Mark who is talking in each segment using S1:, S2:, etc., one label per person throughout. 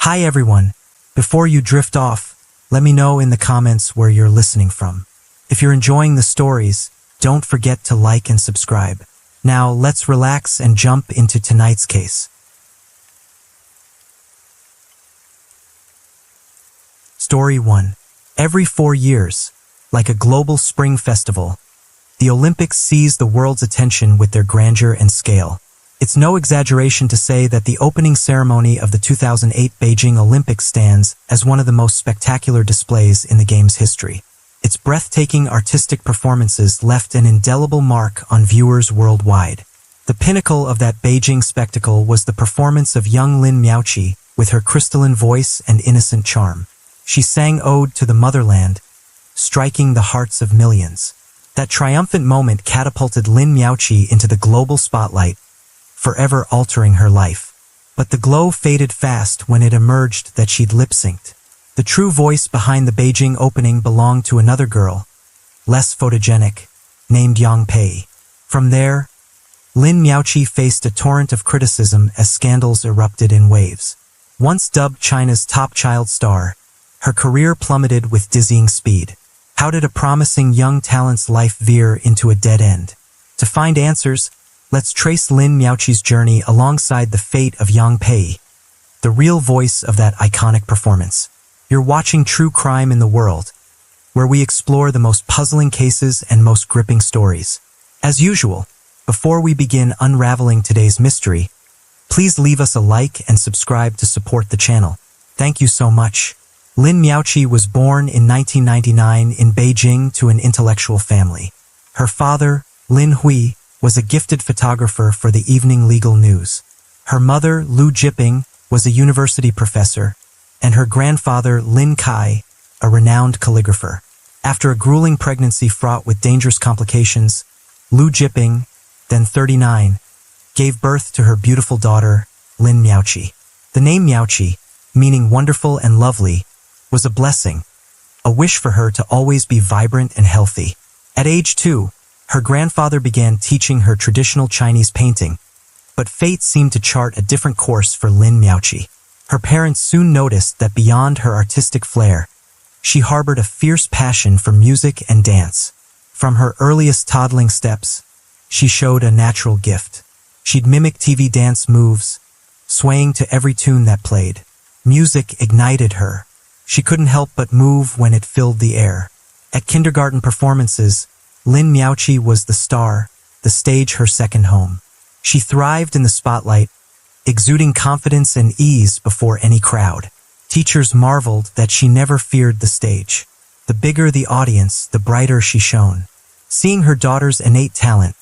S1: Hi everyone. Before you drift off, let me know in the comments where you're listening from. If you're enjoying the stories, don't forget to like and subscribe. Now let's relax and jump into tonight's case. Story 1. Every 4 years, like a global spring festival, the Olympics seize the world's attention with their grandeur and scale. It's no exaggeration to say that the opening ceremony of the 2008 Beijing Olympics stands as one of the most spectacular displays in the game's history. Its breathtaking artistic performances left an indelible mark on viewers worldwide. The pinnacle of that Beijing spectacle was the performance of young Lin Miaoqi with her crystalline voice and innocent charm. She sang Ode to the Motherland, striking the hearts of millions. That triumphant moment catapulted Lin Miaoqi into the global spotlight, forever altering her life. But the glow faded fast when it emerged that she'd lip-synced. The true voice behind the Beijing opening belonged to another girl, less photogenic, named Yang Pei. From there, Lin Miaoqi faced a torrent of criticism as scandals erupted in waves. Once dubbed China's top child star, her career plummeted with dizzying speed. How did a promising young talent's life veer into a dead end? To find answers, let's trace Lin Miaoqi's journey alongside the fate of Yang Pei, the real voice of that iconic performance. You're watching True Crime in the World, where we explore the most puzzling cases and most gripping stories. As usual, before we begin unraveling today's mystery, please leave us a like and subscribe to support the channel. Thank you so much. Lin Miaoqi was born in 1999 in Beijing to an intellectual family. Her father, Lin Hui, was a gifted photographer for the Evening Legal News. Her mother, Lu Jiping, was a university professor, and her grandfather, Lin Kai, a renowned calligrapher. After a grueling pregnancy fraught with dangerous complications, Lu Jiping, then 39, gave birth to her beautiful daughter, Lin Miaoqi. The name Miaoqi, meaning wonderful and lovely, was a blessing, a wish for her to always be vibrant and healthy. At age 2, her grandfather began teaching her traditional Chinese painting, but fate seemed to chart a different course for Lin Miaoqi. Her parents soon noticed that beyond her artistic flair, she harbored a fierce passion for music and dance. From her earliest toddling steps, she showed a natural gift. She'd mimic TV dance moves, swaying to every tune that played. Music ignited her. She couldn't help but move when it filled the air. At kindergarten performances, Lin Miaoqi was the star, the stage her second home. She thrived in the spotlight, exuding confidence and ease before any crowd. Teachers marveled that she never feared the stage. The bigger the audience, the brighter she shone. Seeing her daughter's innate talent,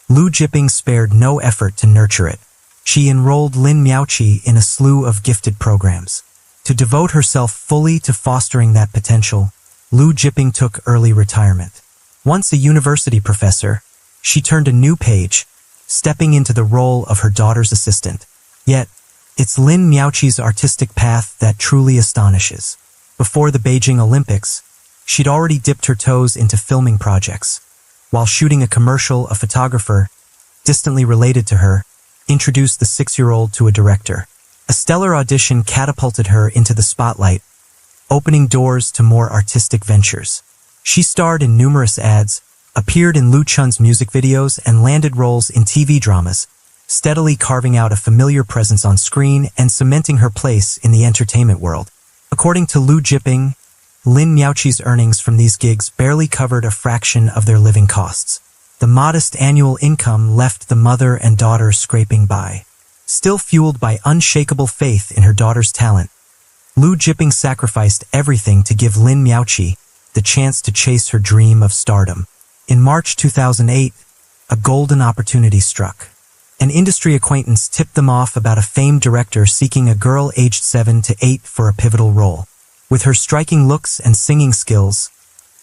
S1: Lu Jiping spared no effort to nurture it. She enrolled Lin Miaoqi in a slew of gifted programs. To devote herself fully to fostering that potential, Lu Jiping took early retirement. Once a university professor, she turned a new page, stepping into the role of her daughter's assistant. Yet, it's Lin Miaoqi's artistic path that truly astonishes. Before the Beijing Olympics, she'd already dipped her toes into filming projects. While shooting a commercial, a photographer, distantly related to her, introduced the 6-year-old to a director. A stellar audition catapulted her into the spotlight, opening doors to more artistic ventures. She starred in numerous ads, appeared in Lu Chun's music videos, and landed roles in TV dramas, steadily carving out a familiar presence on screen and cementing her place in the entertainment world. According to Lu Jiping, Lin Miaoqi's earnings from these gigs barely covered a fraction of their living costs. The modest annual income left the mother and daughter scraping by. Still fueled by unshakable faith in her daughter's talent, Lu Jiping sacrificed everything to give Lin Miaoqi the chance to chase her dream of stardom. In March 2008, a golden opportunity struck. An industry acquaintance tipped them off about a famed director seeking a girl aged 7 to 8 for a pivotal role. With her striking looks and singing skills,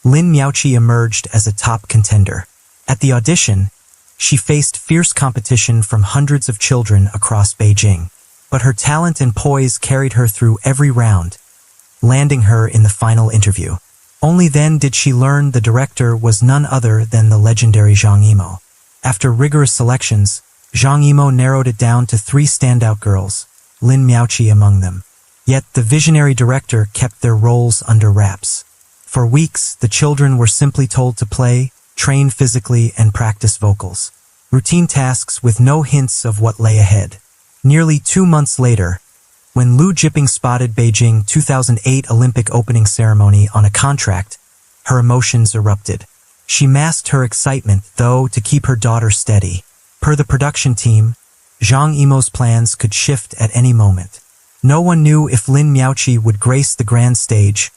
S1: Lin Miaoqi emerged as a top contender. At the audition, she faced fierce competition from hundreds of children across Beijing, but her talent and poise carried her through every round, landing her in the final interview. Only then did she learn the director was none other than the legendary Zhang Yimou. After rigorous selections, Zhang Yimou narrowed it down to 3 standout girls, Lin Miaoqi among them. Yet the visionary director kept their roles under wraps. For weeks, the children were simply told to play, train physically, and practice vocals. Routine tasks with no hints of what lay ahead. Nearly 2 months later, when Liu Jiping spotted Beijing 2008 Olympic opening ceremony on a contract, her emotions erupted. She masked her excitement, though, to keep her daughter steady. Per the production team, Zhang Yimou's plans could shift at any moment. No one knew if Lin Miaoqi would grace the grand stage,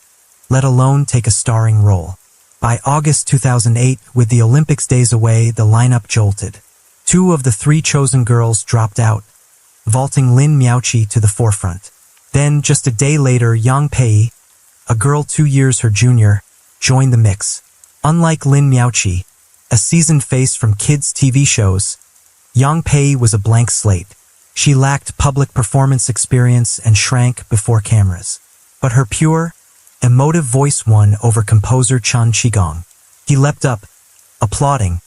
S1: let alone take a starring role. By August 2008, with the Olympics days away, the lineup jolted. 2 of the 3 chosen girls dropped out, vaulting Lin Miaoqi to the forefront. Then, just a day later, Yang Pei, a girl 2 years her junior, joined the mix. Unlike Lin Miaoqi, a seasoned face from kids' TV shows, Yang Pei was a blank slate. She lacked public performance experience and shrank before cameras. But her pure, emotive voice won over composer Chen Qigong. He leapt up, applauding,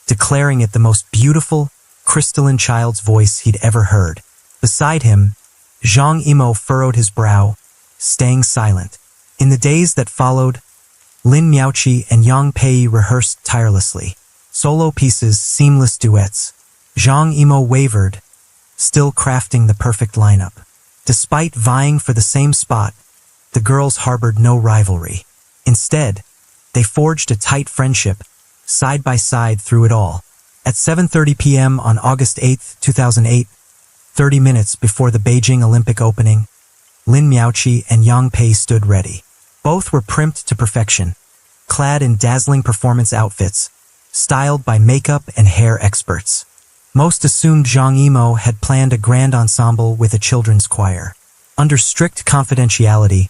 S1: declaring it the most beautiful, crystalline child's voice he'd ever heard. Beside him, Zhang Yimou furrowed his brow, staying silent. In the days that followed, Lin Miaoqi and Yang Pei rehearsed tirelessly. Solo pieces, seamless duets. Zhang Yimou wavered, still crafting the perfect lineup. Despite vying for the same spot, the girls harbored no rivalry. Instead, they forged a tight friendship, side by side through it all. At 7:30 p.m. on August 8, 2008, 30 minutes before the Beijing Olympic opening, Lin Miaoqi and Yang Pei stood ready. Both were primped to perfection, clad in dazzling performance outfits, styled by makeup and hair experts. Most assumed Zhang Yimou had planned a grand ensemble with a children's choir. Under strict confidentiality,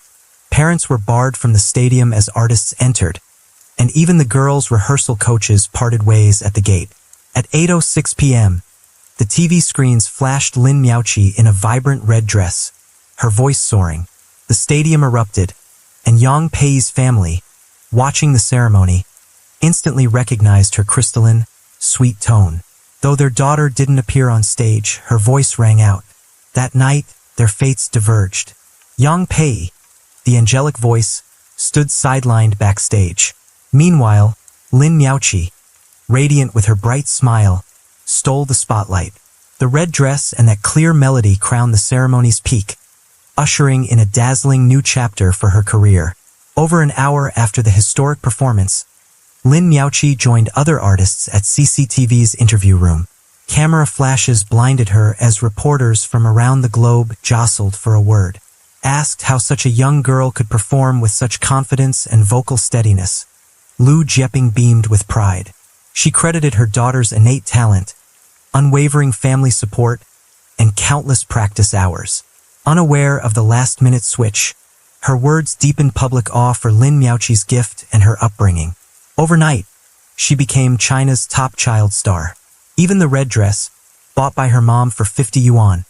S1: parents were barred from the stadium as artists entered, and even the girls' rehearsal coaches parted ways at the gate. At 8:06 p.m., the TV screens flashed Lin Miaoqi in a vibrant red dress, her voice soaring. The stadium erupted, and Yang Pei's family, watching the ceremony, instantly recognized her crystalline, sweet tone. Though their daughter didn't appear on stage, her voice rang out. That night, their fates diverged. Yang Pei, the angelic voice, stood sidelined backstage. Meanwhile, Lin Miaoqi, radiant with her bright smile, stole the spotlight. The red dress and that clear melody crowned the ceremony's peak, ushering in a dazzling new chapter for her career. Over an hour after the historic performance, Lin Miaoqi joined other artists at CCTV's interview room. Camera flashes blinded her as reporters from around the globe jostled for a word. Asked how such a young girl could perform with such confidence and vocal steadiness, Liu Jiping beamed with pride. She credited her daughter's innate talent, unwavering family support, and countless practice hours. Unaware of the last-minute switch, her words deepened public awe for Lin Miaoqi's gift and her upbringing. Overnight, she became China's top child star. Even the red dress, bought by her mom for 50 yuan,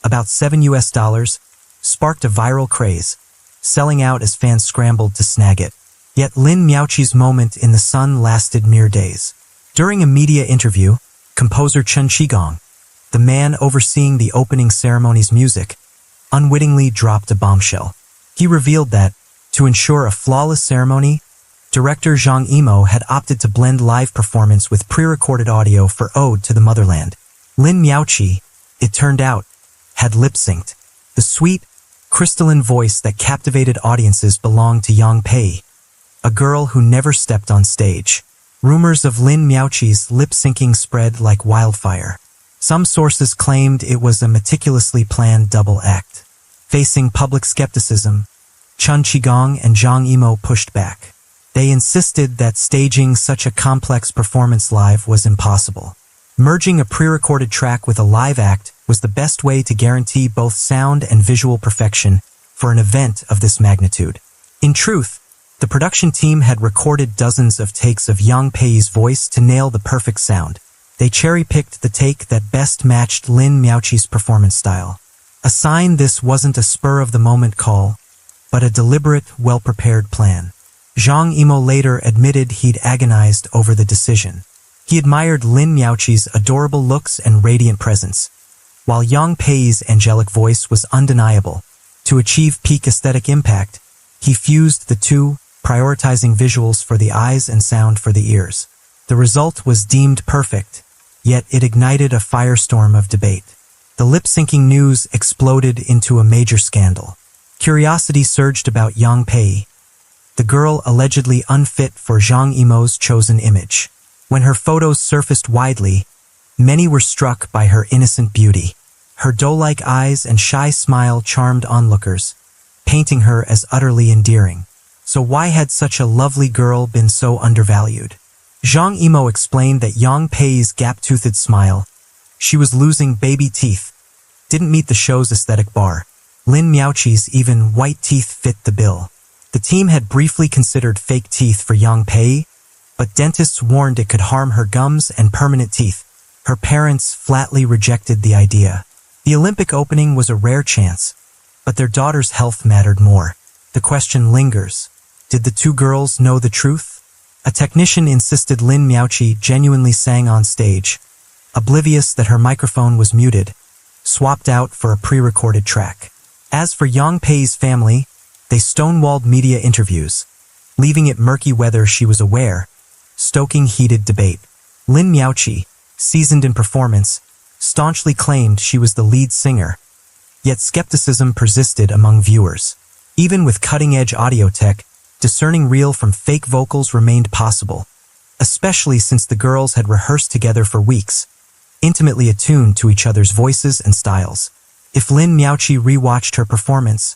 S1: about $7, sparked a viral craze, selling out as fans scrambled to snag it. Yet Lin Miaoqi's moment in the sun lasted mere days. During a media interview, composer Chen Qigong, the man overseeing the opening ceremony's music, unwittingly dropped a bombshell. He revealed that, to ensure a flawless ceremony, director Zhang Yimou had opted to blend live performance with pre-recorded audio for Ode to the Motherland. Lin Miaoqi, it turned out, had lip-synced. The sweet, crystalline voice that captivated audiences belonged to Yang Pei, a girl who never stepped on stage. Rumors of Lin Miaoqi's lip-syncing spread like wildfire. Some sources claimed it was a meticulously planned double act. Facing public skepticism, Chen Qigong and Zhang Yimou pushed back. They insisted that staging such a complex performance live was impossible. Merging a pre-recorded track with a live act was the best way to guarantee both sound and visual perfection for an event of this magnitude. In truth, the production team had recorded dozens of takes of Yang Pei's voice to nail the perfect sound. They cherry-picked the take that best matched Lin Miaoqi's performance style. A sign this wasn't a spur-of-the-moment call, but a deliberate, well-prepared plan. Zhang Yimou later admitted he'd agonized over the decision. He admired Lin Miaoqi's adorable looks and radiant presence, while Yang Pei's angelic voice was undeniable. To achieve peak aesthetic impact, he fused the two, prioritizing visuals for the eyes and sound for the ears. The result was deemed perfect, yet it ignited a firestorm of debate. The lip-syncing news exploded into a major scandal. Curiosity surged about Yang Pei, the girl allegedly unfit for Zhang Yimou's chosen image. When her photos surfaced widely, many were struck by her innocent beauty. Her doe-like eyes and shy smile charmed onlookers, painting her as utterly endearing. So why had such a lovely girl been so undervalued? Zhang Yimou explained that Yang Pei's gap-toothed smile, she was losing baby teeth, didn't meet the show's aesthetic bar. Lin Miaoqi's even white teeth fit the bill. The team had briefly considered fake teeth for Yang Pei, but dentists warned it could harm her gums and permanent teeth. Her parents flatly rejected the idea. The Olympic opening was a rare chance, but their daughter's health mattered more. The question lingers. Did the two girls know the truth? A technician insisted Lin Miaoqi genuinely sang on stage, oblivious that her microphone was muted, swapped out for a pre-recorded track. As for Yang Pei's family, they stonewalled media interviews, leaving it murky whether she was aware, stoking heated debate. Lin Miaoqi, seasoned in performance, staunchly claimed she was the lead singer, yet skepticism persisted among viewers. Even with cutting-edge audio tech, discerning real from fake vocals remained possible, especially since the girls had rehearsed together for weeks, intimately attuned to each other's voices and styles. If Lin Miaoqi rewatched her performance,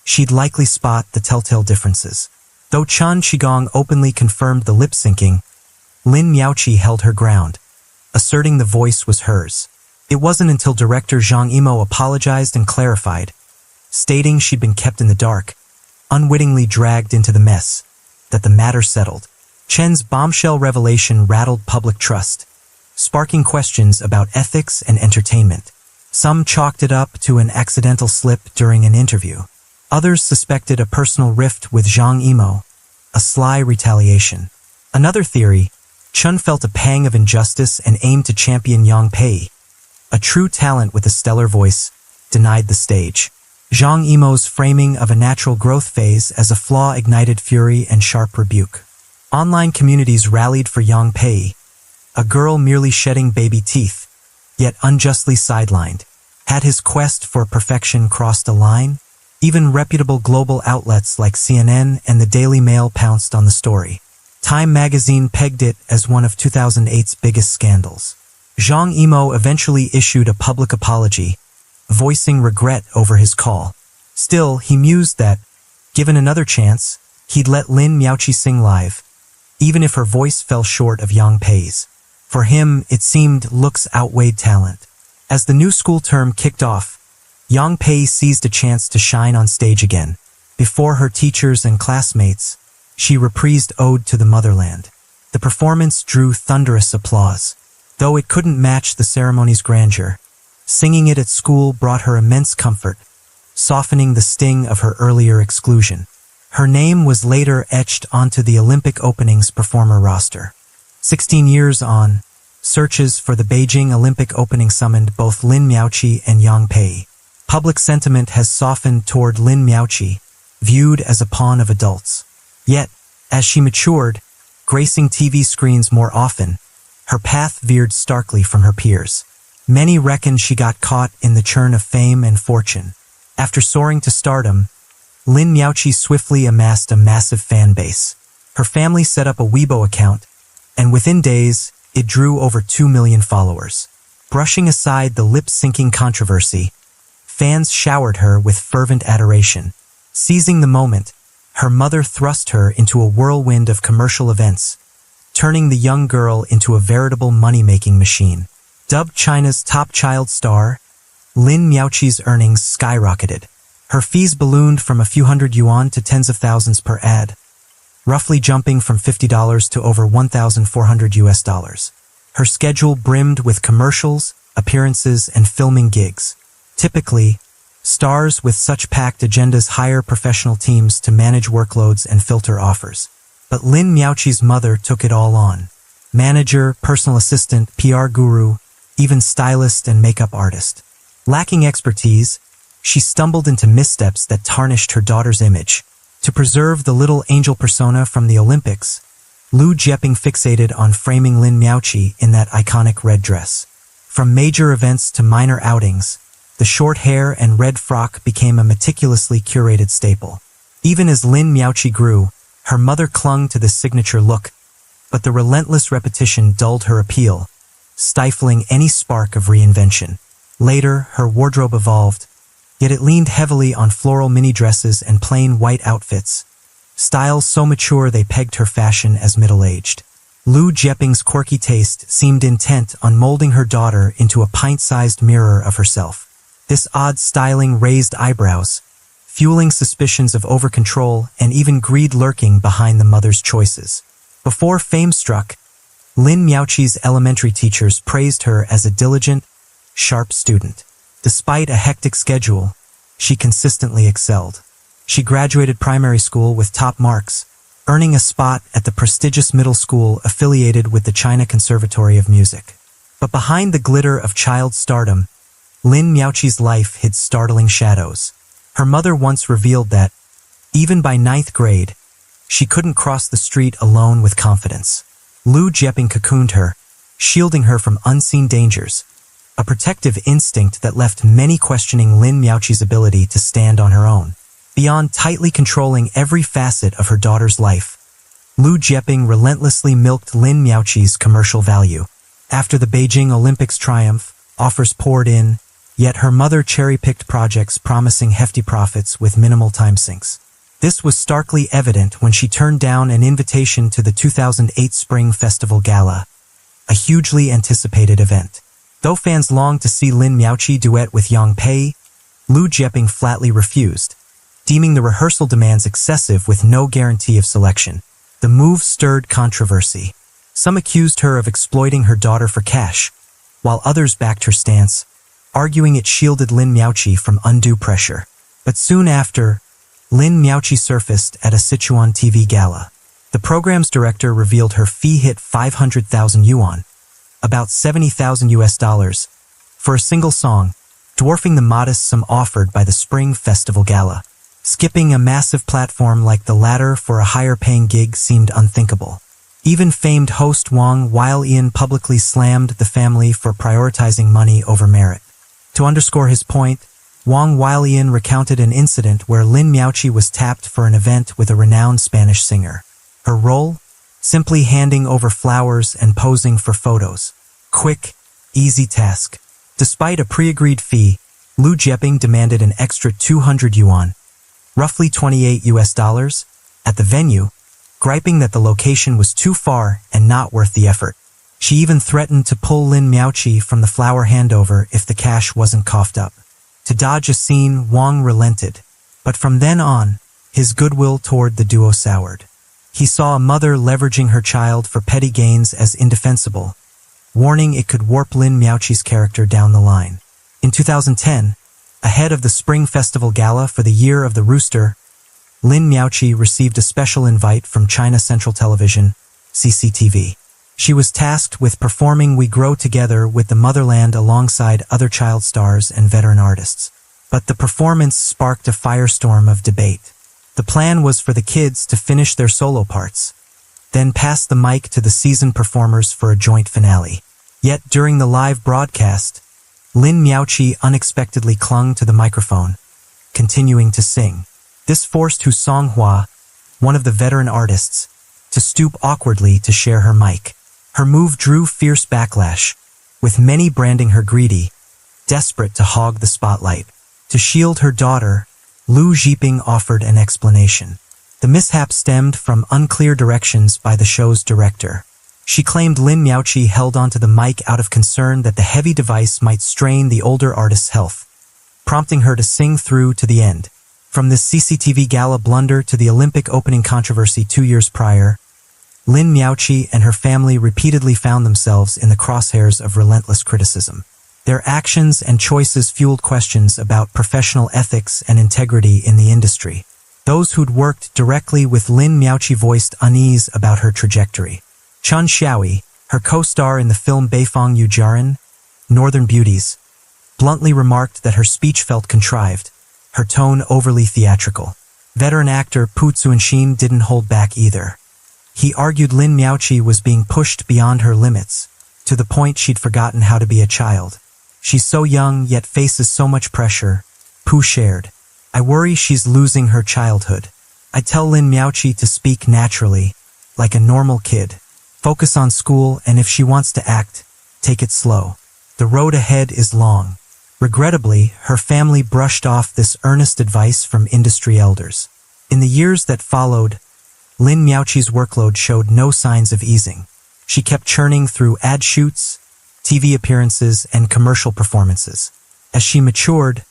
S1: she'd likely spot the telltale differences. Though Chen Qigong openly confirmed the lip-syncing, Lin Miaoqi held her ground, asserting the voice was hers. It wasn't until director Zhang Yimou apologized and clarified, stating she'd been kept in the dark, unwittingly dragged into the mess, that the matter settled. Chen's bombshell revelation rattled public trust, sparking questions about ethics and entertainment. Some chalked it up to an accidental slip during an interview. Others suspected a personal rift with Zhang Yimou, a sly retaliation. Another theory, Chen felt a pang of injustice and aimed to champion Yang Pei, a true talent with a stellar voice, denied the stage. Zhang Yimou's framing of a natural growth phase as a flaw ignited fury and sharp rebuke. Online communities rallied for Yang Pei, a girl merely shedding baby teeth, yet unjustly sidelined. Had his quest for perfection crossed a line? Even reputable global outlets like CNN and the Daily Mail pounced on the story. Time magazine pegged it as one of 2008's biggest scandals. Zhang Yimou eventually issued a public apology, voicing regret over his call. Still, he mused that, given another chance, he'd let Lin Miaoqi sing live, even if her voice fell short of Yang Pei's. For him, it seemed looks outweighed talent. As the new school term kicked off, Yang Pei seized a chance to shine on stage again. Before her teachers and classmates, she reprised Ode to the Motherland. The performance drew thunderous applause. Though it couldn't match the ceremony's grandeur, singing it at school brought her immense comfort, softening the sting of her earlier exclusion. Her name was later etched onto the Olympic opening's performer roster. 16 years on, searches for the Beijing Olympic opening summoned both Lin Miaoqi and Yang Pei. Public sentiment has softened toward Lin Miaoqi, viewed as a pawn of adults. Yet, as she matured, gracing TV screens more often, her path veered starkly from her peers. Many reckoned she got caught in the churn of fame and fortune. After soaring to stardom, Lin Miaoqi swiftly amassed a massive fan base. Her family set up a Weibo account, and within days, it drew over 2 million followers. Brushing aside the lip-syncing controversy, fans showered her with fervent adoration. Seizing the moment, her mother thrust her into a whirlwind of commercial events, turning the young girl into a veritable money-making machine. Dubbed China's top child star, Lin Miaoqi's earnings skyrocketed. Her fees ballooned from a few hundred yuan to tens of thousands per ad, roughly jumping from $50 to over $1,400. Her schedule brimmed with commercials, appearances, and filming gigs. Typically, stars with such packed agendas hire professional teams to manage workloads and filter offers. But Lin Miaoqi's mother took it all on. Manager, personal assistant, PR guru, even stylist and makeup artist. Lacking expertise, she stumbled into missteps that tarnished her daughter's image. To preserve the little angel persona from the Olympics, Liu Jieping fixated on framing Lin Miaoqi in that iconic red dress. From major events to minor outings, the short hair and red frock became a meticulously curated staple. Even as Lin Miaoqi grew, her mother clung to this signature look, but the relentless repetition dulled her appeal, stifling any spark of reinvention. Later, her wardrobe evolved, yet it leaned heavily on floral mini dresses and plain white outfits, styles so mature they pegged her fashion as middle-aged. Liu Jieping's quirky taste seemed intent on molding her daughter into a pint-sized mirror of herself. This odd styling raised eyebrows, fueling suspicions of over-control and even greed lurking behind the mother's choices. Before fame struck, Lin Miaoqi's elementary teachers praised her as a diligent, sharp student. Despite a hectic schedule, she consistently excelled. She graduated primary school with top marks, earning a spot at the prestigious middle school affiliated with the China Conservatory of Music. But behind the glitter of child stardom, Lin Miaoqi's life hid startling shadows. Her mother once revealed that, even by 9th grade, she couldn't cross the street alone with confidence. Liu Jieping cocooned her, shielding her from unseen dangers, a protective instinct that left many questioning Lin Miaoqi's ability to stand on her own. Beyond tightly controlling every facet of her daughter's life, Liu Jieping relentlessly milked Lin Miaoqi's commercial value. After the Beijing Olympics triumph, offers poured in, yet her mother cherry-picked projects promising hefty profits with minimal time sinks. This was starkly evident when she turned down an invitation to the 2008 Spring Festival Gala, a hugely anticipated event. Though fans longed to see Lin Miaoqi duet with Yang Pei, Liu Jieping flatly refused, deeming the rehearsal demands excessive with no guarantee of selection. The move stirred controversy. Some accused her of exploiting her daughter for cash, while others backed her stance, arguing it shielded Lin Miaoqi from undue pressure. But soon after, Lin Miaoqi surfaced at a Sichuan TV gala. The program's director revealed her fee hit 500,000 yuan, about $70,000, for a single song, dwarfing the modest sum offered by the Spring Festival Gala. Skipping a massive platform like the latter for a higher-paying gig seemed unthinkable. Even famed host Wang Weilian publicly slammed the family for prioritizing money over merit. To underscore his point, Wang Weilian recounted an incident where Lin Miaoqi was tapped for an event with a renowned Spanish singer. Her role? Simply handing over flowers and posing for photos. Quick, easy task. Despite a pre-agreed fee, Liu Jieping demanded an extra 200 yuan, roughly $28, at the venue, griping that the location was too far and not worth the effort. She even threatened to pull Lin Miaoqi from the flower handover if the cash wasn't coughed up. To dodge a scene, Wang relented, but from then on, his goodwill toward the duo soured. He saw a mother leveraging her child for petty gains as indefensible, warning it could warp Lin Miaoqi's character down the line. In 2010, ahead of the Spring Festival Gala for the Year of the Rooster, Lin Miaoqi received a special invite from China Central Television, CCTV. She was tasked with performing We Grow Together with the Motherland alongside other child stars and veteran artists. But the performance sparked a firestorm of debate. The plan was for the kids to finish their solo parts, then pass the mic to the seasoned performers for a joint finale. Yet during the live broadcast, Lin Miaoqi unexpectedly clung to the microphone, continuing to sing. This forced Hu Songhua, one of the veteran artists, to stoop awkwardly to share her mic. Her move drew fierce backlash, with many branding her greedy, desperate to hog the spotlight. To shield her daughter, Liu Jieping offered an explanation. The mishap stemmed from unclear directions by the show's director. She claimed Lin Miaoqi held onto the mic out of concern that the heavy device might strain the older artist's health, prompting her to sing through to the end. From this CCTV gala blunder to the Olympic opening controversy 2 years prior, Lin Miaoqi and her family repeatedly found themselves in the crosshairs of relentless criticism. Their actions and choices fueled questions about professional ethics and integrity in the industry. Those who'd worked directly with Lin Miaoqi voiced unease about her trajectory. Chen Xiaoyi, her co-star in the film Beifang Yujiaran, Northern Beauties, bluntly remarked that her speech felt contrived, her tone overly theatrical. Veteran actor Pu Tsuanshin didn't hold back either. He argued Lin Miaoqi was being pushed beyond her limits, to the point she'd forgotten how to be a child. She's so young yet faces so much pressure, Pu shared. I worry she's losing her childhood. I tell Lin Miaoqi to speak naturally, like a normal kid. Focus on school, and if she wants to act, take it slow. The road ahead is long. Regrettably, her family brushed off this earnest advice from industry elders. In the years that followed, Lin Miaoqi's workload showed no signs of easing. She kept churning through ad shoots, TV appearances, and commercial performances. As she matured,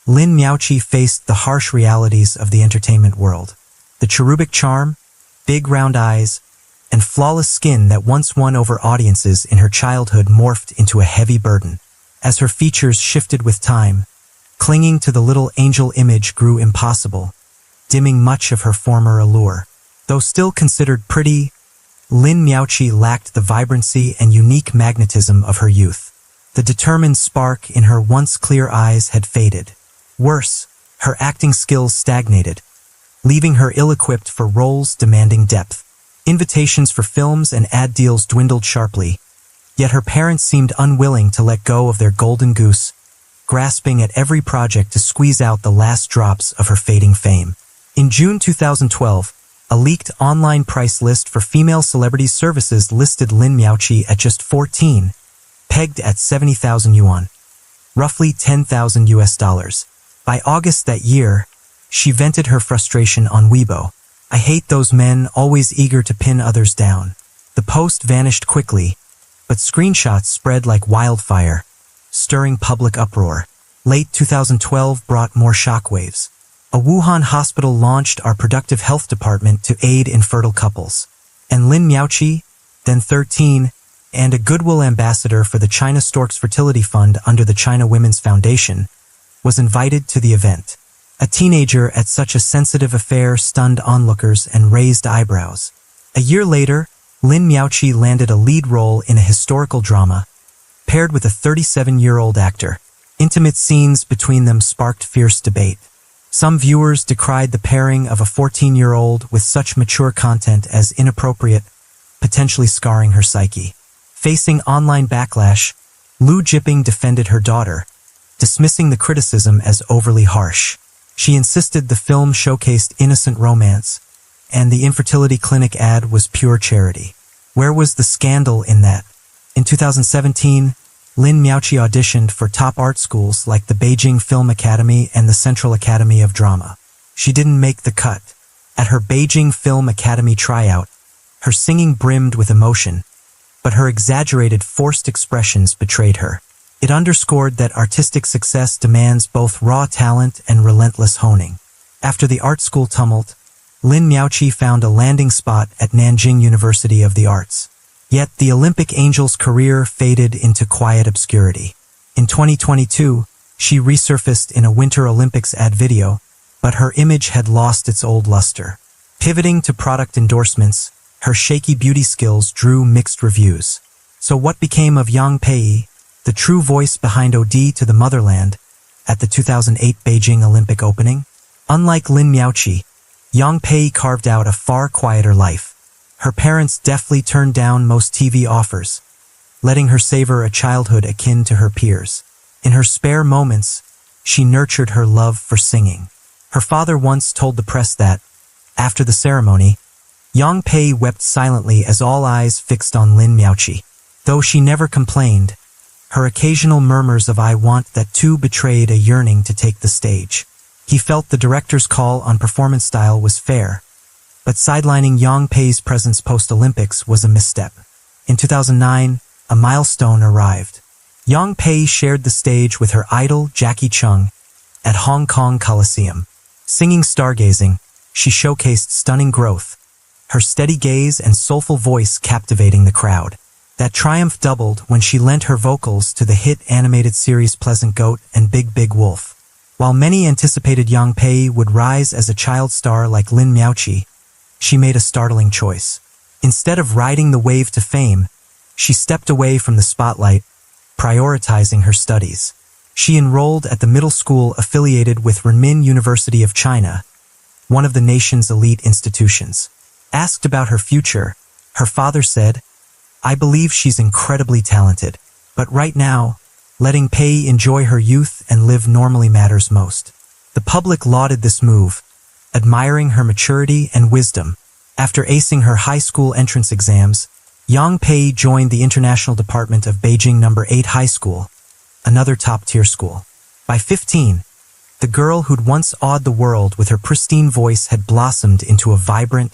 S1: Lin Miaoqi faced the harsh realities of the entertainment world. The cherubic charm, big round eyes, and flawless skin that once won over audiences in her childhood morphed into a heavy burden. As her features shifted with time, clinging to the little angel image grew impossible, dimming much of her former allure. Though still considered pretty, Lin Miaoqi lacked the vibrancy and unique magnetism of her youth. The determined spark in her once clear eyes had faded. Worse, her acting skills stagnated, leaving her ill-equipped for roles demanding depth. Invitations for films and ad deals dwindled sharply, yet her parents seemed unwilling to let go of their golden goose, grasping at every project to squeeze out the last drops of her fading fame. In June 2012, a leaked online price list for female celebrity services listed Lin Miaoqi at just 14, pegged at 70,000 yuan, roughly $10,000. By August that year, she vented her frustration on Weibo. I hate those men always eager to pin others down. The post vanished quickly, but screenshots spread like wildfire, stirring public uproar. Late 2012 brought more shockwaves. A Wuhan hospital launched our productive health department to aid infertile couples. And Lin Miaoqi, then 13, and a goodwill ambassador for the China Storks Fertility Fund under the China Women's Foundation, was invited to the event. A teenager at such a sensitive affair stunned onlookers and raised eyebrows. A year later, Lin Miaoqi landed a lead role in a historical drama, paired with a 37-year-old actor. Intimate scenes between them sparked fierce debate. Some viewers decried the pairing of a 14-year-old with such mature content as inappropriate, potentially scarring her psyche. Facing online backlash, Lu Jiping defended her daughter, dismissing the criticism as overly harsh. She insisted the film showcased innocent romance, and the infertility clinic ad was pure charity. Where was the scandal in that? In 2017, Lin Miaoqi auditioned for top art schools like the Beijing Film Academy and the Central Academy of Drama. She didn't make the cut. At her Beijing Film Academy tryout, her singing brimmed with emotion, but her exaggerated, forced expressions betrayed her. It underscored that artistic success demands both raw talent and relentless honing. After the art school tumult, Lin Miaoqi found a landing spot at Nanjing University of the Arts. Yet the Olympic angel's career faded into quiet obscurity. In 2022, she resurfaced in a Winter Olympics ad video, but her image had lost its old luster. Pivoting to product endorsements, her shaky beauty skills drew mixed reviews. So what became of Yang Pei, the true voice behind Ode to the Motherland, at the 2008 Beijing Olympic opening? Unlike Lin Miaoqi, Yang Pei carved out a far quieter life. Her parents deftly turned down most TV offers, letting her savor a childhood akin to her peers. In her spare moments, she nurtured her love for singing. Her father once told the press that, after the ceremony, Yang Pei wept silently as all eyes fixed on Lin Miaoqi. Though she never complained, her occasional murmurs of "I want that" too betrayed a yearning to take the stage. He felt the director's call on performance style was fair, but sidelining Yang Pei's presence post-Olympics was a misstep. In 2009, a milestone arrived. Yang Pei shared the stage with her idol Jackie Chung at Hong Kong Coliseum. Singing Stargazing, she showcased stunning growth, her steady gaze and soulful voice captivating the crowd. That triumph doubled when she lent her vocals to the hit animated series Pleasant Goat and Big Big Wolf. While many anticipated Yang Pei would rise as a child star like Lin Miaoqi, she made a startling choice. Instead of riding the wave to fame, she stepped away from the spotlight, prioritizing her studies. She enrolled at the middle school affiliated with Renmin University of China, one of the nation's elite institutions. Asked about her future, her father said, "I believe she's incredibly talented, but right now, letting Pei enjoy her youth and live normally matters most." The public lauded this move, admiring her maturity and wisdom. After acing her high school entrance exams, Yang Pei joined the International Department of Beijing No. 8 High School, another top-tier school. By 15, the girl who'd once awed the world with her pristine voice had blossomed into a vibrant,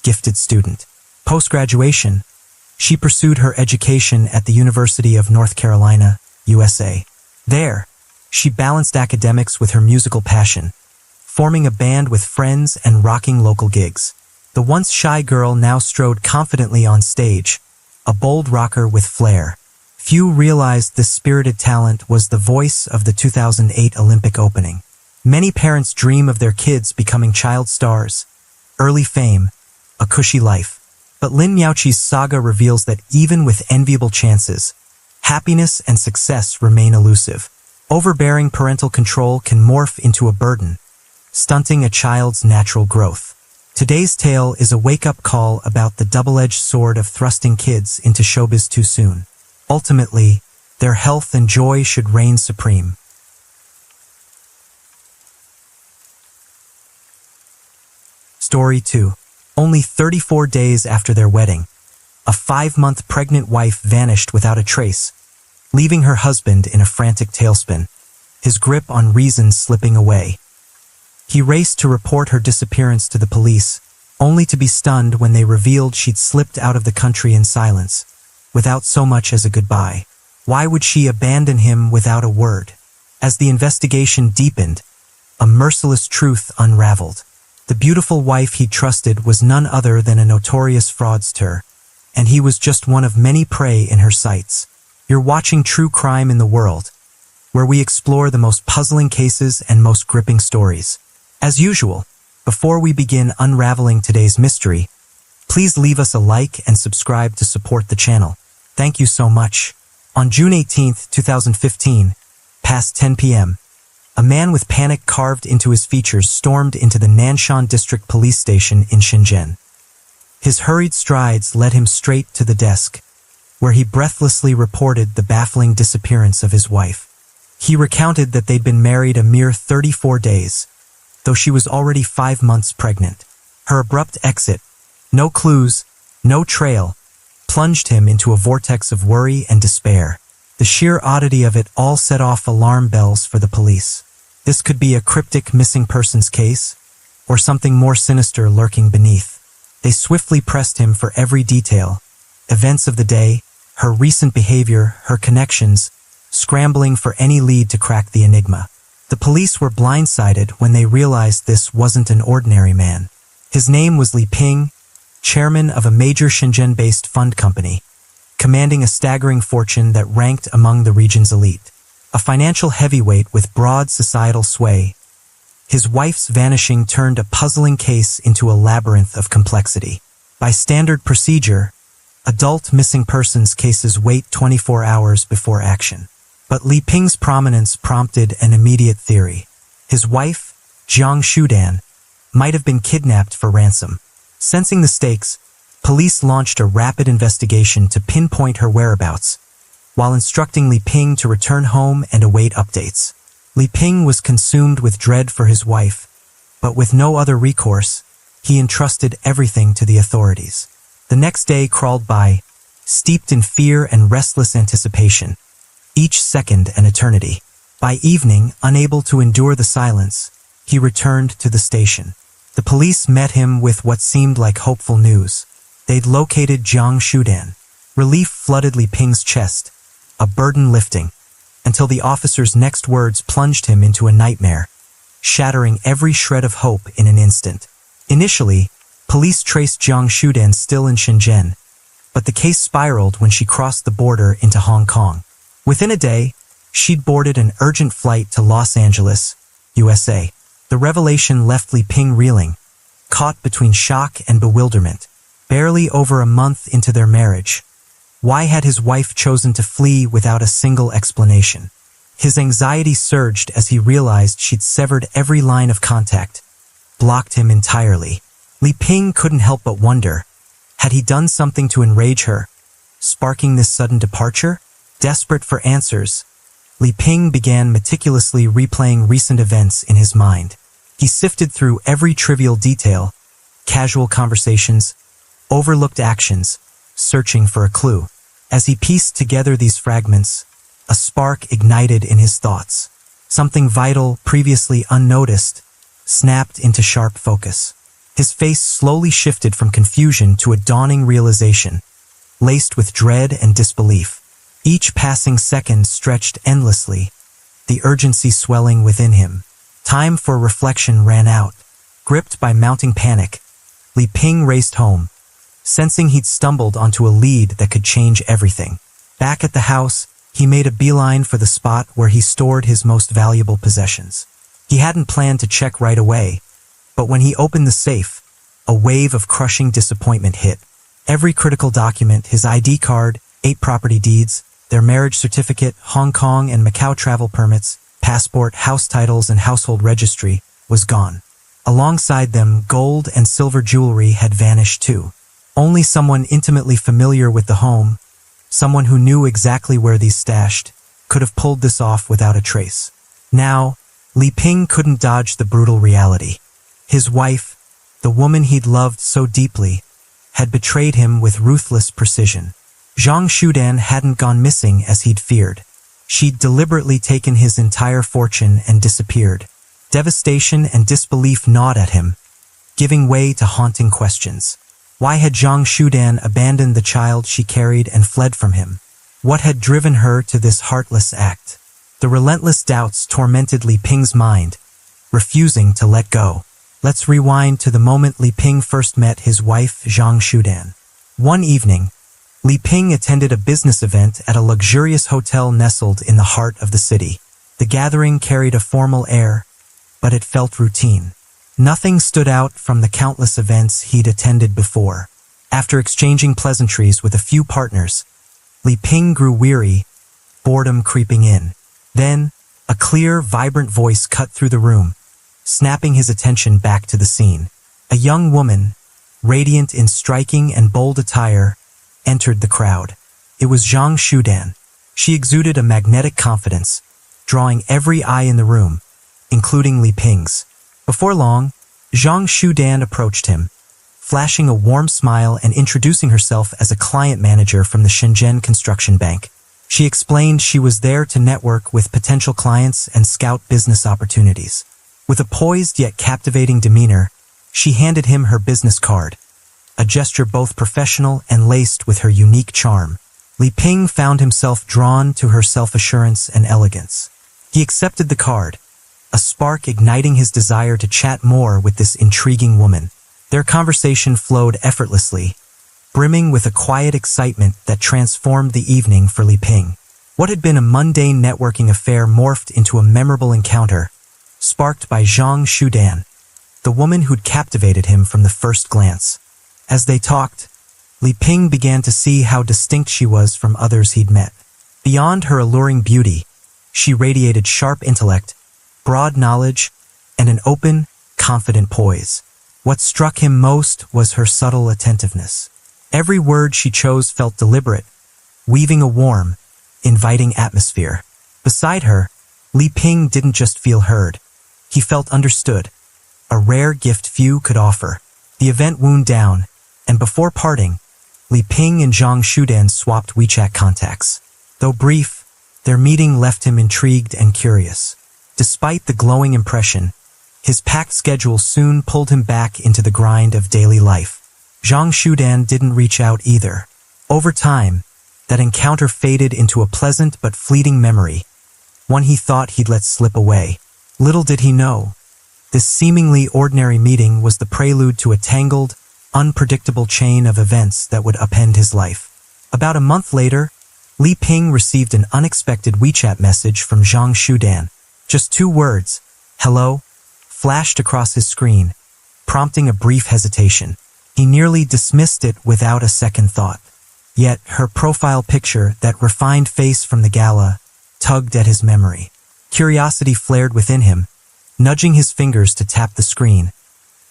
S1: gifted student. Post-graduation, she pursued her education at the University of North Carolina, USA. There, she balanced academics with her musical passion, forming a band with friends and rocking local gigs. The once shy girl now strode confidently on stage, a bold rocker with flair. Few realized this spirited talent was the voice of the 2008 Olympic opening. Many parents dream of their kids becoming child stars, early fame, a cushy life. But Lin Miaoqi's saga reveals that even with enviable chances, happiness and success remain elusive. Overbearing parental control can morph into a burden, stunting a child's natural growth. Today's tale is a wake-up call about the double-edged sword of thrusting kids into showbiz too soon. Ultimately, their health and joy should reign supreme. Story 2. Only 34 days after their wedding, a 5-month pregnant wife vanished without a trace, leaving her husband in a frantic tailspin, his grip on reason slipping away. He raced to report her disappearance to the police, only to be stunned when they revealed she'd slipped out of the country in silence, without so much as a goodbye. Why would she abandon him without a word? As the investigation deepened, a merciless truth unraveled. The beautiful wife he trusted was none other than a notorious fraudster, and he was just one of many prey in her sights. You're watching True Crime in the World, where we explore the most puzzling cases and most gripping stories. As usual, before we begin unraveling today's mystery, please leave us a like and subscribe to support the channel. Thank you so much. On June 18, 2015, past 10 p.m., a man with panic carved into his features stormed into the Nanshan District Police Station in Shenzhen. His hurried strides led him straight to the desk, where he breathlessly reported the baffling disappearance of his wife. He recounted that they'd been married a mere 34 days, though she was already 5 months pregnant. Her abrupt exit, no clues, no trail, plunged him into a vortex of worry and despair. The sheer oddity of it all set off alarm bells for the police. This could be a cryptic missing persons case, or something more sinister lurking beneath. They swiftly pressed him for every detail, events of the day, her recent behavior, her connections, scrambling for any lead to crack the enigma. The police were blindsided when they realized this wasn't an ordinary man. His name was Li Ping, chairman of a major Shenzhen-based fund company, commanding a staggering fortune that ranked among the region's elite. A financial heavyweight with broad societal sway, his wife's vanishing turned a puzzling case into a labyrinth of complexity. By standard procedure, adult missing persons cases wait 24 hours before action. But Li Ping's prominence prompted an immediate theory. His wife, Jiang Shudan, might have been kidnapped for ransom. Sensing the stakes, police launched a rapid investigation to pinpoint her whereabouts, while instructing Li Ping to return home and await updates. Li Ping was consumed with dread for his wife, but with no other recourse, he entrusted everything to the authorities. The next day crawled by, steeped in fear and restless anticipation, each second an eternity. By evening, unable to endure the silence, he returned to the station. The police met him with what seemed like hopeful news. They'd located Jiang Shudan. Relief flooded Li Ping's chest, a burden lifting, until the officer's next words plunged him into a nightmare, shattering every shred of hope in an instant. Initially, police traced Jiang Shudan still in Shenzhen, but the case spiraled when she crossed the border into Hong Kong. Within a day, she'd boarded an urgent flight to Los Angeles, USA. The revelation left Li Ping reeling, caught between shock and bewilderment. Barely over a month into their marriage, why had his wife chosen to flee without a single explanation? His anxiety surged as he realized she'd severed every line of contact, blocked him entirely. Li Ping couldn't help but wonder, had he done something to enrage her, sparking this sudden departure? Desperate for answers, Li Ping began meticulously replaying recent events in his mind. He sifted through every trivial detail, casual conversations, overlooked actions, searching for a clue. As he pieced together these fragments, a spark ignited in his thoughts. Something vital, previously unnoticed, snapped into sharp focus. His face slowly shifted from confusion to a dawning realization, laced with dread and disbelief. Each passing second stretched endlessly, the urgency swelling within him. Time for reflection ran out. Gripped by mounting panic, Li Ping raced home, sensing he'd stumbled onto a lead that could change everything. Back at the house, he made a beeline for the spot where he stored his most valuable possessions. He hadn't planned to check right away, but when he opened the safe, a wave of crushing disappointment hit. Every critical document, his ID card, 8 property deeds, their marriage certificate, Hong Kong and Macau travel permits, passport, house titles, and household registry, was gone. Alongside them, gold and silver jewelry had vanished too. Only someone intimately familiar with the home, someone who knew exactly where these stashed, could have pulled this off without a trace. Now, Li Ping couldn't dodge the brutal reality. His wife, the woman he'd loved so deeply, had betrayed him with ruthless precision. Zhang Shudan hadn't gone missing as he'd feared. She'd deliberately taken his entire fortune and disappeared. Devastation and disbelief gnawed at him, giving way to haunting questions. Why had Zhang Shudan abandoned the child she carried and fled from him? What had driven her to this heartless act? The relentless doubts tormented Li Ping's mind, refusing to let go. Let's rewind to the moment Li Ping first met his wife, Zhang Shudan. One evening, Li Ping attended a business event at a luxurious hotel nestled in the heart of the city. The gathering carried a formal air, but it felt routine. Nothing stood out from the countless events he'd attended before. After exchanging pleasantries with a few partners, Li Ping grew weary, boredom creeping in. Then, a clear, vibrant voice cut through the room, snapping his attention back to the scene. A young woman, radiant in striking and bold attire, entered the crowd. It was Zhang Shudan. She exuded a magnetic confidence, drawing every eye in the room, including Li Ping's. Before long, Zhang Shudan approached him, flashing a warm smile and introducing herself as a client manager from the Shenzhen Construction Bank. She explained she was there to network with potential clients and scout business opportunities. With a poised yet captivating demeanor, she handed him her business card, a gesture both professional and laced with her unique charm. Li Ping found himself drawn to her self-assurance and elegance. He accepted the card, a spark igniting his desire to chat more with this intriguing woman. Their conversation flowed effortlessly, brimming with a quiet excitement that transformed the evening for Li Ping. What had been a mundane networking affair morphed into a memorable encounter, sparked by Zhang Shudan, the woman who'd captivated him from the first glance. As they talked, Li Ping began to see how distinct she was from others he'd met. Beyond her alluring beauty, she radiated sharp intellect, broad knowledge, and an open, confident poise. What struck him most was her subtle attentiveness. Every word she chose felt deliberate, weaving a warm, inviting atmosphere. Beside her, Li Ping didn't just feel heard. He felt understood, a rare gift few could offer. The event wound down, and before parting, Li Ping and Zhang Shudan swapped WeChat contacts. Though brief, their meeting left him intrigued and curious. Despite the glowing impression, his packed schedule soon pulled him back into the grind of daily life. Zhang Shudan didn't reach out either. Over time, that encounter faded into a pleasant but fleeting memory, one he thought he'd let slip away. Little did he know, this seemingly ordinary meeting was the prelude to a tangled, unpredictable chain of events that would upend his life. About a month later, Li Ping received an unexpected WeChat message from Zhang Shudan. Just 2 words, "Hello," flashed across his screen, prompting a brief hesitation. He nearly dismissed it without a second thought. Yet her profile picture, that refined face from the gala, tugged at his memory. Curiosity flared within him, nudging his fingers to tap the screen,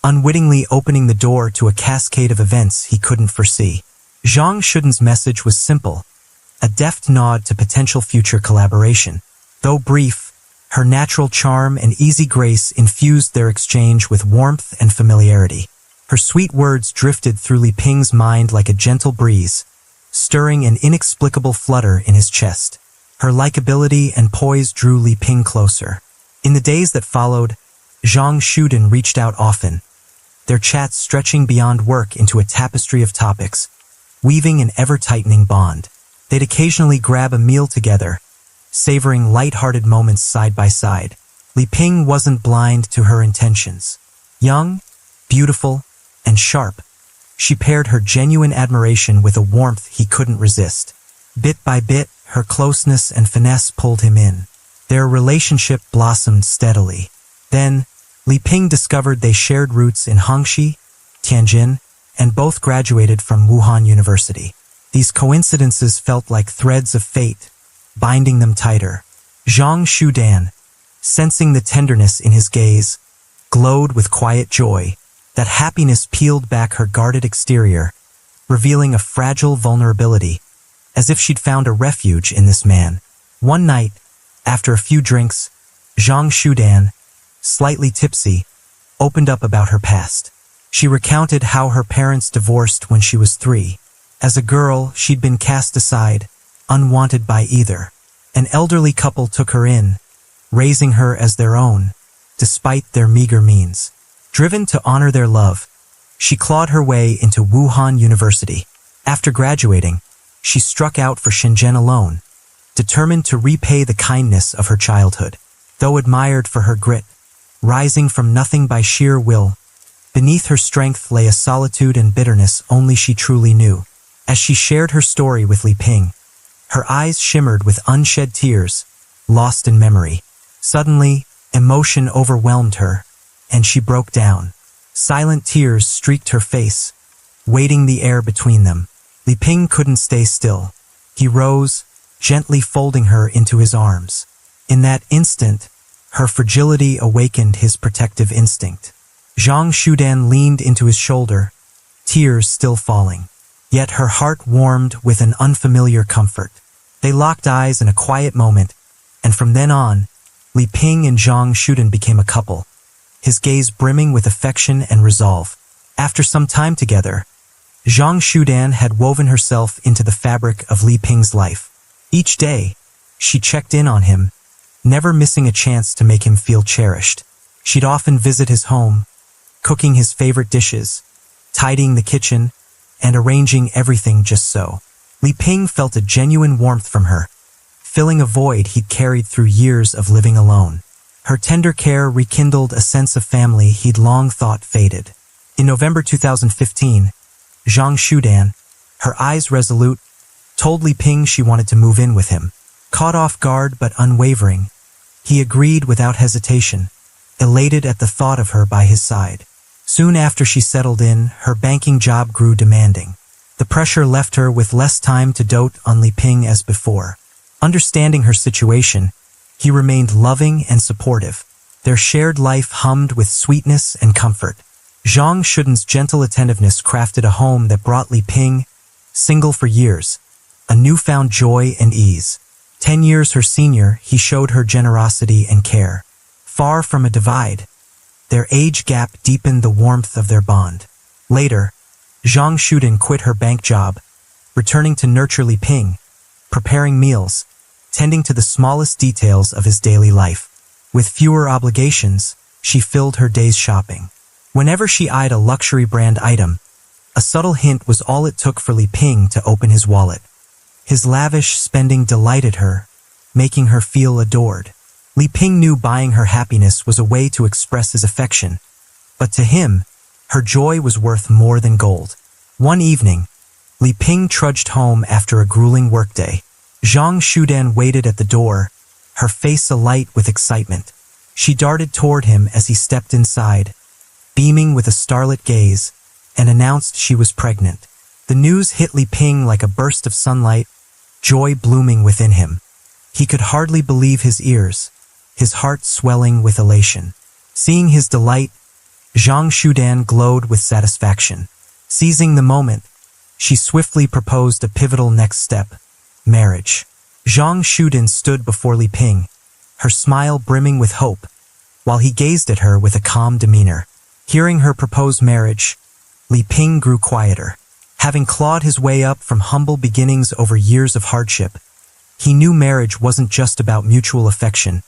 S1: unwittingly opening the door to a cascade of events he couldn't foresee. Zhang Shudan's message was simple, a deft nod to potential future collaboration. Though brief, her natural charm and easy grace infused their exchange with warmth and familiarity. Her sweet words drifted through Li Ping's mind like a gentle breeze, stirring an inexplicable flutter in his chest. Her likability and poise drew Li Ping closer. In the days that followed, Zhang Shudan reached out often, their chats stretching beyond work into a tapestry of topics, weaving an ever-tightening bond. They'd occasionally grab a meal together, savoring light-hearted moments side by side. Li Ping wasn't blind to her intentions. Young, beautiful, and sharp, she paired her genuine admiration with a warmth he couldn't resist. Bit by bit, her closeness and finesse pulled him in. Their relationship blossomed steadily. Then, Li Ping discovered they shared roots in Hangzhou, Tianjin, and both graduated from Wuhan University. These coincidences felt like threads of fate, binding them tighter. Zhang Shudan, sensing the tenderness in his gaze, glowed with quiet joy. That happiness peeled back her guarded exterior, revealing a fragile vulnerability, as if she'd found a refuge in this man. One night, after a few drinks, Zhang Shudan, slightly tipsy, opened up about her past. She recounted how her parents divorced when she was 3. As a girl, she'd been cast aside, unwanted by either. An elderly couple took her in, raising her as their own, despite their meager means. Driven to honor their love, she clawed her way into Wuhan University. After graduating, she struck out for Shenzhen alone, determined to repay the kindness of her childhood. Though admired for her grit, rising from nothing by sheer will, beneath her strength lay a solitude and bitterness only she truly knew. As she shared her story with Li Ping, her eyes shimmered with unshed tears, lost in memory. Suddenly, emotion overwhelmed her, and she broke down. Silent tears streaked her face, weighting the air between them. Li Ping couldn't stay still. He rose, gently folding her into his arms. In that instant, her fragility awakened his protective instinct. Zhang Shudan leaned into his shoulder, tears still falling. Yet her heart warmed with an unfamiliar comfort. They locked eyes in a quiet moment, and from then on, Li Ping and Zhang Shudan became a couple, his gaze brimming with affection and resolve. After some time together, Zhang Shudan had woven herself into the fabric of Li Ping's life. Each day, she checked in on him, never missing a chance to make him feel cherished. She'd often visit his home, cooking his favorite dishes, tidying the kitchen, and arranging everything just so. Li Ping felt a genuine warmth from her, filling a void he'd carried through years of living alone. Her tender care rekindled a sense of family he'd long thought faded. In November 2015, Zhang Shudan, her eyes resolute, told Li Ping she wanted to move in with him. Caught off guard but unwavering, he agreed without hesitation, elated at the thought of her by his side. Soon after she settled in, her banking job grew demanding. The pressure left her with less time to dote on Li Ping as before. Understanding her situation, he remained loving and supportive. Their shared life hummed with sweetness and comfort. Zhang Shudan's gentle attentiveness crafted a home that brought Li Ping, single for years, a newfound joy and ease. 10 years her senior, he showed her generosity and care. Far from a divide, their age gap deepened the warmth of their bond. Later, Zhang Shudan quit her bank job, returning to nurture Li Ping, preparing meals, tending to the smallest details of his daily life. With fewer obligations, she filled her days shopping. Whenever she eyed a luxury brand item, a subtle hint was all it took for Li Ping to open his wallet. His lavish spending delighted her, making her feel adored. Li Ping knew buying her happiness was a way to express his affection, but to him, her joy was worth more than gold. One evening, Li Ping trudged home after a grueling workday. Zhang Shudan waited at the door, her face alight with excitement. She darted toward him as he stepped inside, beaming with a starlit gaze, and announced she was pregnant. The news hit Li Ping like a burst of sunlight, joy blooming within him. He could hardly believe his ears, his heart swelling with elation. Seeing his delight, Zhang Shudan glowed with satisfaction. Seizing the moment, she swiftly proposed a pivotal next step, marriage. Zhang Shudan stood before Li Ping, her smile brimming with hope, while he gazed at her with a calm demeanor. Hearing her propose marriage, Li Ping grew quieter. Having clawed his way up from humble beginnings over years of hardship, he knew marriage wasn't just about mutual affection.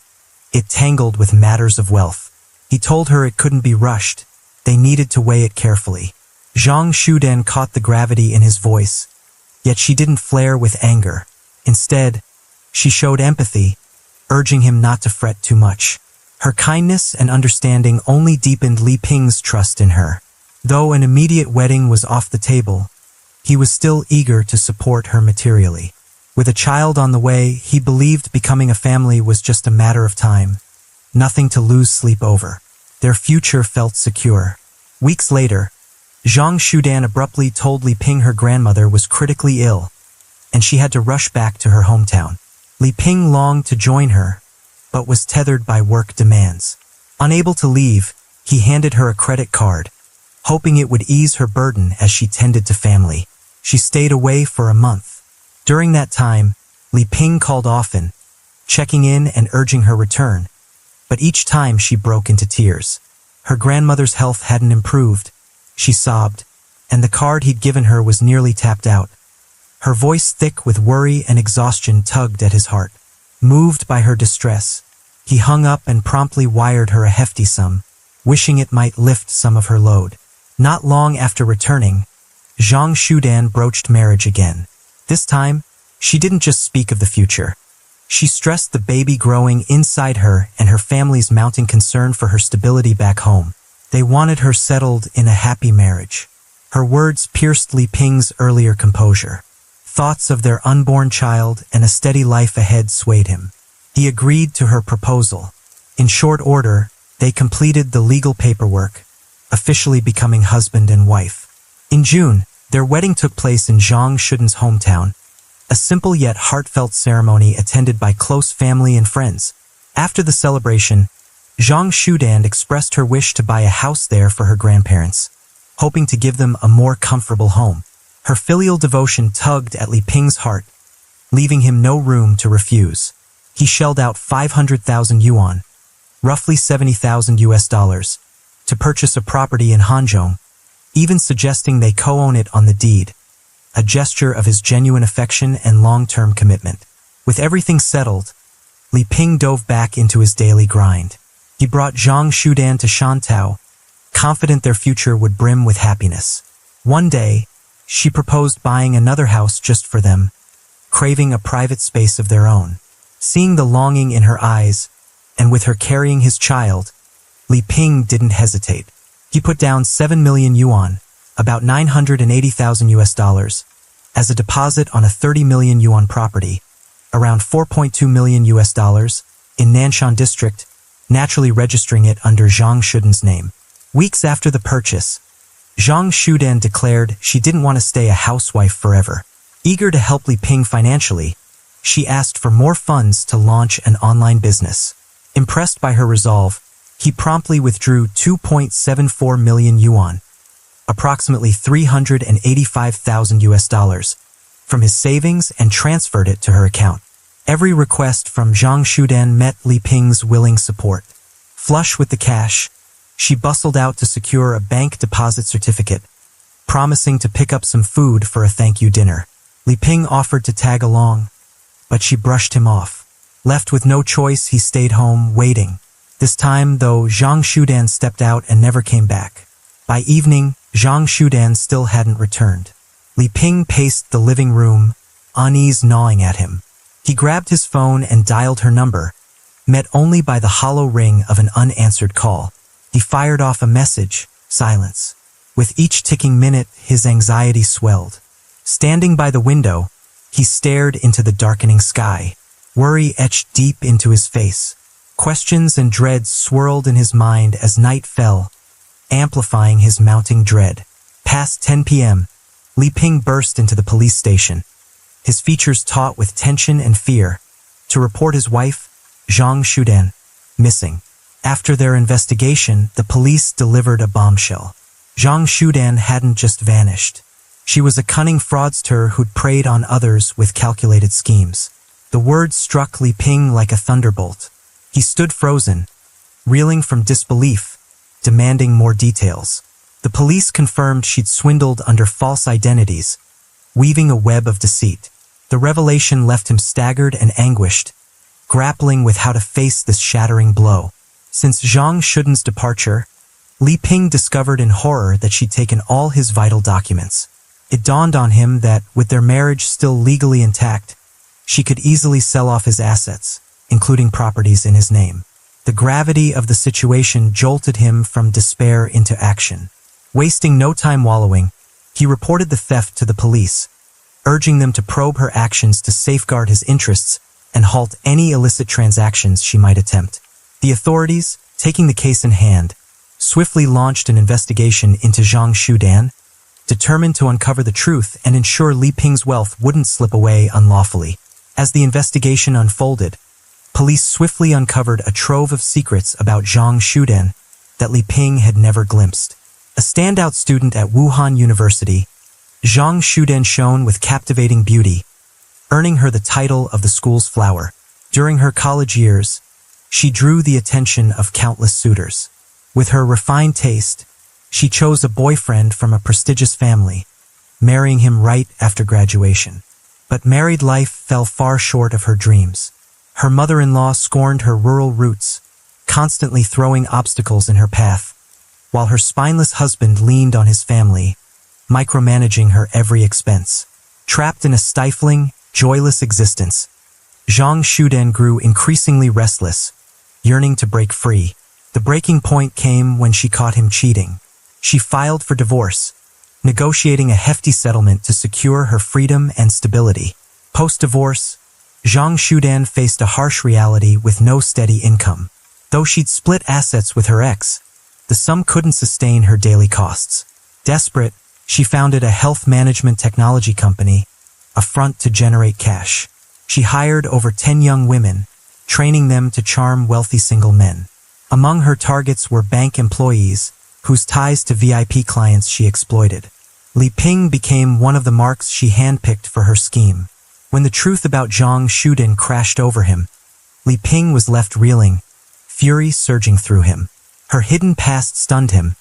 S1: It tangled with matters of wealth. He told her it couldn't be rushed. They needed to weigh it carefully. Zhang Shudan caught the gravity in his voice, yet she didn't flare with anger. Instead, she showed empathy, urging him not to fret too much. Her kindness and understanding only deepened Li Ping's trust in her. Though an immediate wedding was off the table, he was still eager to support her materially. With a child on the way, he believed becoming a family was just a matter of time. Nothing to lose sleep over. Their future felt secure. Weeks later, Zhang Shudan abruptly told Li Ping her grandmother was critically ill, and she had to rush back to her hometown. Li Ping longed to join her, but was tethered by work demands. Unable to leave, he handed her a credit card, hoping it would ease her burden as she tended to family. She stayed away for a month. During that time, Li Ping called often, checking in and urging her return, but each time she broke into tears. Her grandmother's health hadn't improved, she sobbed, and the card he'd given her was nearly tapped out. Her voice thick with worry and exhaustion tugged at his heart. Moved by her distress, he hung up and promptly wired her a hefty sum, wishing it might lift some of her load. Not long after returning, Zhang Shudan broached marriage again. This time, she didn't just speak of the future. She stressed the baby growing inside her and her family's mounting concern for her stability back home. They wanted her settled in a happy marriage. Her words pierced Li Ping's earlier composure. Thoughts of their unborn child and a steady life ahead swayed him. He agreed to her proposal. In short order, they completed the legal paperwork, officially becoming husband and wife. In June, their wedding took place in Zhang Shudan's hometown, a simple yet heartfelt ceremony attended by close family and friends. After the celebration, Zhang Shudan expressed her wish to buy a house there for her grandparents, hoping to give them a more comfortable home. Her filial devotion tugged at Li Ping's heart, leaving him no room to refuse. He shelled out 500,000 yuan, roughly $70,000, to purchase a property in Hanzhong, even suggesting they co-own it on the deed, a gesture of his genuine affection and long-term commitment. With everything settled, Li Ping dove back into his daily grind. He brought Zhang Shudan to Shantao, confident their future would brim with happiness. One day, she proposed buying another house just for them, craving a private space of their own. Seeing the longing in her eyes, and with her carrying his child, Li Ping didn't hesitate. He put down 7 million yuan, about $980,000, as a deposit on a 30 million yuan property, around $4.2 million, in Nanshan district, naturally registering it under Zhang Shudan's name. Weeks after the purchase, Zhang Shudan declared she didn't want to stay a housewife forever. Eager to help Li Ping financially, she asked for more funds to launch an online business. Impressed by her resolve, he promptly withdrew 2.74 million yuan, approximately $385,000, from his savings and transferred it to her account. Every request from Zhang Shudan met Li Ping's willing support. Flush with the cash, she bustled out to secure a bank deposit certificate, promising to pick up some food for a thank you dinner. Li Ping offered to tag along, but she brushed him off. Left with no choice, he stayed home, waiting. This time, though, Zhang Shudan stepped out and never came back. By evening, Zhang Shudan still hadn't returned. Li Ping paced the living room, unease gnawing at him. He grabbed his phone and dialed her number, met only by the hollow ring of an unanswered call. He fired off a message, silence. With each ticking minute, his anxiety swelled. Standing by the window, he stared into the darkening sky. Worry etched deep into his face. Questions and dreads swirled in his mind as night fell, amplifying his mounting dread. Past 10 p.m., Li Ping burst into the police station, his features taut with tension and fear. to report his wife, Zhang Shudan, missing. After their investigation, the police delivered a bombshell. Zhang Shudan hadn't just vanished. She was a cunning fraudster who'd preyed on others with calculated schemes. The words struck Li Ping like a thunderbolt. He stood frozen, reeling from disbelief, demanding more details. The police confirmed she'd swindled under false identities, weaving a web of deceit. The revelation left him staggered and anguished, grappling with how to face this shattering blow. Since Zhang Shudan's departure, Li Ping discovered in horror that she'd taken all his vital documents. It dawned on him that, with their marriage still legally intact, she could easily sell off his assets, including properties in his name. The gravity of the situation jolted him from despair into action. Wasting no time wallowing, he reported the theft to the police, urging them to probe her actions to safeguard his interests and halt any illicit transactions she might attempt. The authorities, taking the case in hand, swiftly launched an investigation into Zhang Shudan, determined to uncover the truth and ensure Li Ping's wealth wouldn't slip away unlawfully. As the investigation unfolded, police swiftly uncovered a trove of secrets about Zhang Shudan that Li Ping had never glimpsed. A standout student at Wuhan University, Zhang Shudan shone with captivating beauty, earning her the title of the school's flower. During her college years, she drew the attention of countless suitors. With her refined taste, she chose a boyfriend from a prestigious family, marrying him right after graduation. But married life fell far short of her dreams. Her mother-in-law scorned her rural roots, constantly throwing obstacles in her path, while her spineless husband leaned on his family, micromanaging her every expense. Trapped in a stifling, joyless existence, Zhang Shudan grew increasingly restless, yearning to break free. The breaking point came when she caught him cheating. She filed for divorce, negotiating a hefty settlement to secure her freedom and stability. Post-divorce, Zhang Shudan faced a harsh reality with no steady income. Though she'd split assets with her ex, the sum couldn't sustain her daily costs. Desperate, she founded a health management technology company, a front to generate cash. She hired over 10 young women, training them to charm wealthy single men. Among her targets were bank employees, whose ties to VIP clients she exploited. Li Ping became one of the marks she handpicked for her scheme. When the truth about Zhang Shudan crashed over him, Li Ping was left reeling, fury surging through him. Her hidden past stunned him,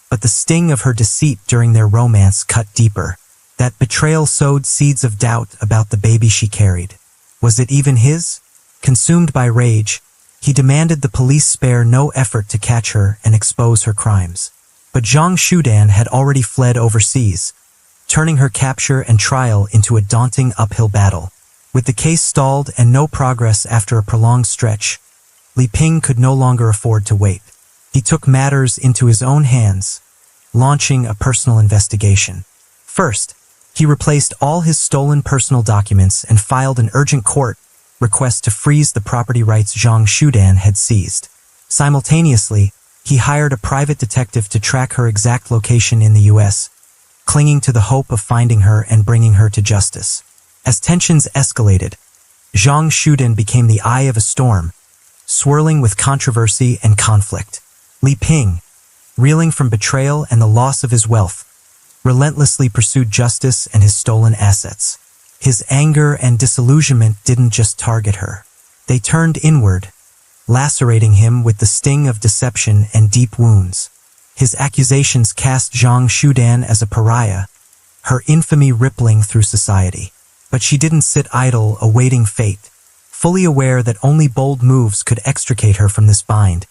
S1: but the sting of her deceit during their romance cut deeper. That betrayal sowed seeds of doubt about the baby she carried. Was it even his? Consumed by rage, he demanded the police spare no effort to catch her and expose her crimes. But Zhang Shudan had already fled overseas, turning her capture and trial into a daunting uphill battle. With the case stalled and no progress after a prolonged stretch, Li Ping could no longer afford to wait. He took matters into his own hands, launching a personal investigation. First, he replaced all his stolen personal documents and filed an urgent court request to freeze the property rights Zhang Shudan had seized. Simultaneously, he hired a private detective to track her exact location in the U.S., clinging to the hope of finding her and bringing her to justice. As tensions escalated, Zhang Shudan became the eye of a storm, swirling with controversy and conflict. Li Ping, reeling from betrayal and the loss of his wealth, relentlessly pursued justice and his stolen assets. His anger and disillusionment didn't just target her. They turned inward, lacerating him with the sting of deception and deep wounds. His accusations cast Zhang Shudan as a pariah, her infamy rippling through society. But she didn't sit idle, awaiting fate. Fully aware that only bold moves could extricate her from this bind,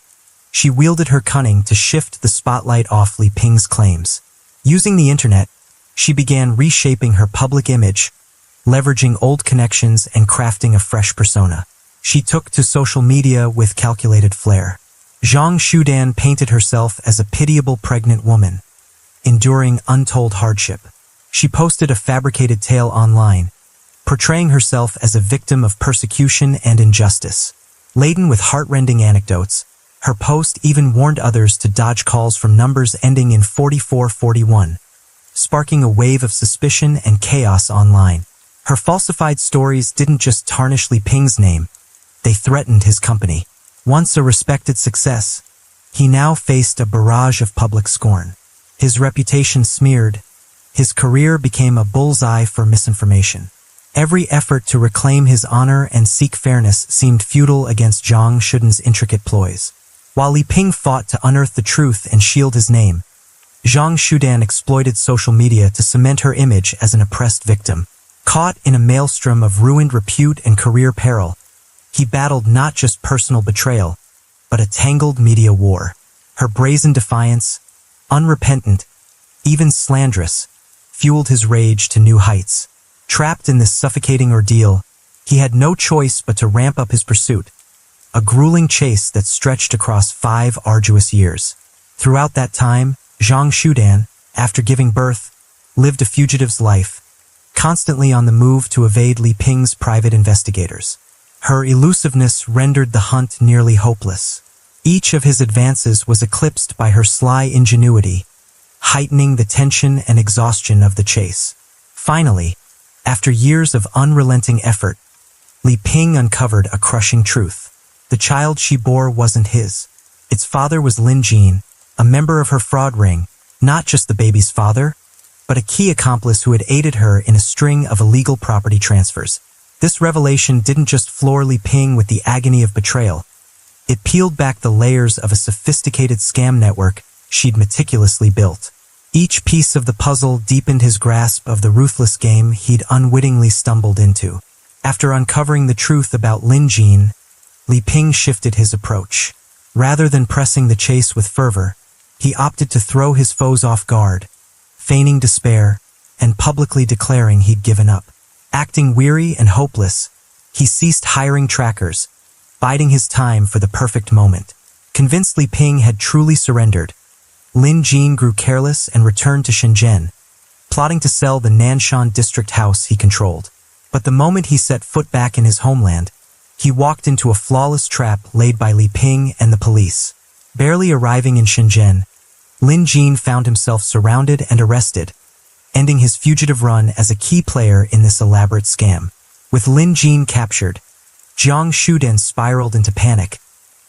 S1: she wielded her cunning to shift the spotlight off Li Ping's claims. Using the internet, she began reshaping her public image, leveraging old connections and crafting a fresh persona. She took to social media with calculated flair. Zhang Shudan painted herself as a pitiable pregnant woman, enduring untold hardship. She posted a fabricated tale online, portraying herself as a victim of persecution and injustice. Laden with heart-rending anecdotes, her post even warned others to dodge calls from numbers ending in 4441, sparking a wave of suspicion and chaos online. Her falsified stories didn't just tarnish Li Ping's name, They threatened his company. Once a respected success, he now faced a barrage of public scorn. His reputation smeared. His career became a bullseye for misinformation. Every effort to reclaim his honor and seek fairness seemed futile against Zhang Shudan's intricate ploys. While Li Ping fought to unearth the truth and shield his name, Zhang Shudan exploited social media to cement her image as an oppressed victim. Caught in a maelstrom of ruined repute and career peril, he battled not just personal betrayal, but a tangled media war. Her brazen defiance, unrepentant, even slanderous, fueled his rage to new heights. Trapped in this suffocating ordeal, he had no choice but to ramp up his pursuit, a grueling chase that stretched across 5 arduous years. Throughout that time, Zhang Shudan, after giving birth, lived a fugitive's life, constantly on the move to evade Li Ping's private investigators. Her elusiveness rendered the hunt nearly hopeless. Each of his advances was eclipsed by her sly ingenuity, heightening the tension and exhaustion of the chase. Finally, after years of unrelenting effort, Li Ping uncovered a crushing truth. The child she bore wasn't his. Its father was Lin Jin, a member of her fraud ring, not just the baby's father, but a key accomplice who had aided her in a string of illegal property transfers. This revelation didn't just floor Li Ping with the agony of betrayal. It peeled back the layers of a sophisticated scam network she'd meticulously built. Each piece of the puzzle deepened his grasp of the ruthless game he'd unwittingly stumbled into. After uncovering the truth about Lin Jin, Li Ping shifted his approach. Rather than pressing the chase with fervor, he opted to throw his foes off guard, feigning despair and publicly declaring he'd given up. Acting weary and hopeless, he ceased hiring trackers, biding his time for the perfect moment. Convinced Li Ping had truly surrendered, Lin Jin grew careless and returned to Shenzhen, plotting to sell the Nanshan district house he controlled. But the moment he set foot back in his homeland, he walked into a flawless trap laid by Li Ping and the police. Barely arriving in Shenzhen, Lin Jin found himself surrounded and arrested, ending his fugitive run as a key player in this elaborate scam. With Lin Jin captured, Zhang Shudan spiraled into panic,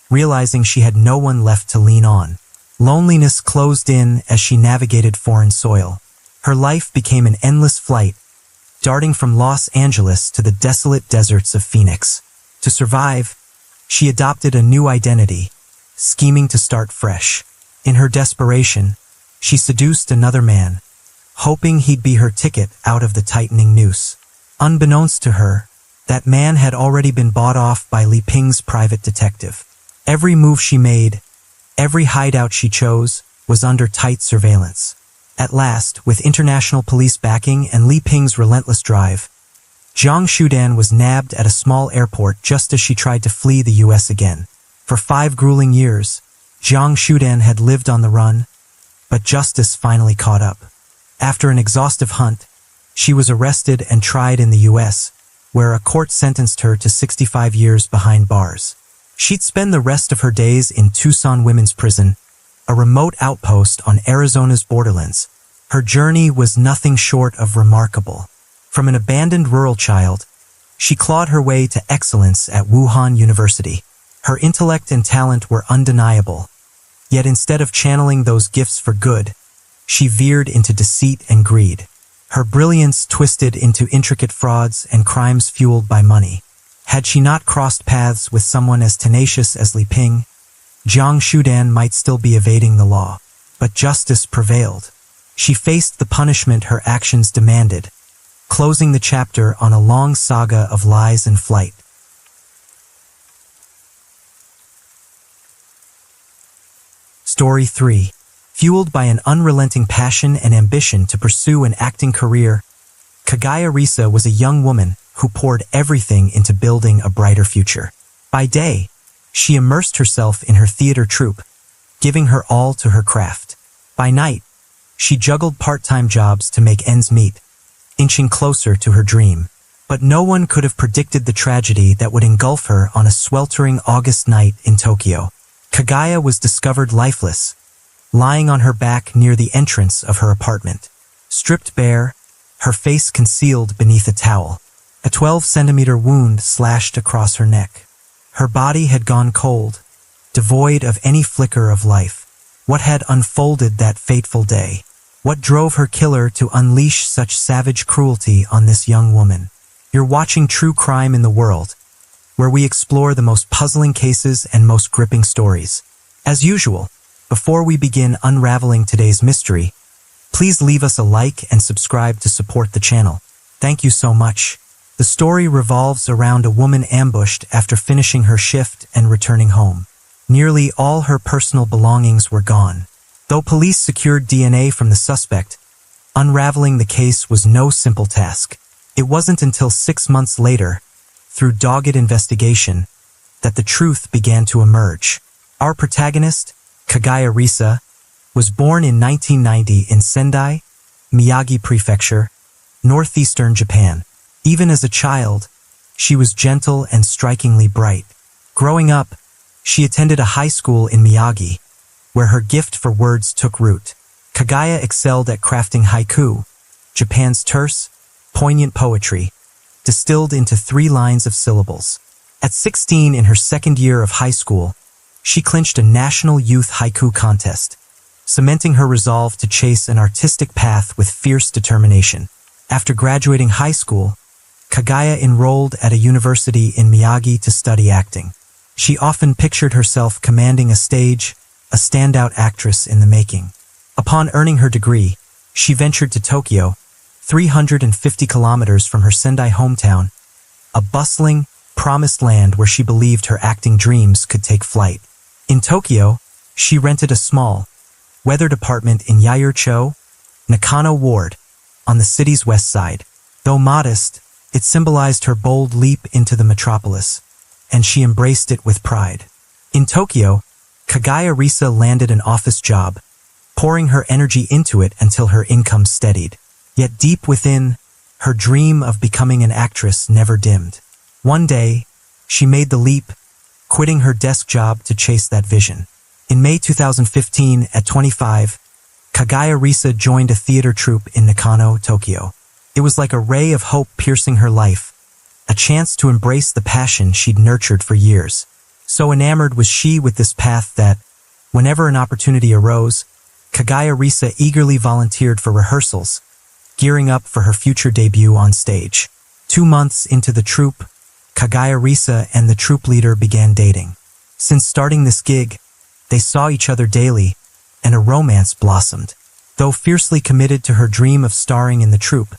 S1: realizing she had no one left to lean on. Loneliness closed in as she navigated foreign soil. Her life became an endless flight, darting from Los Angeles to the desolate deserts of Phoenix. To survive, she adopted a new identity, scheming to start fresh. In her desperation, she seduced another man, hoping he'd be her ticket out of the tightening noose. Unbeknownst to her, that man had already been bought off by Li Ping's private detective. Every move she made, every hideout she chose, was under tight surveillance. At last, with international police backing and Li Ping's relentless drive, Zhang Shudan was nabbed at a small airport just as she tried to flee the US again. For 5 grueling years, Zhang Shudan had lived on the run, but justice finally caught up. After an exhaustive hunt, she was arrested and tried in the US, where a court sentenced her to 65 years behind bars. She'd spend the rest of her days in Tucson Women's Prison, a remote outpost on Arizona's borderlands. Her journey was nothing short of remarkable. From an abandoned rural child, she clawed her way to excellence at Wuhan University. Her intellect and talent were undeniable, yet instead of channeling those gifts for good, she veered into deceit and greed. Her brilliance twisted into intricate frauds and crimes fueled by money. Had she not crossed paths with someone as tenacious as Li Ping, Zhang Shudan might still be evading the law. But justice prevailed. She faced the punishment her actions demanded, closing the chapter on a long saga of lies and flight. Story 3. Fueled by an unrelenting passion and ambition to pursue an acting career, Kagaya Risa was a young woman who poured everything into building a brighter future. By day, she immersed herself in her theater troupe, giving her all to her craft. By night, she juggled part-time jobs to make ends meet, inching closer to her dream. But no one could have predicted the tragedy that would engulf her on a sweltering August night in Tokyo. Kagaya was discovered lifeless, lying on her back near the entrance of her apartment. Stripped bare, her face concealed beneath a towel. A 12-centimeter wound slashed across her neck. Her body had gone cold, devoid of any flicker of life. What had unfolded that fateful day? What drove her killer to unleash such savage cruelty on this young woman? You're watching True Crime in the World, where we explore the most puzzling cases and most gripping stories. As usual, before we begin unraveling today's mystery, please leave us a like and subscribe to support the channel. Thank you so much. The story revolves around a woman ambushed after finishing her shift and returning home. Nearly all her personal belongings were gone. Though police secured DNA from the suspect, unraveling the case was no simple task. It wasn't until 6 months later, through dogged investigation, that the truth began to emerge. Our protagonist, Kaguya Risa, was born in 1990 in Sendai, Miyagi Prefecture, northeastern Japan. Even as a child, she was gentle and strikingly bright. Growing up, she attended a high school in Miyagi, where her gift for words took root. Kaguya excelled at crafting haiku, Japan's terse, poignant poetry, distilled into 3 lines of syllables. At 16, in her second year of high school, she clinched a national youth haiku contest, cementing her resolve to chase an artistic path with fierce determination. After graduating high school, Kaguya enrolled at a university in Miyagi to study acting. She often pictured herself commanding a stage, a standout actress in the making. Upon earning her degree, she ventured to Tokyo, 350 kilometers from her Sendai hometown, a bustling, promised land where she believed her acting dreams could take flight. In Tokyo, she rented a small, weathered apartment in Yayur-cho, Nakano Ward, on the city's west side. Though modest, it symbolized her bold leap into the metropolis, and she embraced it with pride. In Tokyo, Kaguya Risa landed an office job, pouring her energy into it until her income steadied. Yet deep within, her dream of becoming an actress never dimmed. One day, she made the leap, quitting her desk job to chase that vision. In May 2015, at 25, Kaguya Risa joined a theater troupe in Nakano, Tokyo. It was like a ray of hope piercing her life, a chance to embrace the passion she'd nurtured for years. So enamored was she with this path that, whenever an opportunity arose, Kaguya Risa eagerly volunteered for rehearsals, gearing up for her future debut on stage. 2 months into the troupe, Kaguya Risa and the troupe leader began dating. Since starting this gig, they saw each other daily, and a romance blossomed. Though fiercely committed to her dream of starring in the troupe,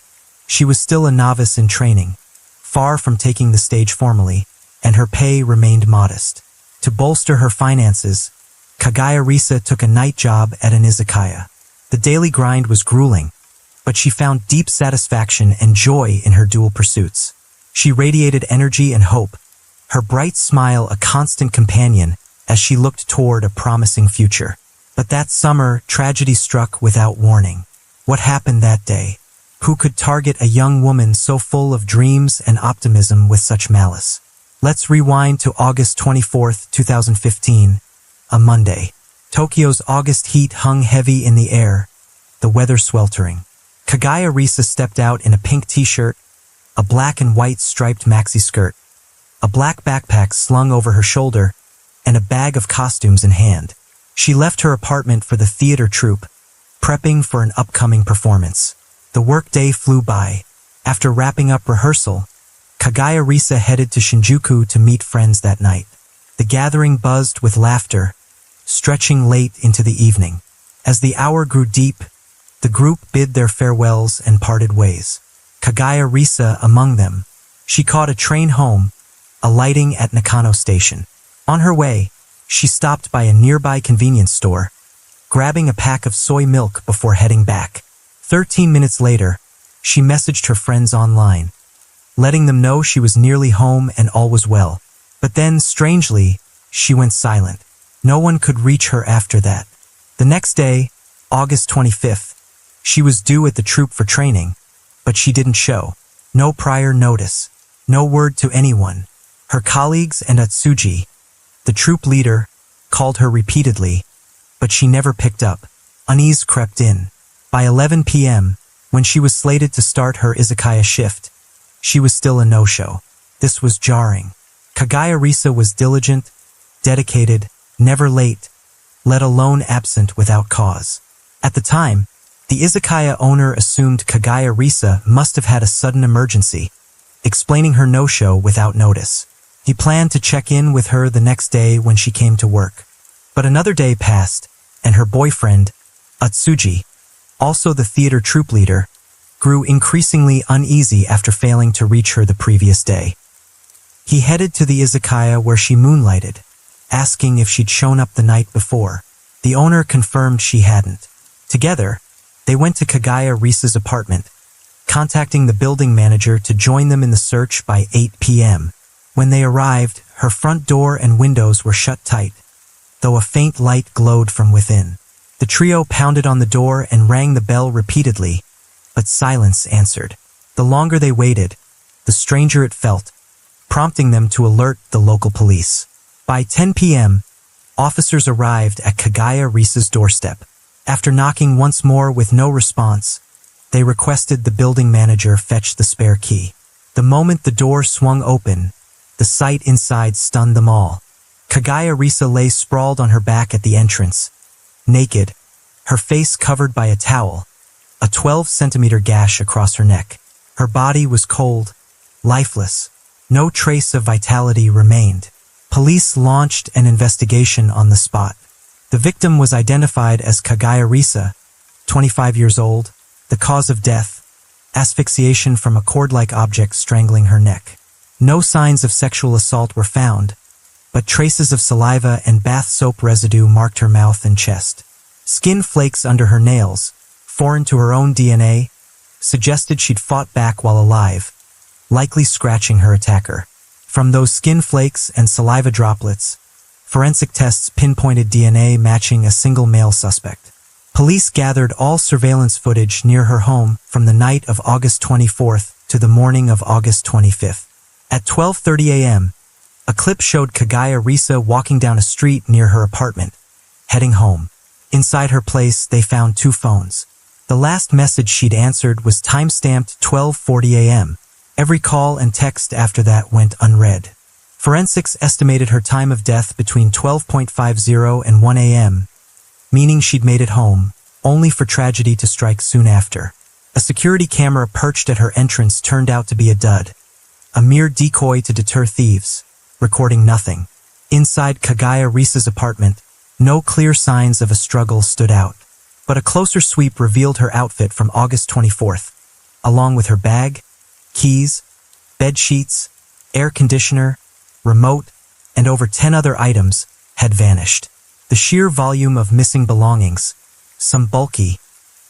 S1: she was still a novice in training, far from taking the stage formally, and her pay remained modest. To bolster her finances, Kaguya Risa took a night job at an izakaya. The daily grind was grueling, but she found deep satisfaction and joy in her dual pursuits. She radiated energy and hope, her bright smile a constant companion as she looked toward a promising future. But that summer, tragedy struck without warning. What happened that day? Who could target a young woman so full of dreams and optimism with such malice? Let's rewind to August 24, 2015, a Monday. Tokyo's August heat hung heavy in the air, the weather sweltering. Kaguya Risa stepped out in a pink t-shirt, a black and white striped maxi skirt, a black backpack slung over her shoulder, and a bag of costumes in hand. She left her apartment for the theater troupe, prepping for an upcoming performance. The workday flew by. After wrapping up rehearsal, Kaguya Risa headed to Shinjuku to meet friends that night. The gathering buzzed with laughter, stretching late into the evening. As the hour grew deep, the group bid their farewells and parted ways. Kaguya Risa among them. She caught a train home, alighting at Nakano Station. On her way, she stopped by a nearby convenience store, grabbing a pack of soy milk before heading back. 13 minutes later, she messaged her friends online, letting them know she was nearly home and all was well. But then, strangely, she went silent. No one could reach her after that. The next day, August 25th, she was due at the troupe for training, but she didn't show. No prior notice, no word to anyone. Her colleagues and Atsuji, the troupe leader, called her repeatedly, but she never picked up. Unease crept in. By 11 p.m., when she was slated to start her izakaya shift, she was still a no-show. This was jarring. Kagaya Risa was diligent, dedicated, never late, let alone absent without cause. At the time, the izakaya owner assumed Kagaya Risa must have had a sudden emergency, explaining her no-show without notice. He planned to check in with her the next day when she came to work. But another day passed, and her boyfriend, Atsuji, also the theater troupe leader, grew increasingly uneasy after failing to reach her the previous day. He headed to the izakaya where she moonlighted, asking if she'd shown up the night before. The owner confirmed she hadn't. Together, they went to Kagaya Risa's apartment, contacting the building manager to join them in the search by 8 p.m. When they arrived, her front door and windows were shut tight, though a faint light glowed from within. The trio pounded on the door and rang the bell repeatedly, but silence answered. The longer they waited, the stranger it felt, prompting them to alert the local police. By 10 p.m., officers arrived at Kagaya Risa's doorstep. After knocking once more with no response, they requested the building manager fetch the spare key. The moment the door swung open, the sight inside stunned them all. Kagaya Risa lay sprawled on her back at the entrance, naked, her face covered by a towel, a 12-centimeter gash across her neck. Her body was cold, lifeless. No trace of vitality remained. Police launched an investigation on the spot. The victim was identified as Kagaya Risa, 25 years old. The cause of death, asphyxiation from a cord-like object strangling her neck. No signs of sexual assault were found, but traces of saliva and bath soap residue marked her mouth and chest. Skin flakes under her nails, foreign to her own DNA, suggested she'd fought back while alive, likely scratching her attacker. From those skin flakes and saliva droplets, forensic tests pinpointed DNA matching a single male suspect. Police gathered all surveillance footage near her home from the night of August 24th to the morning of August 25th. At 12:30 a.m., a clip showed Kagaya Risa walking down a street near her apartment, heading home. Inside her place, they found 2 phones. The last message she'd answered was time-stamped 12:40 a.m. Every call and text after that went unread. Forensics estimated her time of death between 12:50 and 1 a.m., meaning she'd made it home, only for tragedy to strike soon after. A security camera perched at her entrance turned out to be a dud, a mere decoy to deter thieves, recording nothing. Inside Kagaya Risa's apartment, no clear signs of a struggle stood out, but a closer sweep revealed her outfit from August 24th, along with her bag, keys, bed sheets, air conditioner, remote, and over 10 other items, had vanished. The sheer volume of missing belongings, some bulky,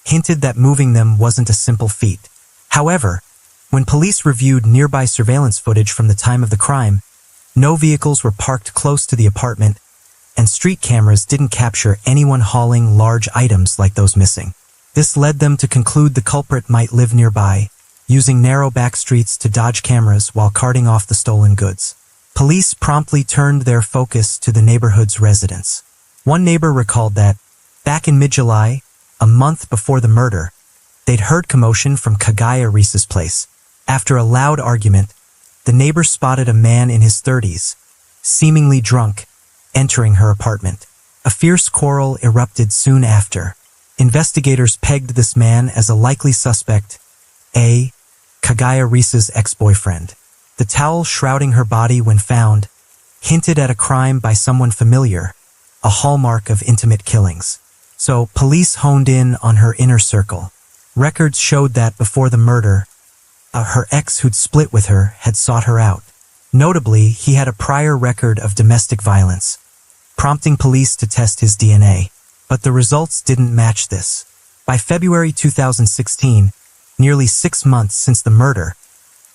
S1: hinted that moving them wasn't a simple feat. However, when police reviewed nearby surveillance footage from the time of the crime, no vehicles were parked close to the apartment, and street cameras didn't capture anyone hauling large items like those missing. This led them to conclude the culprit might live nearby, using narrow back streets to dodge cameras while carting off the stolen goods. Police promptly turned their focus to the neighborhood's residents. One neighbor recalled that, back in mid-July, a month before the murder, they'd heard commotion from Kagaya Risa's place. After a loud argument, the neighbor spotted a man in his 30s, seemingly drunk, entering her apartment. A fierce quarrel erupted soon after. Investigators pegged this man as a likely suspect, Kagaya Risa's ex-boyfriend. The towel shrouding her body when found hinted at a crime by someone familiar, a hallmark of intimate killings. So police honed in on her inner circle. Records showed that before the murder, her ex who'd split with her had sought her out. Notably, he had a prior record of domestic violence, prompting police to test his DNA. But the results didn't match this. By February 2016, nearly 6 months since the murder,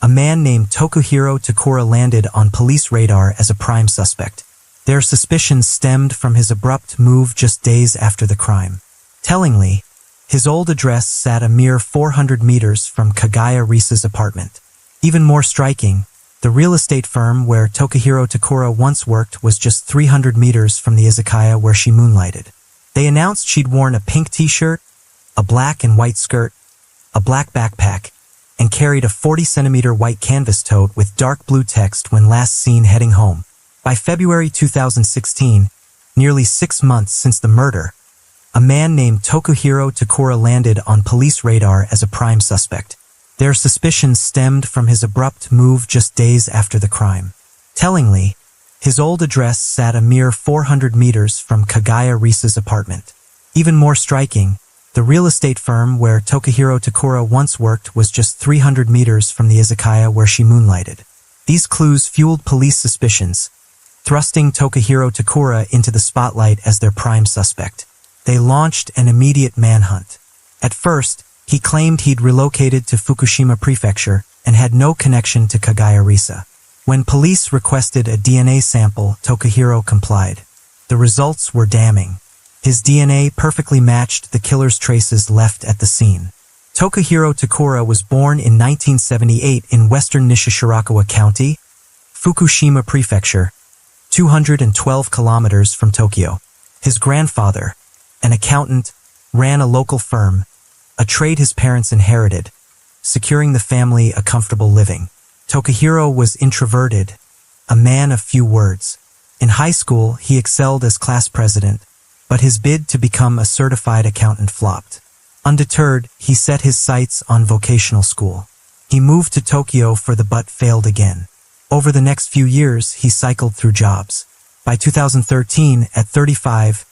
S1: a man named Tokuhiro Takura landed on police radar as a prime suspect. Their suspicions stemmed from his abrupt move just days after the crime. Tellingly, his old address sat a mere 400 meters from Kagaya Risa's apartment. Even more striking, the real estate firm where Tokuhiro Takura once worked was just 300 meters from the izakaya where she moonlighted. They announced she'd worn a pink t-shirt, a black and white skirt, a black backpack, and carried a 40-centimeter white canvas tote with dark blue text when last seen heading home. By February 2016, nearly 6 months since the murder, a man named Tokuhiro Takura landed on police radar as a prime suspect. Their suspicions stemmed from his abrupt move just days after the crime. Tellingly, his old address sat a mere 400 meters from Kagaya Risa's apartment. Even more striking, the real estate firm where Tokuhiro Takura once worked was just 300 meters from the izakaya where she moonlighted. These clues fueled police suspicions, thrusting Tokuhiro Takura into the spotlight as their prime suspect. They launched an immediate manhunt. At first, he claimed he'd relocated to Fukushima Prefecture and had no connection to Kagaya Risa. When police requested a DNA sample, Tokuhiro complied. The results were damning. His DNA perfectly matched the killer's traces left at the scene. Tokuhiro Takura was born in 1978 in western Nishishirakawa County, Fukushima Prefecture, 212 kilometers from Tokyo. His grandfather, an accountant, ran a local firm, a trade his parents inherited, securing the family a comfortable living. Tokuhiro was introverted, a man of few words. In high school, he excelled as class president, but his bid to become a certified accountant flopped. Undeterred, he set his sights on vocational school. He moved to Tokyo for the but failed again. Over the next few years, he cycled through jobs. By 2013, at 35,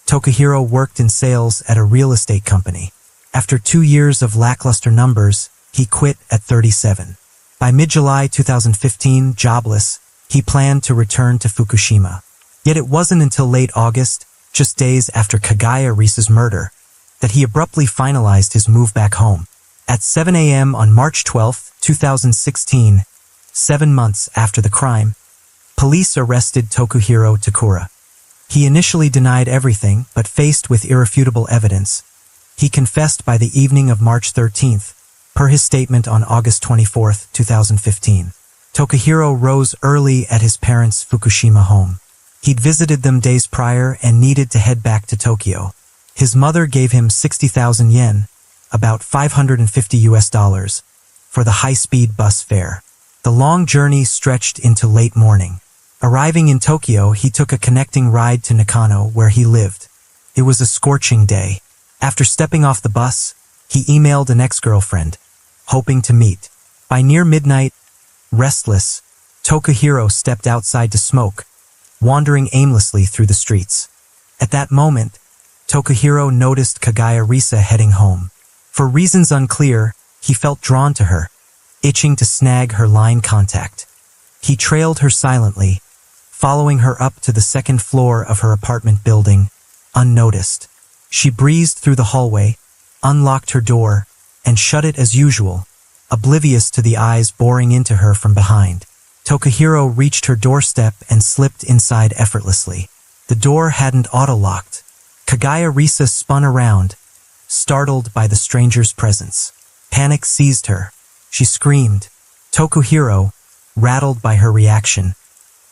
S1: Tokuhiro worked in sales at a real estate company. After 2 years of lackluster numbers, he quit at 37. By mid-July 2015, jobless, he planned to return to Fukushima. Yet it wasn't until late August, just days after Kagaya Risa's murder, that he abruptly finalized his move back home. At 7 a.m. on March 12, 2016, 7 months after the crime, police arrested Tokuhiro Takura. He initially denied everything, but faced with irrefutable evidence, he confessed by the evening of March 13th, per his statement on August 24, 2015. Tokuhiro rose early at his parents' Fukushima home. He'd visited them days prior and needed to head back to Tokyo. His mother gave him 60,000 yen, about $550, for the high-speed bus fare. The long journey stretched into late morning. Arriving in Tokyo, he took a connecting ride to Nakano, where he lived. It was a scorching day. After stepping off the bus, he emailed an ex-girlfriend, hoping to meet. By near midnight, restless, Tokuhiro stepped outside to smoke, wandering aimlessly through the streets. At that moment, Tokuhiro noticed Kagaya Risa heading home. For reasons unclear, he felt drawn to her, itching to snag her line contact. He trailed her silently, following her up to the second floor of her apartment building, unnoticed. She breezed through the hallway, unlocked her door, and shut it as usual, oblivious to the eyes boring into her from behind. Tokuhiro reached her doorstep and slipped inside effortlessly. The door hadn't auto-locked. Kagaya Risa spun around, startled by the stranger's presence. Panic seized her. She screamed. Tokuhiro, rattled by her reaction,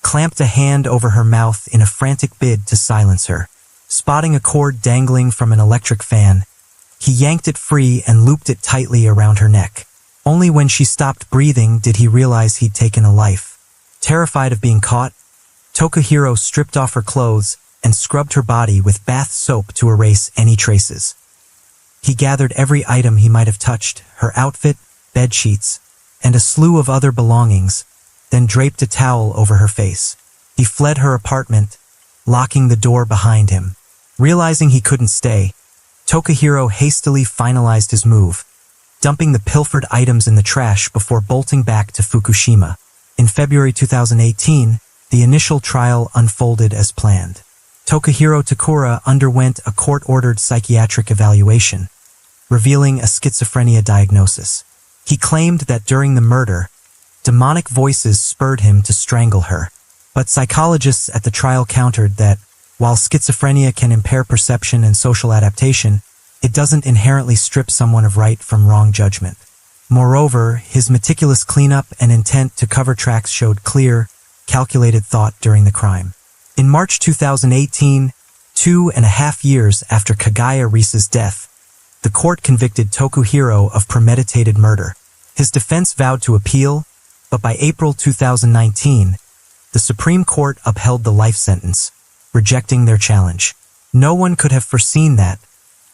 S1: clamped a hand over her mouth in a frantic bid to silence her. Spotting a cord dangling from an electric fan, he yanked it free and looped it tightly around her neck. Only when she stopped breathing did he realize he'd taken a life. Terrified of being caught, Tokuhiro stripped off her clothes and scrubbed her body with bath soap to erase any traces. He gathered every item he might have touched, her outfit, bed sheets, and a slew of other belongings, then draped a towel over her face. He fled her apartment, locking the door behind him. Realizing he couldn't stay, Tokuhiro hastily finalized his move, dumping the pilfered items in the trash before bolting back to Fukushima. In February 2018, the initial trial unfolded as planned. Tokuhiro Takura underwent a court-ordered psychiatric evaluation, revealing a schizophrenia diagnosis. He claimed that during the murder, demonic voices spurred him to strangle her. But psychologists at the trial countered that, while schizophrenia can impair perception and social adaptation, it doesn't inherently strip someone of right from wrong judgment. Moreover, his meticulous cleanup and intent to cover tracks showed clear, calculated thought during the crime. In March 2018, 2.5 years after Kagaya Risa's death, the court convicted Tokuhiro of premeditated murder. His defense vowed to appeal, but by April 2019, the Supreme Court upheld the life sentence, rejecting their challenge. No one could have foreseen that,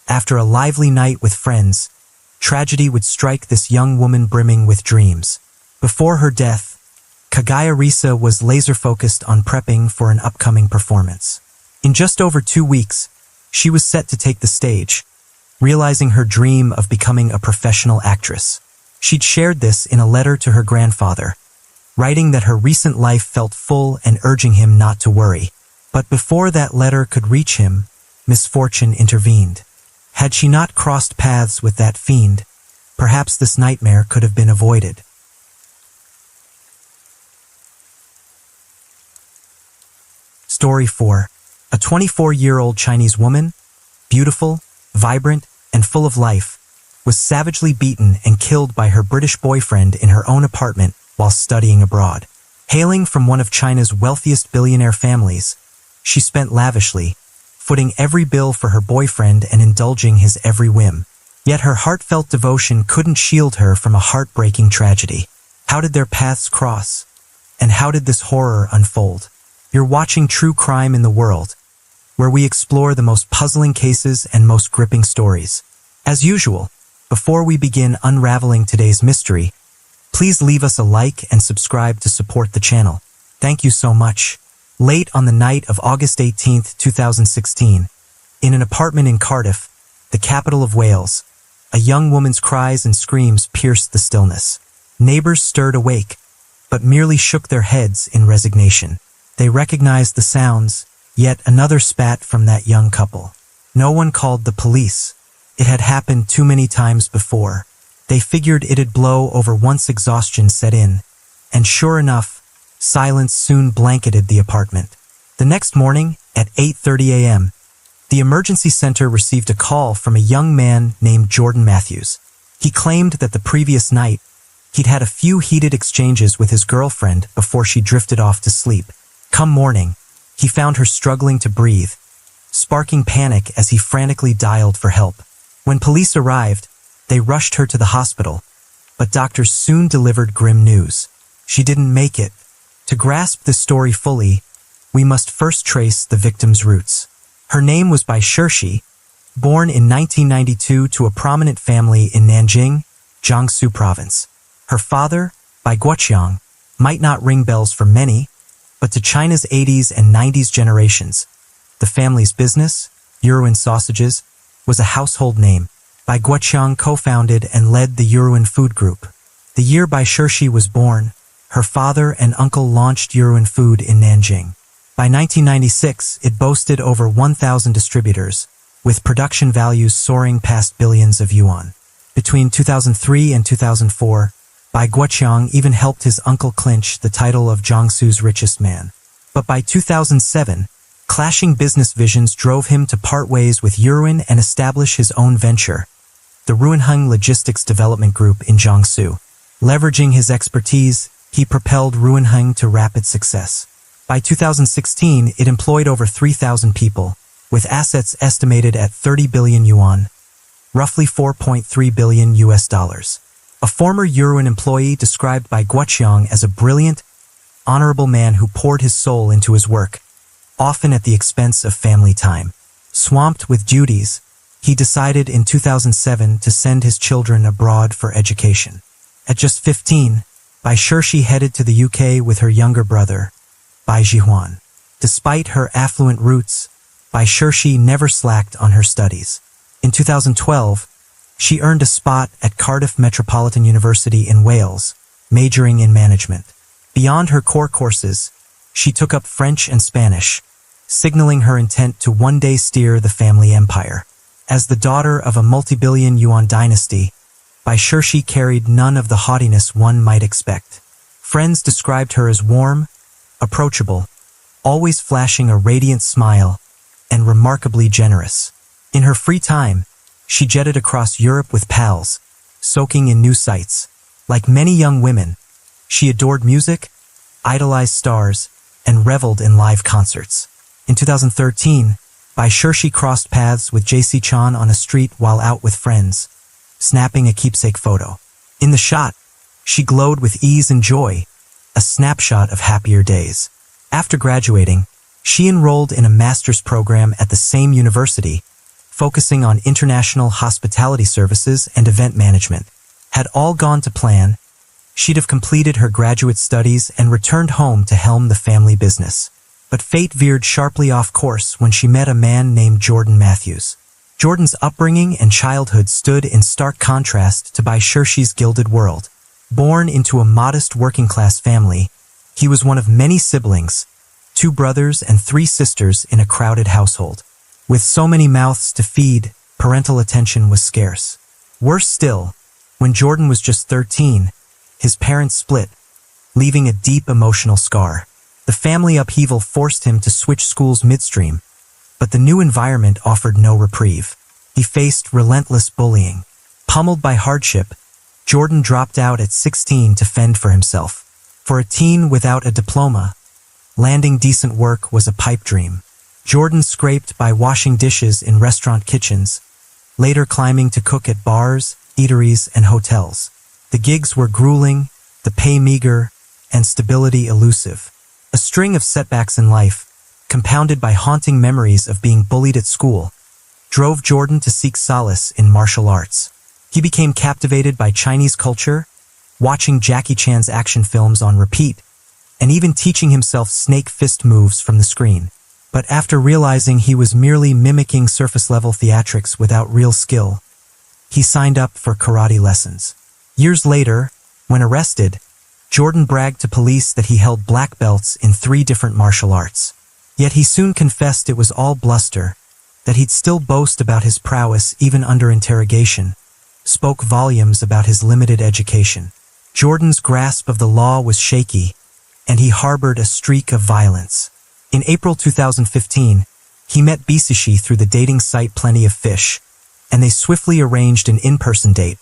S1: after a lively night with friends, tragedy would strike this young woman brimming with dreams. Before her death, Kagaya Risa was laser-focused on prepping for an upcoming performance. In just over 2 weeks, she was set to take the stage, realizing her dream of becoming a professional actress. She'd shared this in a letter to her grandfather, writing that her recent life felt full and urging him not to worry. But before that letter could reach him, misfortune intervened. Had she not crossed paths with that fiend, perhaps this nightmare could have been avoided. Story 4. A 24-year-old Chinese woman, beautiful, vibrant, and full of life, was savagely beaten and killed by her British boyfriend in her own apartment while studying abroad. Hailing from one of China's wealthiest billionaire families, she spent lavishly, footing every bill for her boyfriend and indulging his every whim. Yet her heartfelt devotion couldn't shield her from a heartbreaking tragedy. How did their paths cross? And how did this horror unfold? You're watching True Crime in the World, where we explore the most puzzling cases and most gripping stories. As usual, before we begin unraveling today's mystery, please leave us a like and subscribe to support the channel. Thank you so much. Late on the night of August 18, 2016, in an apartment in Cardiff, the capital of Wales, a young woman's cries and screams pierced the stillness. Neighbors stirred awake, but merely shook their heads in resignation. They recognized the sounds, yet another spat from that young couple. No one called the police. It had happened too many times before. They figured it'd blow over once exhaustion set in, and sure enough, silence soon blanketed the apartment. The next morning, at 8:30 a.m., the emergency center received a call from a young man named Jordan Matthews. He claimed that the previous night, he'd had a few heated exchanges with his girlfriend before she drifted off to sleep. Come morning, he found her struggling to breathe, sparking panic as he frantically dialed for help. When police arrived, they rushed her to the hospital, but doctors soon delivered grim news. She didn't make it. To grasp this story fully, we must first trace the victim's roots. Her name was Bai Shirshi, born in 1992 to a prominent family in Nanjing, Jiangsu province. Her father, Bai Guoqiang, might not ring bells for many, but to China's 80s and 90s generations, the family's business, Yuruan Sausages, was a household name. Bai Guoqiang co-founded and led the Yuruan food group. The year Bai Shirshi was born, her father and uncle launched Yuruan Food in Nanjing. By 1996, it boasted over 1,000 distributors, with production values soaring past billions of yuan. Between 2003 and 2004, Bai Guoqiang even helped his uncle clinch the title of Jiangsu's richest man. But by 2007, clashing business visions drove him to part ways with Yuruan and establish his own venture, the Ruanheng Logistics Development Group in Jiangsu. Leveraging his expertise, he propelled Ruanheng to rapid success. By 2016, it employed over 3,000 people, with assets estimated at 30 billion yuan, roughly $4.3 billion US. A former Yuruan employee described Bai Guoqiang as a brilliant, honorable man who poured his soul into his work, often at the expense of family time. Swamped with duties, he decided in 2007 to send his children abroad for education. At just 15, Bai Shirshi headed to the UK with her younger brother, Bai Jihuan. Despite her affluent roots, Bai Shirshi never slacked on her studies. In 2012, she earned a spot at Cardiff Metropolitan University in Wales, majoring in management. Beyond her core courses, she took up French and Spanish, signaling her intent to one day steer the family empire. As the daughter of a multi-billion yuan dynasty, Bai Shirshi carried none of the haughtiness one might expect. Friends described her as warm, approachable, always flashing a radiant smile, and remarkably generous. In her free time, she jetted across Europe with pals, soaking in new sights. Like many young women, she adored music, idolized stars, and reveled in live concerts. In 2013, Bai Shirshi crossed paths with JC Chan on a street while out with friends, snapping a keepsake photo. In the shot, She glowed with ease and joy, a snapshot of happier days. After graduating, she enrolled in a master's program at the same university, focusing on international hospitality services and event management. Had all gone to plan, she'd have completed her graduate studies and returned home to helm the family business. But fate veered sharply off course when she met a man named Jordan Matthews. Jordan's upbringing and childhood stood in stark contrast to Baishirshi's gilded world. Born into a modest working-class family, he was one of many siblings, 2 brothers and 3 sisters in a crowded household. With so many mouths to feed, parental attention was scarce. Worse still, when Jordan was just 13, his parents split, leaving a deep emotional scar. The family upheaval forced him to switch schools midstream, but the new environment offered no reprieve. He faced relentless bullying. Pummeled by hardship, Jordan dropped out at 16 to fend for himself. For a teen without a diploma, landing decent work was a pipe dream. Jordan scraped by washing dishes in restaurant kitchens, later climbing to cook at bars, eateries, and hotels. The gigs were grueling, the pay meager, and stability elusive. A string of setbacks in life, compounded by haunting memories of being bullied at school, drove Jordan to seek solace in martial arts. He became captivated by Chinese culture, watching Jackie Chan's action films on repeat, and even teaching himself snake fist moves from the screen. But after realizing he was merely mimicking surface-level theatrics without real skill, he signed up for karate lessons. Years later, when arrested, Jordan bragged to police that he held black belts in 3 different martial arts. Yet he soon confessed it was all bluster, that he'd still boast about his prowess even under interrogation, spoke volumes about his limited education. Jordan's grasp of the law was shaky, and he harbored a streak of violence. In April 2015, he met Bisishi through the dating site Plenty of Fish, and they swiftly arranged an in-person date.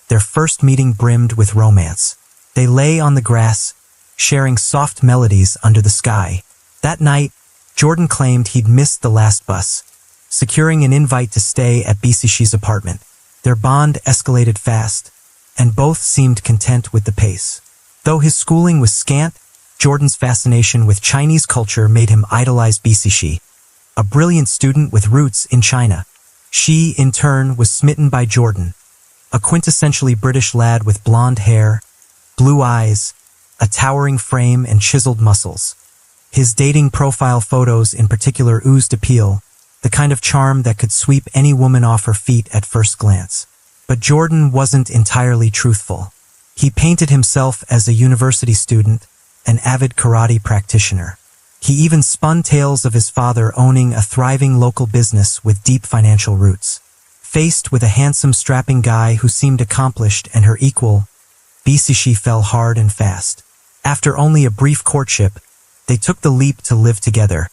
S1: Their first meeting brimmed with romance. They lay on the grass, sharing soft melodies under the sky. That night, Jordan claimed he'd missed the last bus, securing an invite to stay at Bisishi's apartment. Their bond escalated fast, and both seemed content with the pace. Though his schooling was scant, Jordan's fascination with Chinese culture made him idolize Bisishi, a brilliant student with roots in China. She, in turn, was smitten by Jordan, a quintessentially British lad with blonde hair, blue eyes, a towering frame, and chiseled muscles. His dating profile photos in particular oozed appeal, the kind of charm that could sweep any woman off her feet at first glance. But Jordan wasn't entirely truthful. He painted himself as a university student, an avid karate practitioner. He even spun tales of his father owning a thriving local business with deep financial roots. Faced with a handsome, strapping guy who seemed accomplished and her equal, Bisishi fell hard and fast. After only a brief courtship, they took the leap to live together,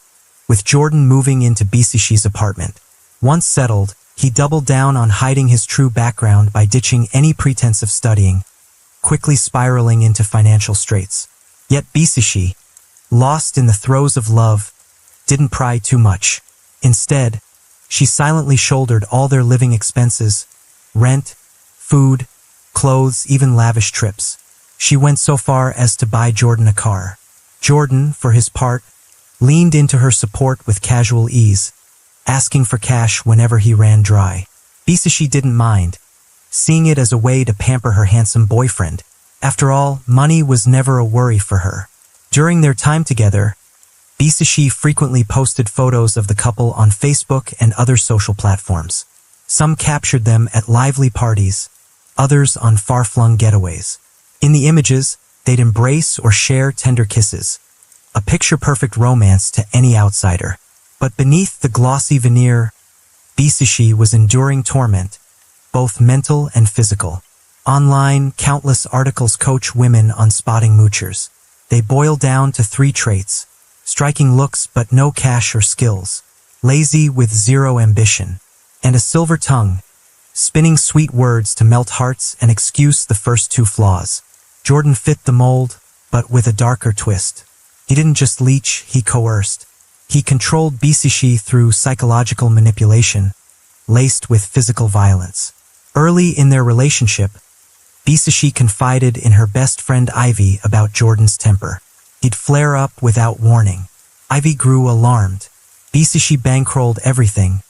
S1: with Jordan moving into Bisishi's apartment. Once settled, he doubled down on hiding his true background by ditching any pretense of studying, quickly spiraling into financial straits. Yet Bisishi, lost in the throes of love, didn't pry too much. Instead, she silently shouldered all their living expenses, rent, food, clothes, even lavish trips. She went so far as to buy Jordan a car. Jordan, for his part, leaned into her support with casual ease, asking for cash whenever he ran dry. Bisishi didn't mind, seeing it as a way to pamper her handsome boyfriend. After all, money was never a worry for her. During their time together, Bisishi frequently posted photos of the couple on Facebook and other social platforms. Some captured them at lively parties, others on far-flung getaways. In the images, they'd embrace or share tender kisses, a picture-perfect romance to any outsider. But beneath the glossy veneer, Bisishi was enduring torment, both mental and physical. Online, countless articles coach women on spotting moochers. They boil down to 3 traits: striking looks but no cash or skills, lazy with zero ambition, and a silver tongue, spinning sweet words to melt hearts and excuse the first 2 flaws. Jordan fit the mold, but with a darker twist. He didn't just leech, he coerced. He controlled Bisishi through psychological manipulation, laced with physical violence. Early in their relationship, Bisashi confided in her best friend Ivy about Jordan's temper. He'd flare up without warning. Ivy grew alarmed. Bisashi bankrolled everything,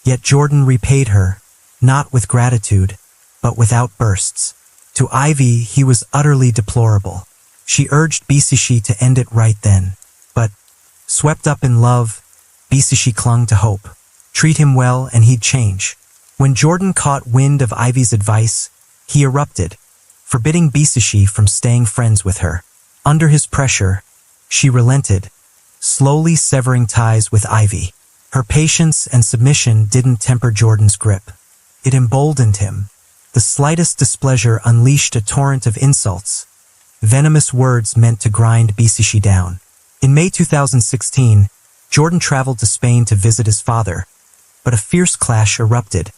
S1: yet Jordan repaid her, not with gratitude, but with outbursts. To Ivy, he was utterly deplorable. She urged Bisashi to end it right then. But, swept up in love, Bisashi clung to hope. Treat him well and he'd change. When Jordan caught wind of Ivy's advice, he erupted, forbidding Bisashi from staying friends with her. Under his pressure, she relented, slowly severing ties with Ivy. Her patience and submission didn't temper Jordan's grip. It emboldened him. The slightest displeasure unleashed a torrent of insults, venomous words meant to grind Bisashi down. In May 2016, Jordan traveled to Spain to visit his father, but a fierce clash erupted,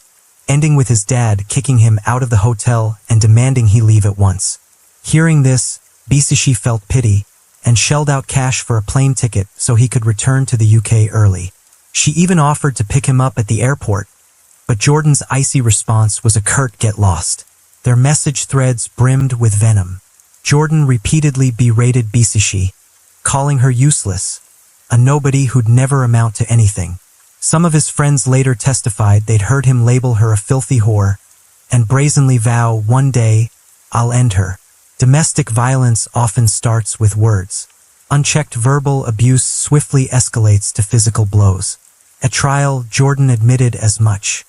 S1: ending with his dad kicking him out of the hotel and demanding he leave at once. Hearing this, Bisashi felt pity and shelled out cash for a plane ticket so he could return to the UK early. She even offered to pick him up at the airport, but Jordan's icy response was a curt "get lost." Their message threads brimmed with venom. Jordan repeatedly berated Bisashi, calling her useless, a nobody who'd never amount to anything. Some of his friends later testified they'd heard him label her a filthy whore and brazenly vow, "One day, I'll end her." Domestic violence often starts with words. Unchecked verbal abuse swiftly escalates to physical blows. At trial, Jordan admitted as much.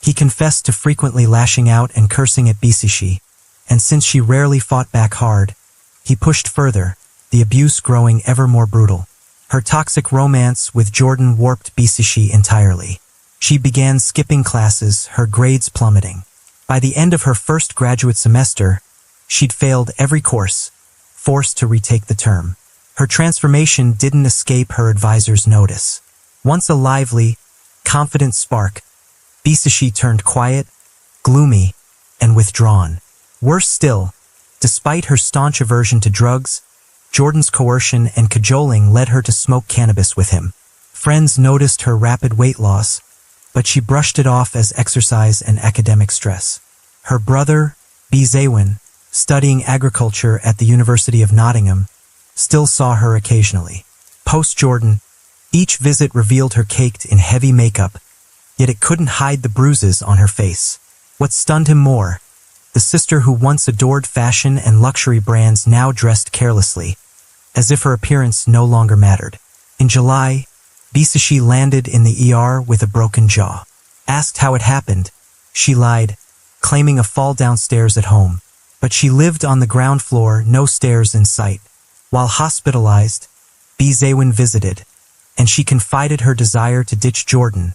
S1: He confessed to frequently lashing out and cursing at Bisashi, and since she rarely fought back hard, he pushed further, the abuse growing ever more brutal. Her toxic romance with Jordan warped Bisashi entirely. She began skipping classes, her grades plummeting. By the end of her first graduate semester, she'd failed every course, forced to retake the term. Her transformation didn't escape her advisor's notice. Once a lively, confident spark, Bisashi turned quiet, gloomy, and withdrawn. Worse still, despite her staunch aversion to drugs, Jordan's coercion and cajoling led her to smoke cannabis with him. Friends noticed her rapid weight loss, but she brushed it off as exercise and academic stress. Her brother, Zeywin, studying agriculture at the University of Nottingham, still saw her occasionally. Post-Jordan, each visit revealed her caked in heavy makeup, yet it couldn't hide the bruises on her face. What stunned him more, the sister who once adored fashion and luxury brands now dressed carelessly, as if her appearance no longer mattered. In July, Bisashi landed in the ER with a broken jaw. Asked how it happened, she lied, claiming a fall downstairs at home. But she lived on the ground floor, no stairs in sight. While hospitalized, Zeywin visited, and she confided her desire to ditch Jordan,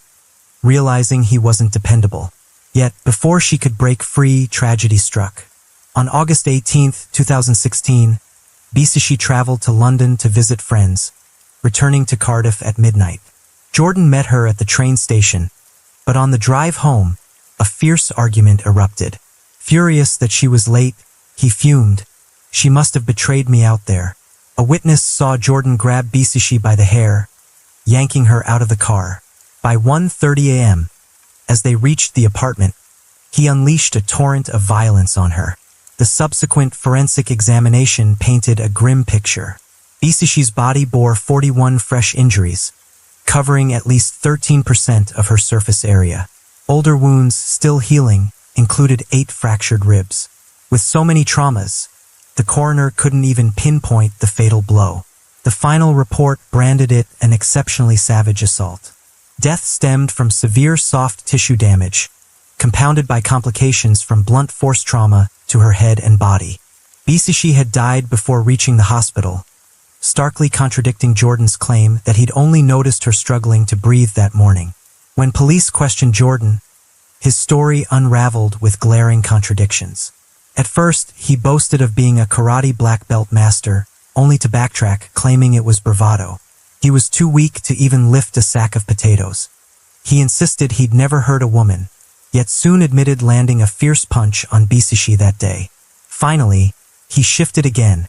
S1: realizing he wasn't dependable. Yet, before she could break free, tragedy struck. On August 18, 2016, Bisashi traveled to London to visit friends, returning to Cardiff at midnight. Jordan met her at the train station, but on the drive home, a fierce argument erupted. Furious that she was late, he fumed. "She must have betrayed me out there." A witness saw Jordan grab Bisashi by the hair, yanking her out of the car. By 1:30 a.m., as they reached the apartment, he unleashed a torrent of violence on her. The subsequent forensic examination painted a grim picture. Bisashi's body bore 41 fresh injuries, covering at least 13% of her surface area. Older wounds, still healing, included 8 fractured ribs. With so many traumas, the coroner couldn't even pinpoint the fatal blow. The final report branded it an exceptionally savage assault. Death stemmed from severe soft tissue damage, compounded by complications from blunt force trauma to her head and body. Bisashi had died before reaching the hospital, starkly contradicting Jordan's claim that he'd only noticed her struggling to breathe that morning. When police questioned Jordan, his story unraveled with glaring contradictions. At first, he boasted of being a karate black belt master, only to backtrack, claiming it was bravado. He was too weak to even lift a sack of potatoes. He insisted he'd never hurt a woman, yet soon admitted landing a fierce punch on Bisashi that day. Finally, he shifted again,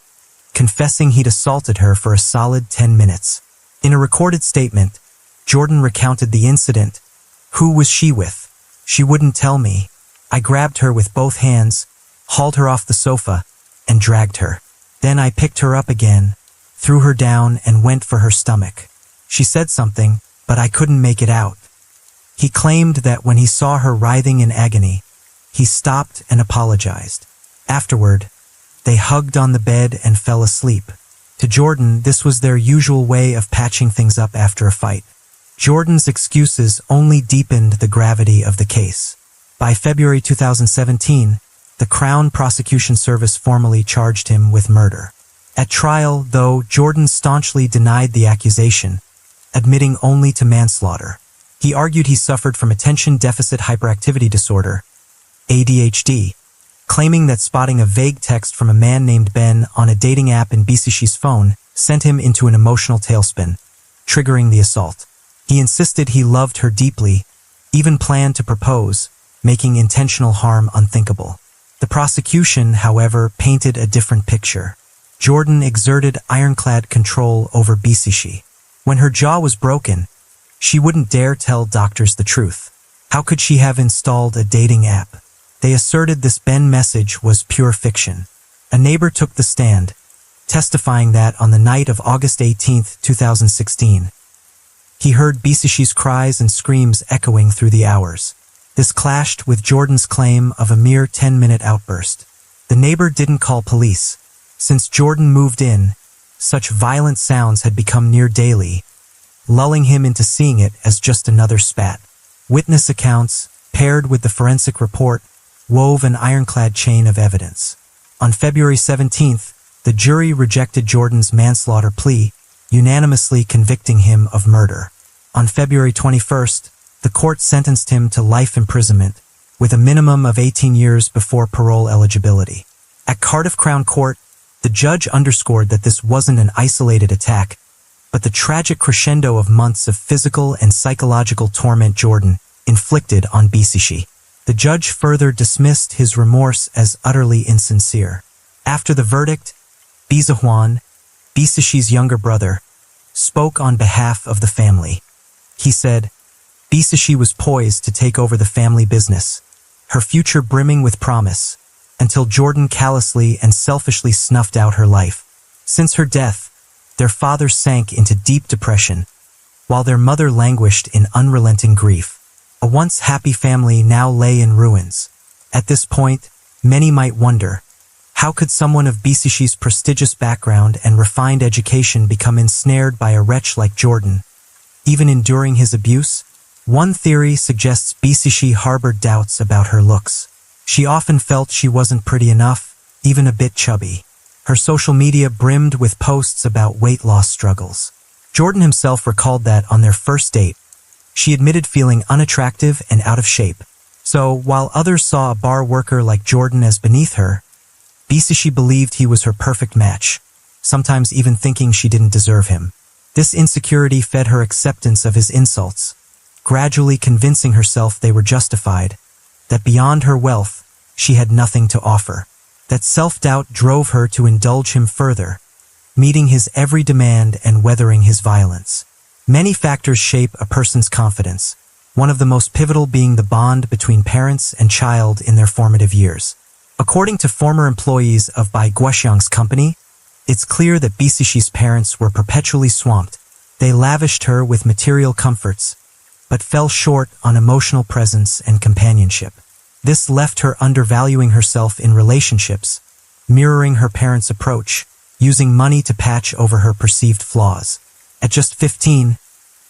S1: confessing he'd assaulted her for a solid 10 minutes. In a recorded statement, Jordan recounted the incident. "Who was she with? She wouldn't tell me. I grabbed her with both hands, hauled her off the sofa, and dragged her. Then I picked her up again, threw her down, and went for her stomach. She said something, but I couldn't make it out. He claimed that when he saw her writhing in agony, he stopped and apologized. Afterward, they hugged on the bed and fell asleep. To Jordan, this was their usual way of patching things up after a fight. Jordan's excuses only deepened the gravity of the case. By February 2017, the Crown Prosecution Service formally charged him with murder. At trial, though, Jordan staunchly denied the accusation, admitting only to manslaughter. He argued he suffered from attention deficit hyperactivity disorder, ADHD, claiming that spotting a vague text from a man named Ben on a dating app in Bisishi's phone sent him into an emotional tailspin, triggering the assault. He insisted he loved her deeply, even planned to propose, making intentional harm unthinkable. The prosecution, however, painted a different picture. Jordan exerted ironclad control over Bisishi. When her jaw was broken, she wouldn't dare tell doctors the truth. How could she have installed a dating app? They asserted this Ben message was pure fiction. A neighbor took the stand, testifying that on the night of August 18, 2016, he heard Bisishi's cries and screams echoing through the hours. This clashed with Jordan's claim of a mere 10-minute outburst. The neighbor didn't call police. Since Jordan moved in, such violent sounds had become near daily, lulling him into seeing it as just another spat. Witness accounts, paired with the forensic report, wove an ironclad chain of evidence. On February 17th, the jury rejected Jordan's manslaughter plea, unanimously convicting him of murder. On February 21st, the court sentenced him to life imprisonment, with a minimum of 18 years before parole eligibility. At Cardiff Crown Court, the judge underscored that this wasn't an isolated attack, but the tragic crescendo of months of physical and psychological torment Jordan inflicted on Bisishi. The judge further dismissed his remorse as utterly insincere. After the verdict, Bizahuan, Bisishi's younger brother, spoke on behalf of the family. He said, Bisishi was poised to take over the family business, her future brimming with promise, until Jordan callously and selfishly snuffed out her life. Since her death, their father sank into deep depression, while their mother languished in unrelenting grief. A once happy family now lay in ruins. At this point, many might wonder, how could someone of Bisishi's prestigious background and refined education become ensnared by a wretch like Jordan, even enduring his abuse? One theory suggests Bisishi harbored doubts about her looks. She often felt she wasn't pretty enough, even a bit chubby. Her social media brimmed with posts about weight loss struggles. Jordan himself recalled that on their first date, she admitted feeling unattractive and out of shape. So, while others saw a bar worker like Jordan as beneath her, Bisishi believed he was her perfect match, sometimes even thinking she didn't deserve him. This insecurity fed her acceptance of his insults, gradually convincing herself they were justified, that beyond her wealth, she had nothing to offer. That self-doubt drove her to indulge him further, meeting his every demand and weathering his violence. Many factors shape a person's confidence, one of the most pivotal being the bond between parents and child in their formative years. According to former employees of Bai Guoxiang's company, it's clear that Bisishi's parents were perpetually swamped. They lavished her with material comforts, but fell short on emotional presence and companionship. This left her undervaluing herself in relationships, mirroring her parents' approach, using money to patch over her perceived flaws. At just 15,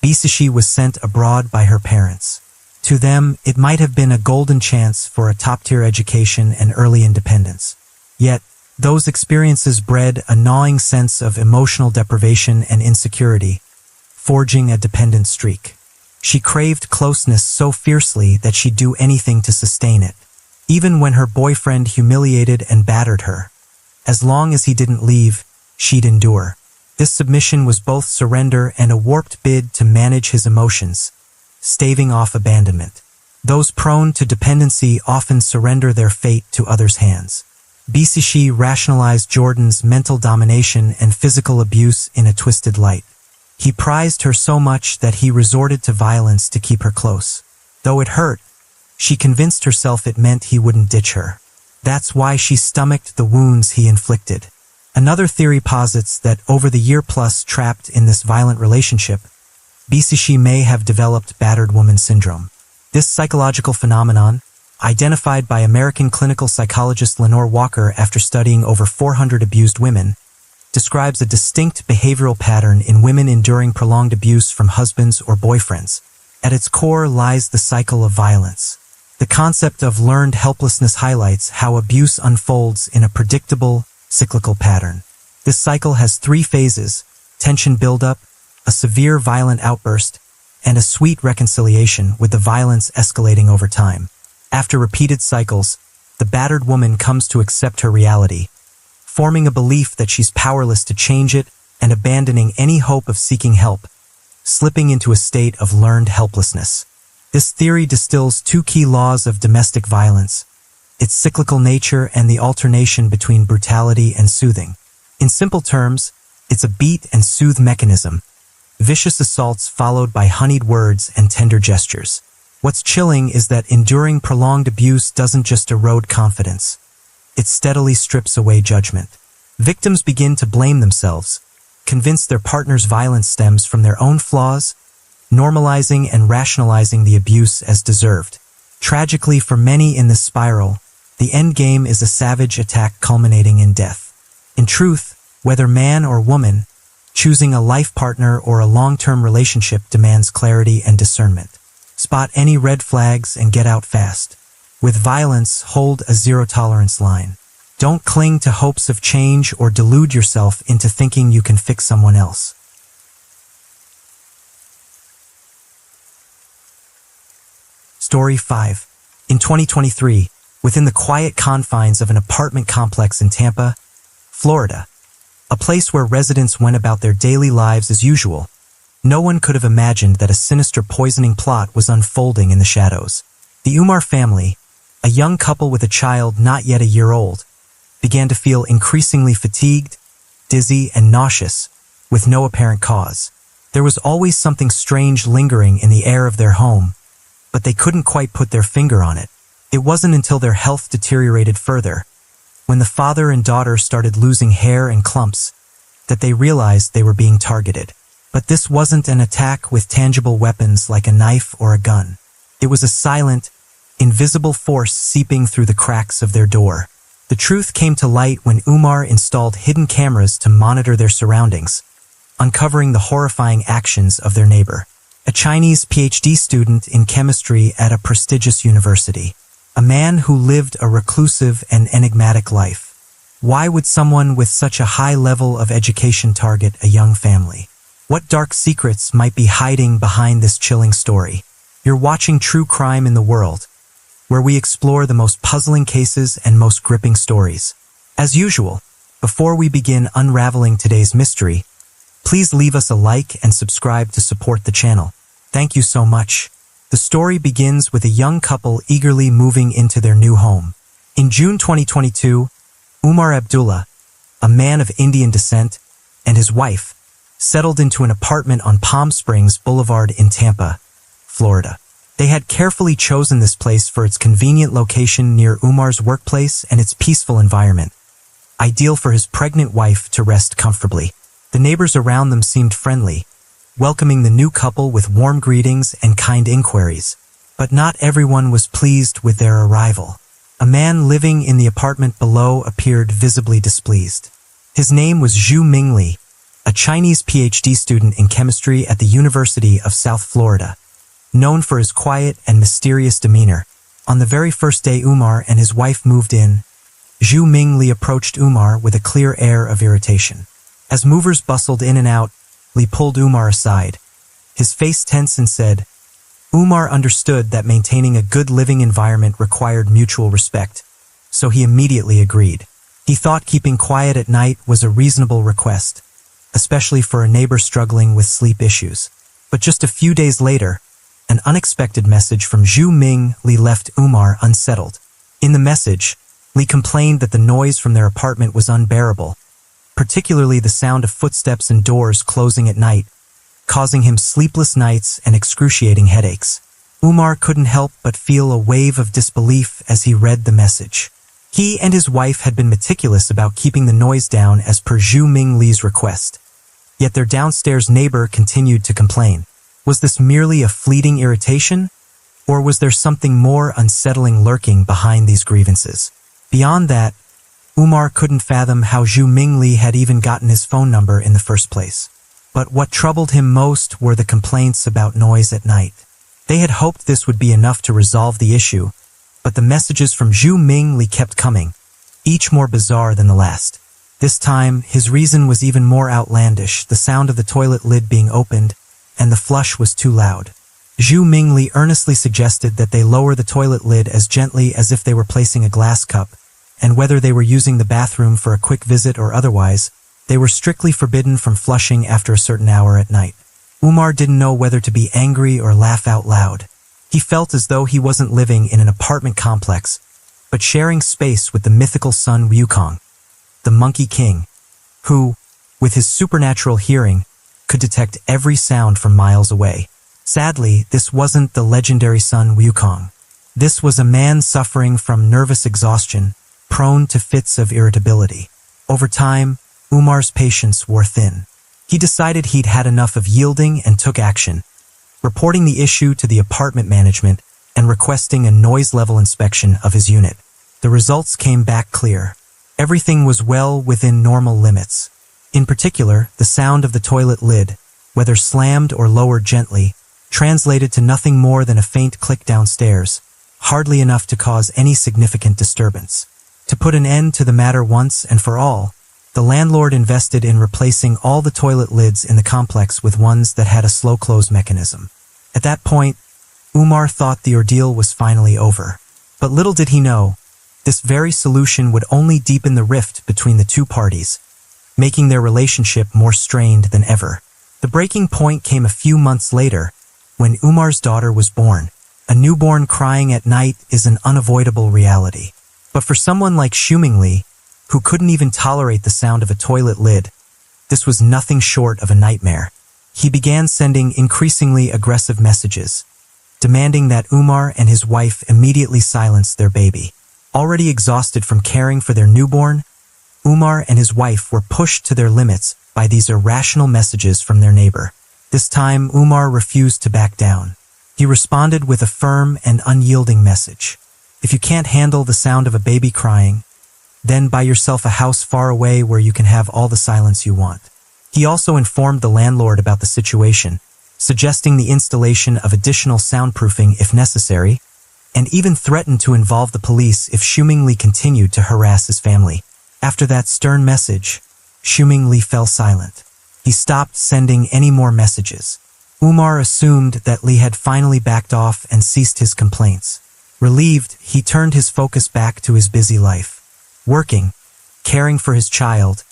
S1: Bisishi was sent abroad by her parents. To them, it might have been a golden chance for a top-tier education and early independence. Yet, those experiences bred a gnawing sense of emotional deprivation and insecurity, forging a dependent streak. She craved closeness so fiercely that she'd do anything to sustain it, even when her boyfriend humiliated and battered her. As long as he didn't leave, she'd endure. This submission was both surrender and a warped bid to manage his emotions, staving off abandonment. Those prone to dependency often surrender their fate to others' hands. Bisishi rationalized Jordan's mental domination and physical abuse in a twisted light. He prized her so much that he resorted to violence to keep her close. Though it hurt, she convinced herself it meant he wouldn't ditch her. That's why she stomached the wounds he inflicted. Another theory posits that over the year plus trapped in this violent relationship, Bisashi may have developed battered woman syndrome. This psychological phenomenon, identified by American clinical psychologist Lenore Walker after studying over 400 abused women, describes a distinct behavioral pattern in women enduring prolonged abuse from husbands or boyfriends. At its core lies the cycle of violence. The concept of learned helplessness highlights how abuse unfolds in a predictable, cyclical pattern. This cycle has 3 phases: tension buildup, a severe violent outburst, and a sweet reconciliation, with the violence escalating over time. After repeated cycles, the battered woman comes to accept her reality, forming a belief that she's powerless to change it and abandoning any hope of seeking help, slipping into a state of learned helplessness. This theory distills 2 key laws of domestic violence: its cyclical nature and the alternation between brutality and soothing. In simple terms, it's a beat and soothe mechanism, vicious assaults followed by honeyed words and tender gestures. What's chilling is that enduring prolonged abuse doesn't just erode confidence. It steadily strips away judgment. Victims begin to blame themselves, convinced their partner's violence stems from their own flaws, normalizing and rationalizing the abuse as deserved. Tragically for many in this spiral, the end game is a savage attack culminating in death. In truth, whether man or woman, choosing a life partner or a long-term relationship demands clarity and discernment. Spot any red flags and get out fast. With violence, hold a zero-tolerance line. Don't cling to hopes of change or delude yourself into thinking you can fix someone else. Story 5. In 2023, within the quiet confines of an apartment complex in Tampa, Florida, a place where residents went about their daily lives as usual, no one could have imagined that a sinister poisoning plot was unfolding in the shadows. The Umar family, a young couple with a child not yet a year old, began to feel increasingly fatigued, dizzy, and nauseous, with no apparent cause. There was always something strange lingering in the air of their home, but they couldn't quite put their finger on it. It wasn't until their health deteriorated further, when the father and daughter started losing hair and clumps, that they realized they were being targeted. But this wasn't an attack with tangible weapons like a knife or a gun. It was a silent, invisible force seeping through the cracks of their door. The truth came to light when Umar installed hidden cameras to monitor their surroundings, uncovering the horrifying actions of their neighbor, a Chinese PhD student in chemistry at a prestigious university, a man who lived a reclusive and enigmatic life. Why would someone with such a high level of education target a young family? What dark secrets might be hiding behind this chilling story? You're watching True Crime in the World, where we explore the most puzzling cases and most gripping stories. As usual, before we begin unraveling today's mystery, please leave us a like and subscribe to support the channel. Thank you so much. The story begins with a young couple eagerly moving into their new home. In June 2022, Umar Abdullah, a man of Indian descent, and his wife, settled into an apartment on Palm Springs Boulevard in Tampa, Florida. They had carefully chosen this place for its convenient location near Umar's workplace and its peaceful environment, ideal for his pregnant wife to rest comfortably. The neighbors around them seemed friendly, welcoming the new couple with warm greetings and kind inquiries. But not everyone was pleased with their arrival. A man living in the apartment below appeared visibly displeased. His name was Zhu Mingli, a Chinese PhD student in chemistry at the University of South Florida, known for his quiet and mysterious demeanor. On the very first day Umar and his wife moved in, Zhu Mingli approached Umar with a clear air of irritation. As movers bustled in and out, Li pulled Umar aside, his face tense, and said, Umar understood that maintaining a good living environment required mutual respect, so he immediately agreed. He thought keeping quiet at night was a reasonable request, especially for a neighbor struggling with sleep issues. But just a few days later, an unexpected message from Zhu Mingli left Umar unsettled. In the message, Li complained that the noise from their apartment was unbearable, particularly the sound of footsteps and doors closing at night, causing him sleepless nights and excruciating headaches. Umar couldn't help but feel a wave of disbelief as he read the message. He and his wife had been meticulous about keeping the noise down as per Zhu Mingli's request. Yet their downstairs neighbor continued to complain. Was this merely a fleeting irritation? Or was there something more unsettling lurking behind these grievances? Beyond that, Umar couldn't fathom how Zhu Mingli had even gotten his phone number in the first place. But what troubled him most were the complaints about noise at night. They had hoped this would be enough to resolve the issue, but the messages from Zhu Mingli kept coming, each more bizarre than the last. This time, his reason was even more outlandish, the sound of the toilet lid being opened, and the flush was too loud. Zhu Mingli earnestly suggested that they lower the toilet lid as gently as if they were placing a glass cup, and whether they were using the bathroom for a quick visit or otherwise, they were strictly forbidden from flushing after a certain hour at night. Umar didn't know whether to be angry or laugh out loud. He felt as though he wasn't living in an apartment complex, but sharing space with the mythical son Wukong, the Monkey King, who, with his supernatural hearing, could detect every sound from miles away. Sadly, this wasn't the legendary son Wukong. This was a man suffering from nervous exhaustion, prone to fits of irritability. Over time, Umar's patience wore thin. He decided he'd had enough of yielding and took action, reporting the issue to the apartment management and requesting a noise-level inspection of his unit. The results came back clear. Everything was well within normal limits. In particular, the sound of the toilet lid, whether slammed or lowered gently, translated to nothing more than a faint click downstairs, hardly enough to cause any significant disturbance. To put an end to the matter once and for all, the landlord invested in replacing all the toilet lids in the complex with ones that had a slow close mechanism. At that point, Umar thought the ordeal was finally over. But little did he know, this very solution would only deepen the rift between the two parties, making their relationship more strained than ever. The breaking point came a few months later, when Umar's daughter was born. A newborn crying at night is an unavoidable reality. But for someone like Zhu Mingli, who couldn't even tolerate the sound of a toilet lid, this was nothing short of a nightmare. He began sending increasingly aggressive messages, demanding that Umar and his wife immediately silence their baby. Already exhausted from caring for their newborn, Umar and his wife were pushed to their limits by these irrational messages from their neighbor. This time, Umar refused to back down. He responded with a firm and unyielding message. If you can't handle the sound of a baby crying, then buy yourself a house far away where you can have all the silence you want. He also informed the landlord about the situation, suggesting the installation of additional soundproofing if necessary, and even threatened to involve the police if Zhu Mingli continued to harass his family. After that stern message, Zhu Mingli fell silent. He stopped sending any more messages. Umar assumed that Li had finally backed off and ceased his complaints. Relieved, he turned his focus back to his busy life, working, caring for his child,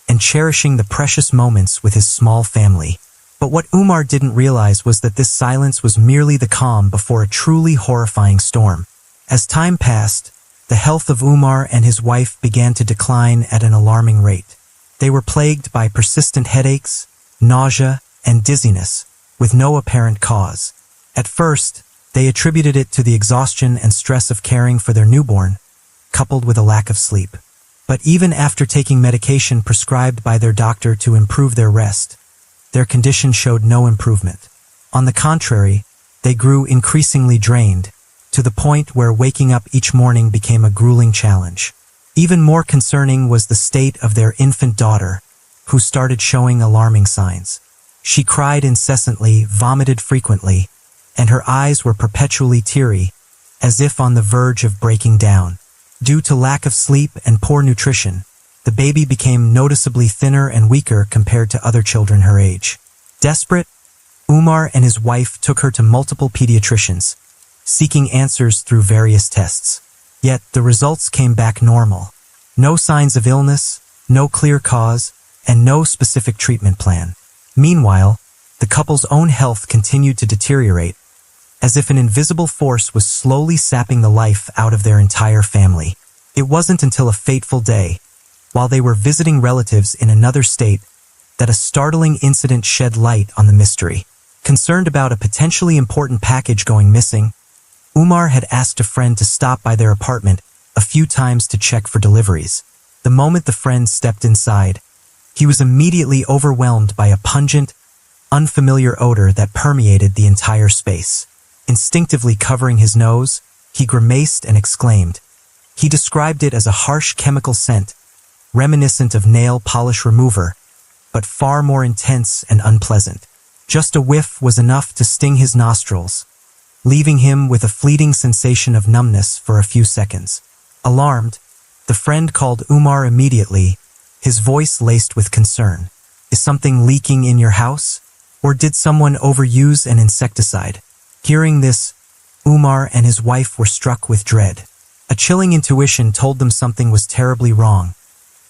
S1: and cherishing the precious moments with his small family. But what Umar didn't realize was that this silence was merely the calm before a truly horrifying storm. As time passed, the health of Umar and his wife began to decline at an alarming rate. They were plagued by persistent headaches, nausea, and dizziness, with no apparent cause. At first, they attributed it to the exhaustion and stress of caring for their newborn, coupled with a lack of sleep. But even after taking medication prescribed by their doctor to improve their rest, their condition showed no improvement. On the contrary, they grew increasingly drained, to the point where waking up each morning became a grueling challenge. Even more concerning was the state of their infant daughter, who started showing alarming signs. She cried incessantly, vomited frequently, and her eyes were perpetually teary, as if on the verge of breaking down. Due to lack of sleep and poor nutrition, the baby became noticeably thinner and weaker compared to other children her age. Desperate, Umar and his wife took her to multiple pediatricians, seeking answers through various tests. Yet the results came back normal. No signs of illness, no clear cause, and no specific treatment plan. Meanwhile, the couple's own health continued to deteriorate, as if an invisible force was slowly sapping the life out of their entire family. It wasn't until a fateful day, while they were visiting relatives in another state, that a startling incident shed light on the mystery. Concerned about a potentially important package going missing, Umar had asked a friend to stop by their apartment a few times to check for deliveries. The moment the friend stepped inside, he was immediately overwhelmed by a pungent, unfamiliar odor that permeated the entire space. Instinctively covering his nose, he grimaced and exclaimed. He described it as a harsh chemical scent, reminiscent of nail polish remover, but far more intense and unpleasant. Just a whiff was enough to sting his nostrils, leaving him with a fleeting sensation of numbness for a few seconds. Alarmed, the friend called Umar immediately, his voice laced with concern. Is something leaking in your house? Or did someone overuse an insecticide? Hearing this, Umar and his wife were struck with dread. A chilling intuition told them something was terribly wrong,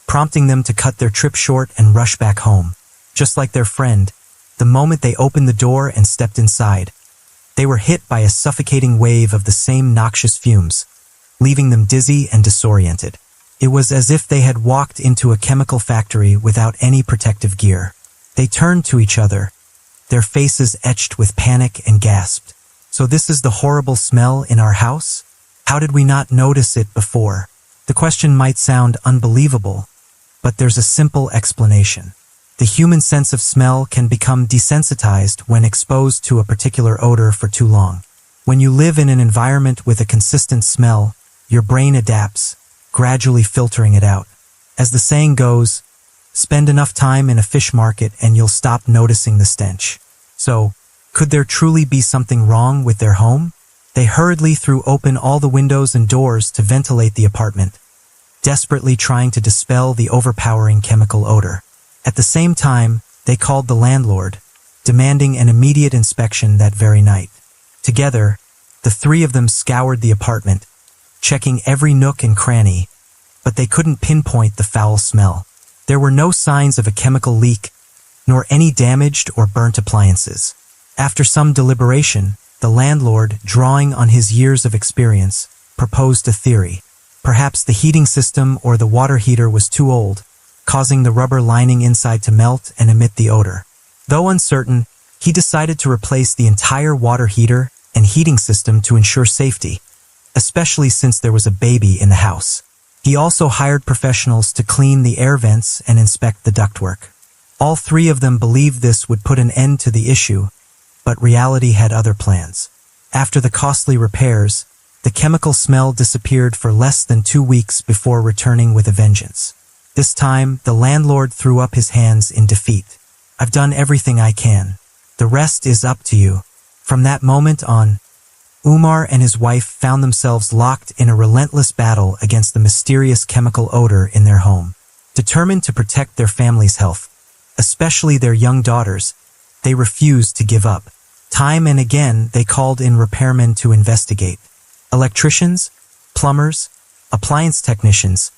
S1: prompting them to cut their trip short and rush back home. Just like their friend, the moment they opened the door and stepped inside, they were hit by a suffocating wave of the same noxious fumes, leaving them dizzy and disoriented. It was as if they had walked into a chemical factory without any protective gear. They turned to each other, their faces etched with panic, and gasped. So this is the horrible smell in our house? How did we not notice it before? The question might sound unbelievable, but there's a simple explanation. The human sense of smell can become desensitized when exposed to a particular odor for too long. When you live in an environment with a consistent smell, your brain adapts, gradually filtering it out. As the saying goes, spend enough time in a fish market and you'll stop noticing the stench. So, could there truly be something wrong with their home? They hurriedly threw open all the windows and doors to ventilate the apartment, desperately trying to dispel the overpowering chemical odor. At the same time, they called the landlord, demanding an immediate inspection that very night. Together, the three of them scoured the apartment, checking every nook and cranny, but they couldn't pinpoint the foul smell. There were no signs of a chemical leak, nor any damaged or burnt appliances. After some deliberation, the landlord, drawing on his years of experience, proposed a theory. Perhaps the heating system or the water heater was too old, causing the rubber lining inside to melt and emit the odor. Though uncertain, he decided to replace the entire water heater and heating system to ensure safety, especially since there was a baby in the house. He also hired professionals to clean the air vents and inspect the ductwork. All three of them believed this would put an end to the issue, but reality had other plans. After the costly repairs, the chemical smell disappeared for less than 2 weeks before returning with a vengeance. This time, the landlord threw up his hands in defeat. I've done everything I can. The rest is up to you. From that moment on, Umar and his wife found themselves locked in a relentless battle against the mysterious chemical odor in their home. Determined to protect their family's health, especially their young daughters, they refused to give up. Time and again, they called in repairmen to investigate. Electricians, plumbers, appliance technicians.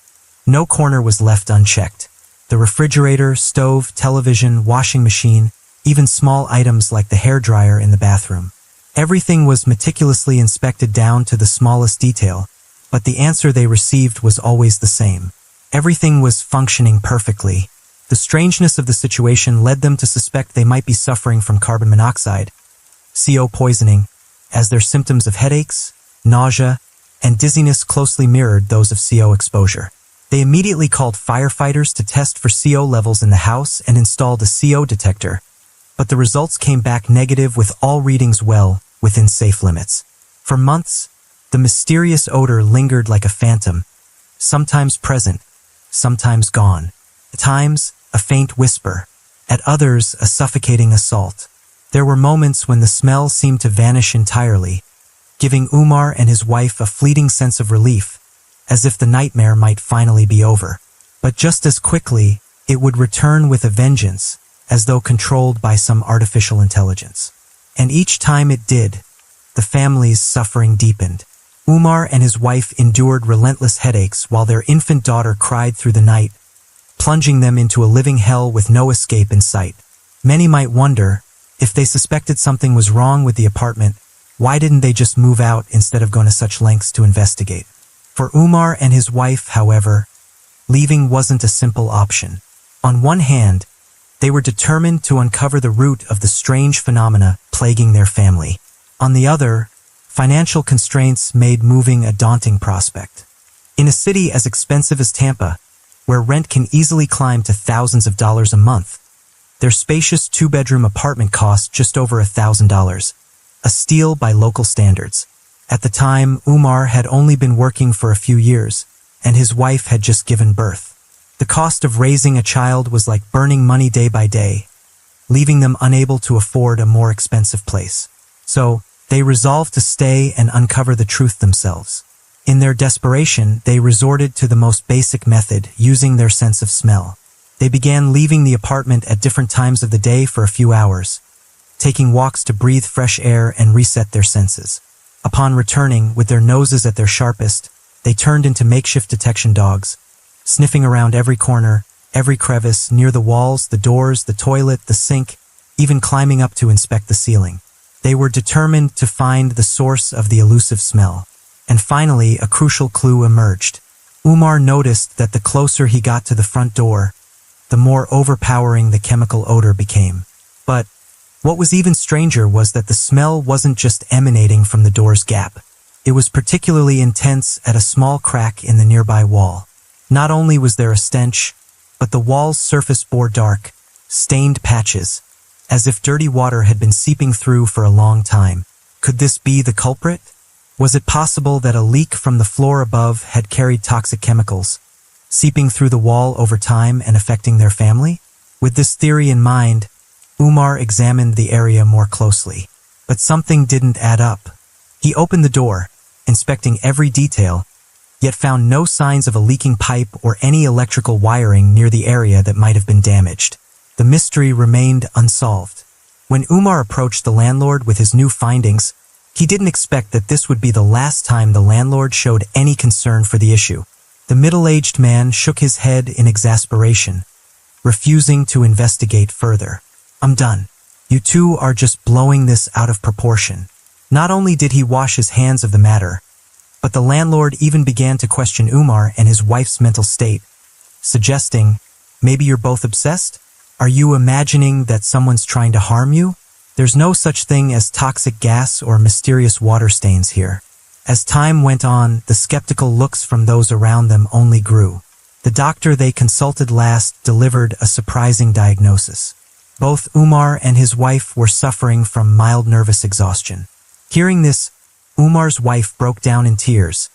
S1: No corner was left unchecked. The refrigerator, stove, television, washing machine, even small items like the hairdryer in the bathroom. Everything was meticulously inspected down to the smallest detail, but the answer they received was always the same. Everything was functioning perfectly. The strangeness of the situation led them to suspect they might be suffering from carbon monoxide, CO poisoning, as their symptoms of headaches, nausea, and dizziness closely mirrored those of CO exposure. They immediately called firefighters to test for CO levels in the house and installed a CO detector, but the results came back negative with all readings well within safe limits. For months, the mysterious odor lingered like a phantom, sometimes present, sometimes gone. At times, a faint whisper. At others, a suffocating assault. There were moments when the smell seemed to vanish entirely, giving Umar and his wife a fleeting sense of relief, as if the nightmare might finally be over. But just as quickly, it would return with a vengeance, as though controlled by some artificial intelligence. And each time it did, the family's suffering deepened. Umar and his wife endured relentless headaches while their infant daughter cried through the night, plunging them into a living hell with no escape in sight. Many might wonder, if they suspected something was wrong with the apartment, why didn't they just move out instead of going to such lengths to investigate? For Umar and his wife, however, leaving wasn't a simple option. On one hand, they were determined to uncover the root of the strange phenomena plaguing their family. On the other, financial constraints made moving a daunting prospect. In a city as expensive as Tampa, where rent can easily climb to thousands of dollars a month, their spacious two-bedroom apartment cost just over $1,000, a steal by local standards. At the time, Umar had only been working for a few years, and his wife had just given birth. The cost of raising a child was like burning money day by day, leaving them unable to afford a more expensive place. So, they resolved to stay and uncover the truth themselves. In their desperation, they resorted to the most basic method, using their sense of smell. They began leaving the apartment at different times of the day for a few hours, taking walks to breathe fresh air and reset their senses. Upon returning, with their noses at their sharpest, they turned into makeshift detection dogs, sniffing around every corner, every crevice, near the walls, the doors, the toilet, the sink, even climbing up to inspect the ceiling. They were determined to find the source of the elusive smell. And finally, a crucial clue emerged. Umar noticed that the closer he got to the front door, the more overpowering the chemical odor became. But what was even stranger was that the smell wasn't just emanating from the door's gap. It was particularly intense at a small crack in the nearby wall. Not only was there a stench, but the wall's surface bore dark, stained patches, as if dirty water had been seeping through for a long time. Could this be the culprit? Was it possible that a leak from the floor above had carried toxic chemicals, seeping through the wall over time and affecting their family? With this theory in mind, Umar examined the area more closely. But something didn't add up. He opened the door, inspecting every detail, yet found no signs of a leaking pipe or any electrical wiring near the area that might have been damaged. The mystery remained unsolved. When Umar approached the landlord with his new findings, he didn't expect that this would be the last time the landlord showed any concern for the issue. The middle-aged man shook his head in exasperation, refusing to investigate further. "I'm done. You two are just blowing this out of proportion." Not only did he wash his hands of the matter, but the landlord even began to question Umar and his wife's mental state, suggesting, "Maybe you're both obsessed? Are you imagining that someone's trying to harm you? There's no such thing as toxic gas or mysterious water stains here." As time went on, the skeptical looks from those around them only grew. The doctor they consulted last delivered a surprising diagnosis. Both Umar and his wife were suffering from mild nervous exhaustion. Hearing this, Umar's wife broke down in tears,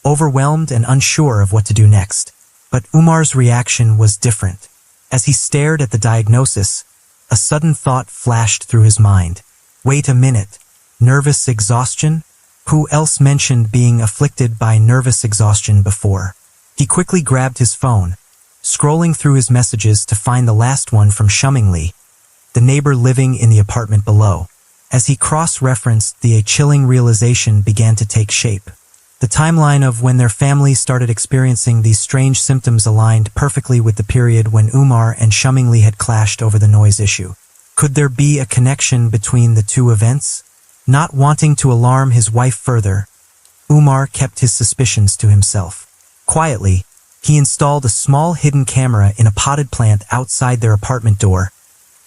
S1: overwhelmed and unsure of what to do next. But Umar's reaction was different. As he stared at the diagnosis, a sudden thought flashed through his mind. Wait a minute, nervous exhaustion? Who else mentioned being afflicted by nervous exhaustion before? He quickly grabbed his phone, scrolling through his messages to find the last one from Shumingli, the neighbor living in the apartment below. As he cross-referenced, a chilling realization began to take shape. The timeline of when their family started experiencing these strange symptoms aligned perfectly with the period when Umar and Shumingli had clashed over the noise issue. Could there be a connection between the two events? Not wanting to alarm his wife further, Umar kept his suspicions to himself. Quietly, he installed a small hidden camera in a potted plant outside their apartment door,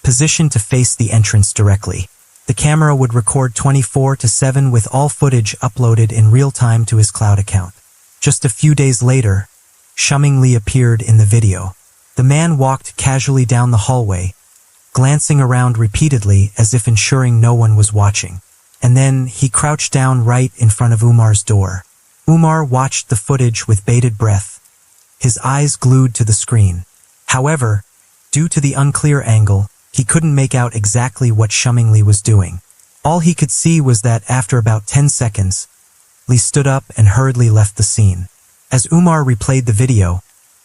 S1: positioned to face the entrance directly. The camera would record 24/7 with all footage uploaded in real time to his cloud account. Just a few days later, Shumingli appeared in the video. The man walked casually down the hallway, glancing around repeatedly as if ensuring no one was watching. And then he crouched down right in front of Umar's door. Umar watched the footage with bated breath, his eyes glued to the screen. However, due to the unclear angle, he couldn't make out exactly what Shumingli was doing. All he could see was that after about 10 seconds, Lee stood up and hurriedly left the scene. As Umar replayed the video,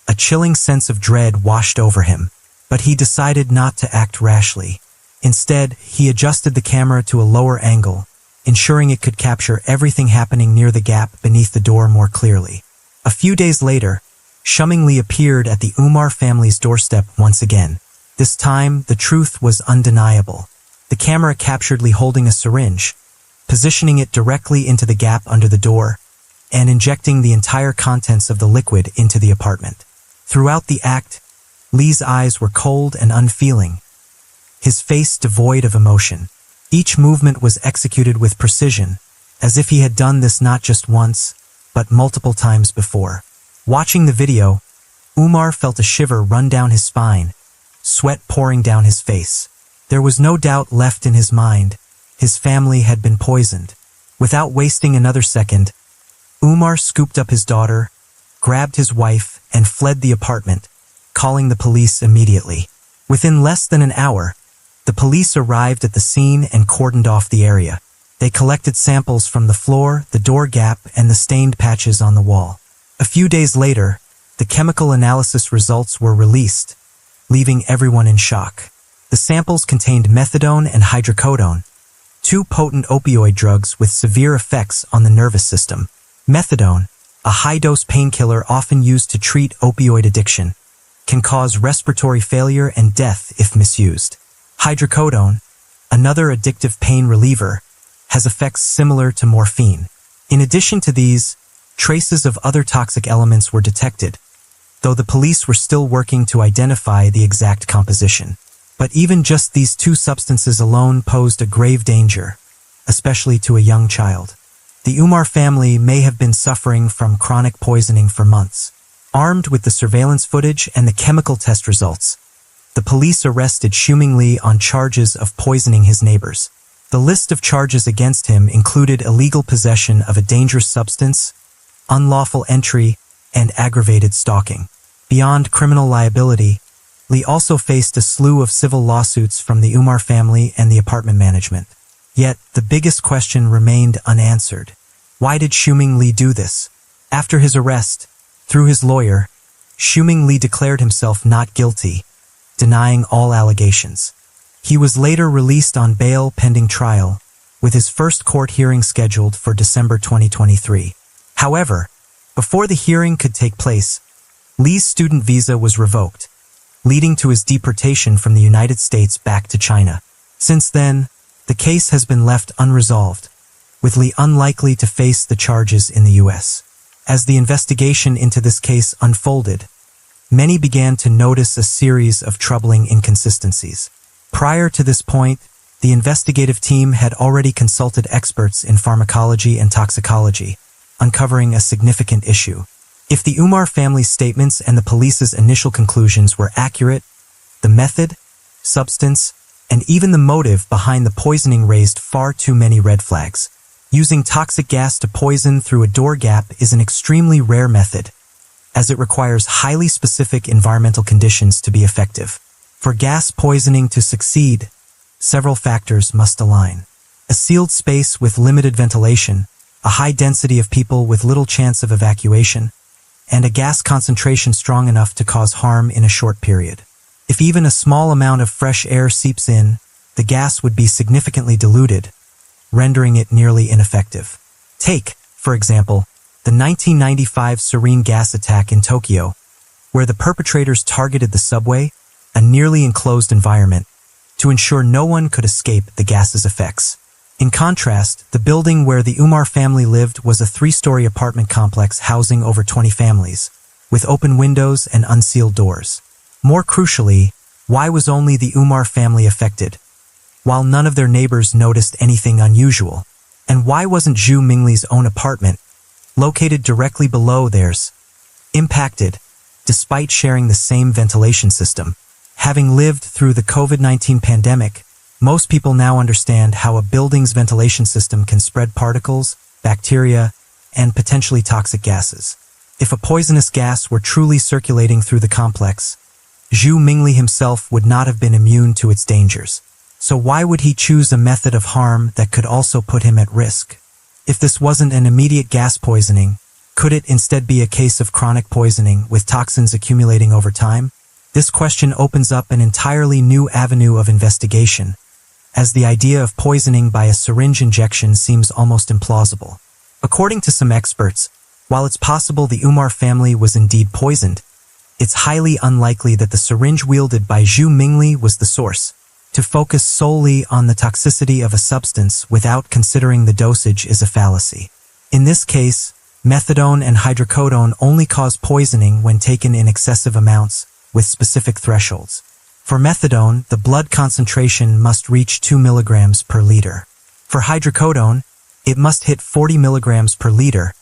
S1: a chilling sense of dread washed over him, but he decided not to act rashly. Instead, he adjusted the camera to a lower angle, ensuring it could capture everything happening near the gap beneath the door more clearly. A few days later, Shumingli appeared at the Umar family's doorstep once again. This time, the truth was undeniable. The camera captured Lee holding a syringe, positioning it directly into the gap under the door, and injecting the entire contents of the liquid into the apartment. Throughout the act, Lee's eyes were cold and unfeeling, his face devoid of emotion. Each movement was executed with precision, as if he had done this not just once, but multiple times before. Watching the video, Umar felt a shiver run down his spine, sweat pouring down his face. There was no doubt left in his mind. His family had been poisoned. Without wasting another second, Umar scooped up his daughter, grabbed his wife, and fled the apartment, calling the police immediately. Within less than an hour, the police arrived at the scene and cordoned off the area. They collected samples from the floor, the door gap, and the stained patches on the wall. A few days later, the chemical analysis results were released, leaving everyone in shock. The samples contained methadone and hydrocodone, two potent opioid drugs with severe effects on the nervous system. Methadone, a high-dose painkiller often used to treat opioid addiction, can cause respiratory failure and death if misused. Hydrocodone, another addictive pain reliever, has effects similar to morphine. In addition to these, traces of other toxic elements were detected, though the police were still working to identify the exact composition. But even just these two substances alone posed a grave danger, especially to a young child. The Umar family may have been suffering from chronic poisoning for months. Armed with the surveillance footage and the chemical test results, the police arrested Xiuming Li on charges of poisoning his neighbors. The list of charges against him included illegal possession of a dangerous substance, unlawful entry, and aggravated stalking. Beyond criminal liability, Li also faced a slew of civil lawsuits from the Umar family and the apartment management. Yet, the biggest question remained unanswered. Why did Xiuming Li do this? After his arrest, through his lawyer, Xiuming Li declared himself not guilty, denying all allegations. He was later released on bail pending trial, with his first court hearing scheduled for December 2023. However, before the hearing could take place, Li's student visa was revoked, leading to his deportation from the United States back to China. Since then, the case has been left unresolved, with Li unlikely to face the charges in the U.S. As the investigation into this case unfolded, many began to notice a series of troubling inconsistencies. Prior to this point, the investigative team had already consulted experts in pharmacology and toxicology, uncovering a significant issue. If the Umar family's statements and the police's initial conclusions were accurate, the method, substance, and even the motive behind the poisoning raised far too many red flags. Using toxic gas to poison through a door gap is an extremely rare method, as it requires highly specific environmental conditions to be effective. For gas poisoning to succeed, several factors must align. A sealed space with limited ventilation, a high density of people with little chance of evacuation, and a gas concentration strong enough to cause harm in a short period. If even a small amount of fresh air seeps in, the gas would be significantly diluted, rendering it nearly ineffective. Take, for example, the 1995 sarin gas attack in Tokyo, where the perpetrators targeted the subway, a nearly enclosed environment, to ensure no one could escape the gas's effects. In contrast, the building where the Umar family lived was a 3-story apartment complex housing over 20 families, with open windows and unsealed doors. More crucially, why was only the Umar family affected, while none of their neighbors noticed anything unusual? And why wasn't Zhu Mingli's own apartment, located directly below theirs, impacted, despite sharing the same ventilation system? Having lived through the COVID-19 pandemic, most people now understand how a building's ventilation system can spread particles, bacteria, and potentially toxic gases. If a poisonous gas were truly circulating through the complex, Zhu Mingli himself would not have been immune to its dangers. So why would he choose a method of harm that could also put him at risk? If this wasn't an immediate gas poisoning, could it instead be a case of chronic poisoning with toxins accumulating over time? This question opens up an entirely new avenue of investigation, as the idea of poisoning by a syringe injection seems almost implausible. According to some experts, while it's possible the Umar family was indeed poisoned, it's highly unlikely that the syringe wielded by Zhu Mingli was the source. To focus solely on the toxicity of a substance without considering the dosage is a fallacy. In this case, methadone and hydrocodone only cause poisoning when taken in excessive amounts, with specific thresholds. For methadone, the blood concentration must reach 2 milligrams per liter. For hydrocodone, it must hit 40 milligrams per liter,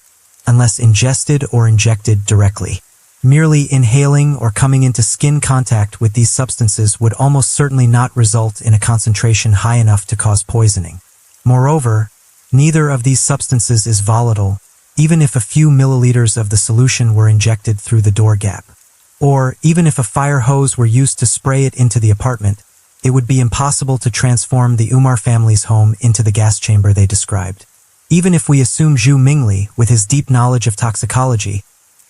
S1: unless ingested or injected directly. Merely inhaling or coming into skin contact with these substances would almost certainly not result in a concentration high enough to cause poisoning. Moreover, neither of these substances is volatile, even if a few milliliters of the solution were injected through the door gap. Or, even if a fire hose were used to spray it into the apartment, it would be impossible to transform the Umar family's home into the gas chamber they described. Even if we assume Zhu Mingli, with his deep knowledge of toxicology,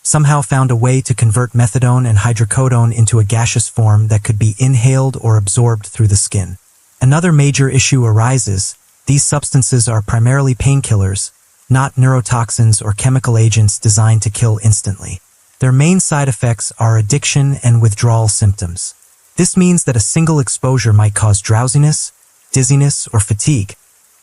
S1: somehow found a way to convert methadone and hydrocodone into a gaseous form that could be inhaled or absorbed through the skin. Another major issue arises. These substances are primarily painkillers, not neurotoxins or chemical agents designed to kill instantly. Their main side effects are addiction and withdrawal symptoms. This means that a single exposure might cause drowsiness, dizziness, or fatigue,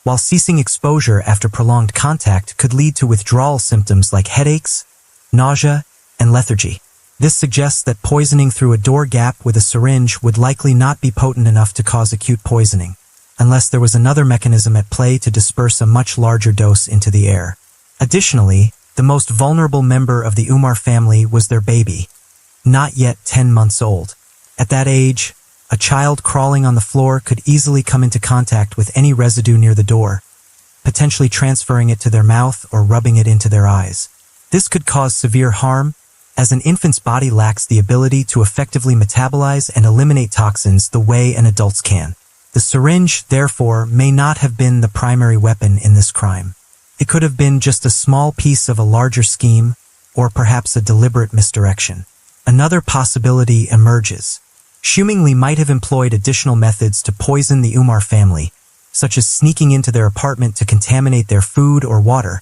S1: while ceasing exposure after prolonged contact could lead to withdrawal symptoms like headaches, nausea, and lethargy. This suggests that poisoning through a door gap with a syringe would likely not be potent enough to cause acute poisoning, unless there was another mechanism at play to disperse a much larger dose into the air. Additionally, the most vulnerable member of the Umar family was their baby, not yet 10 months old. At that age, a child crawling on the floor could easily come into contact with any residue near the door, potentially transferring it to their mouth or rubbing it into their eyes. This could cause severe harm, as an infant's body lacks the ability to effectively metabolize and eliminate toxins the way an adult's can. The syringe, therefore, may not have been the primary weapon in this crime. It could have been just a small piece of a larger scheme, or perhaps a deliberate misdirection. Another possibility emerges. Zhu Mingli might have employed additional methods to poison the Umar family, such as sneaking into their apartment to contaminate their food or water,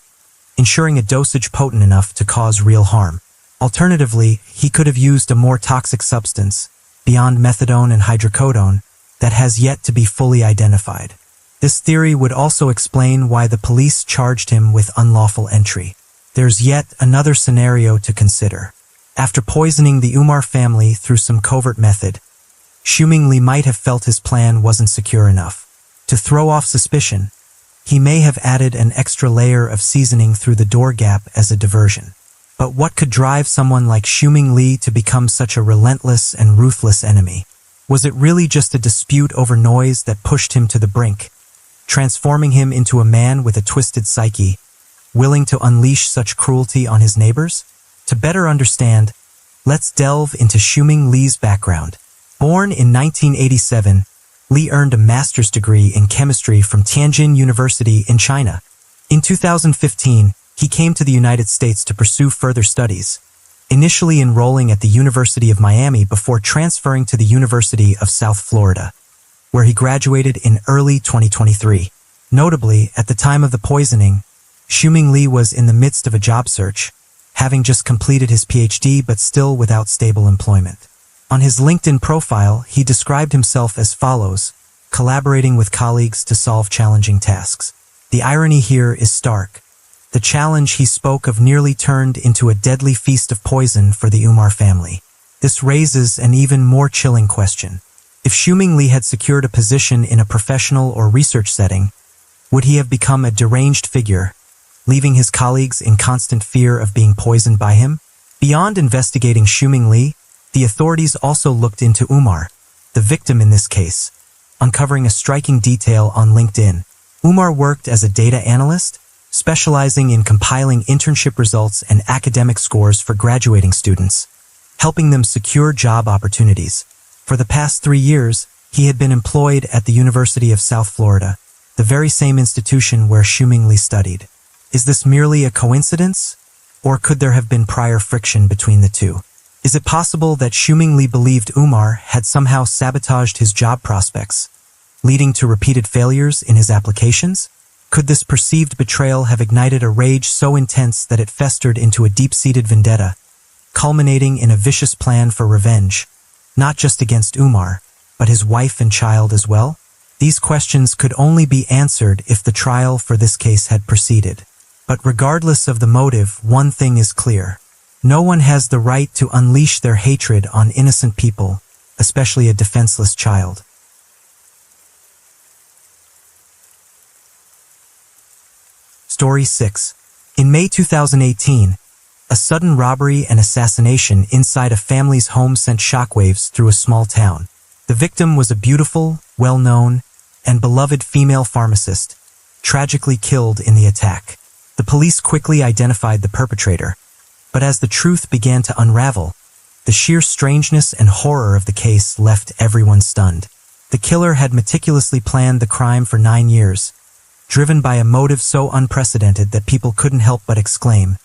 S1: ensuring a dosage potent enough to cause real harm. Alternatively, he could have used a more toxic substance, beyond methadone and hydrocodone, that has yet to be fully identified. This theory would also explain why the police charged him with unlawful entry. There's yet another scenario to consider. After poisoning the Umar family through some covert method, Zhu Mingli might have felt his plan wasn't secure enough. To throw off suspicion, he may have added an extra layer of seasoning through the door gap as a diversion. But what could drive someone like Zhu Mingli to become such a relentless and ruthless enemy? Was it really just a dispute over noise that pushed him to the brink, transforming him into a man with a twisted psyche, willing to unleash such cruelty on his neighbors? To better understand, let's delve into Zhu Mingli's background. Born in 1987, Li earned a master's degree in chemistry from Tianjin University in China. In 2015, he came to the United States to pursue further studies, initially enrolling at the University of Miami before transferring to the University of South Florida, where he graduated in early 2023. Notably, at the time of the poisoning, Zhu Mingli was in the midst of a job search, having just completed his PhD but still without stable employment. On his LinkedIn profile, he described himself as follows: collaborating with colleagues to solve challenging tasks. The irony here is stark. The challenge he spoke of nearly turned into a deadly feast of poison for the Umar family. This raises an even more chilling question. If Zhu Mingli had secured a position in a professional or research setting, would he have become a deranged figure, leaving his colleagues in constant fear of being poisoned by him? Beyond investigating Zhu Mingli, the authorities also looked into Umar, the victim in this case, uncovering a striking detail on LinkedIn. Umar worked as a data analyst, specializing in compiling internship results and academic scores for graduating students, helping them secure job opportunities. For the past 3 years, he had been employed at the University of South Florida, the very same institution where Zhu Mingli studied. Is this merely a coincidence, or could there have been prior friction between the two? Is it possible that Zhu Mingli believed Umar had somehow sabotaged his job prospects, leading to repeated failures in his applications? Could this perceived betrayal have ignited a rage so intense that it festered into a deep-seated vendetta, culminating in a vicious plan for revenge, not just against Umar, but his wife and child as well? These questions could only be answered if the trial for this case had proceeded. But regardless of the motive, one thing is clear. No one has the right to unleash their hatred on innocent people, especially a defenseless child. Story 6. In May 2018, a sudden robbery and assassination inside a family's home sent shockwaves through a small town. The victim was a beautiful, well-known, and beloved female pharmacist, tragically killed in the attack. The police quickly identified the perpetrator, but as the truth began to unravel, the sheer strangeness and horror of the case left everyone stunned. The killer had meticulously planned the crime for 9 years, driven by a motive so unprecedented that people couldn't help but exclaim,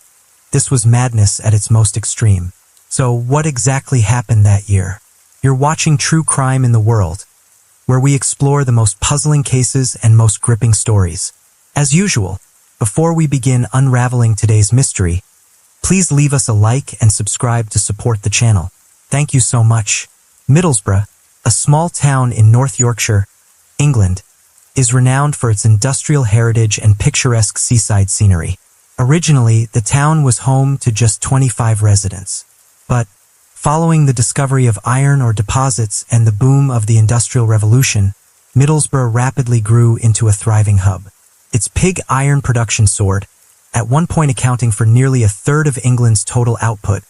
S1: "This was madness at its most extreme." So what exactly happened that year? You're watching True Crime in the World, where we explore the most puzzling cases and most gripping stories. As usual, before we begin unraveling today's mystery, please leave us a like and subscribe to support the channel. Thank you so much. Middlesbrough, a small town in North Yorkshire, England, is renowned for its industrial heritage and picturesque seaside scenery. Originally, the town was home to just 25 residents. But, following the discovery of iron ore deposits and the boom of the Industrial Revolution, Middlesbrough rapidly grew into a thriving hub. Its pig iron production soared, at one point accounting for nearly a third of England's total output,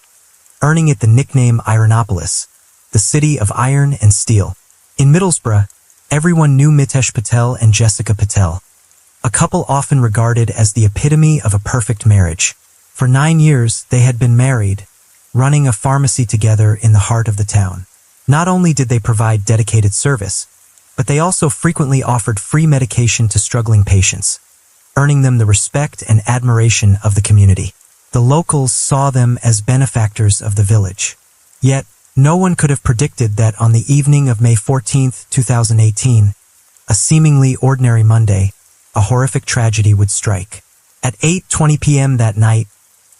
S1: earning it the nickname Ironopolis, the city of iron and steel. In Middlesbrough, everyone knew Mitesh Patel and Jessica Patel, a couple often regarded as the epitome of a perfect marriage. For 9 years, they had been married, running a pharmacy together in the heart of the town. Not only did they provide dedicated service, but they also frequently offered free medication to struggling patients, earning them the respect and admiration of the community. The locals saw them as benefactors of the village. Yet, no one could have predicted that on the evening of May 14, 2018, a seemingly ordinary Monday, a horrific tragedy would strike. At 8:20 p.m. that night,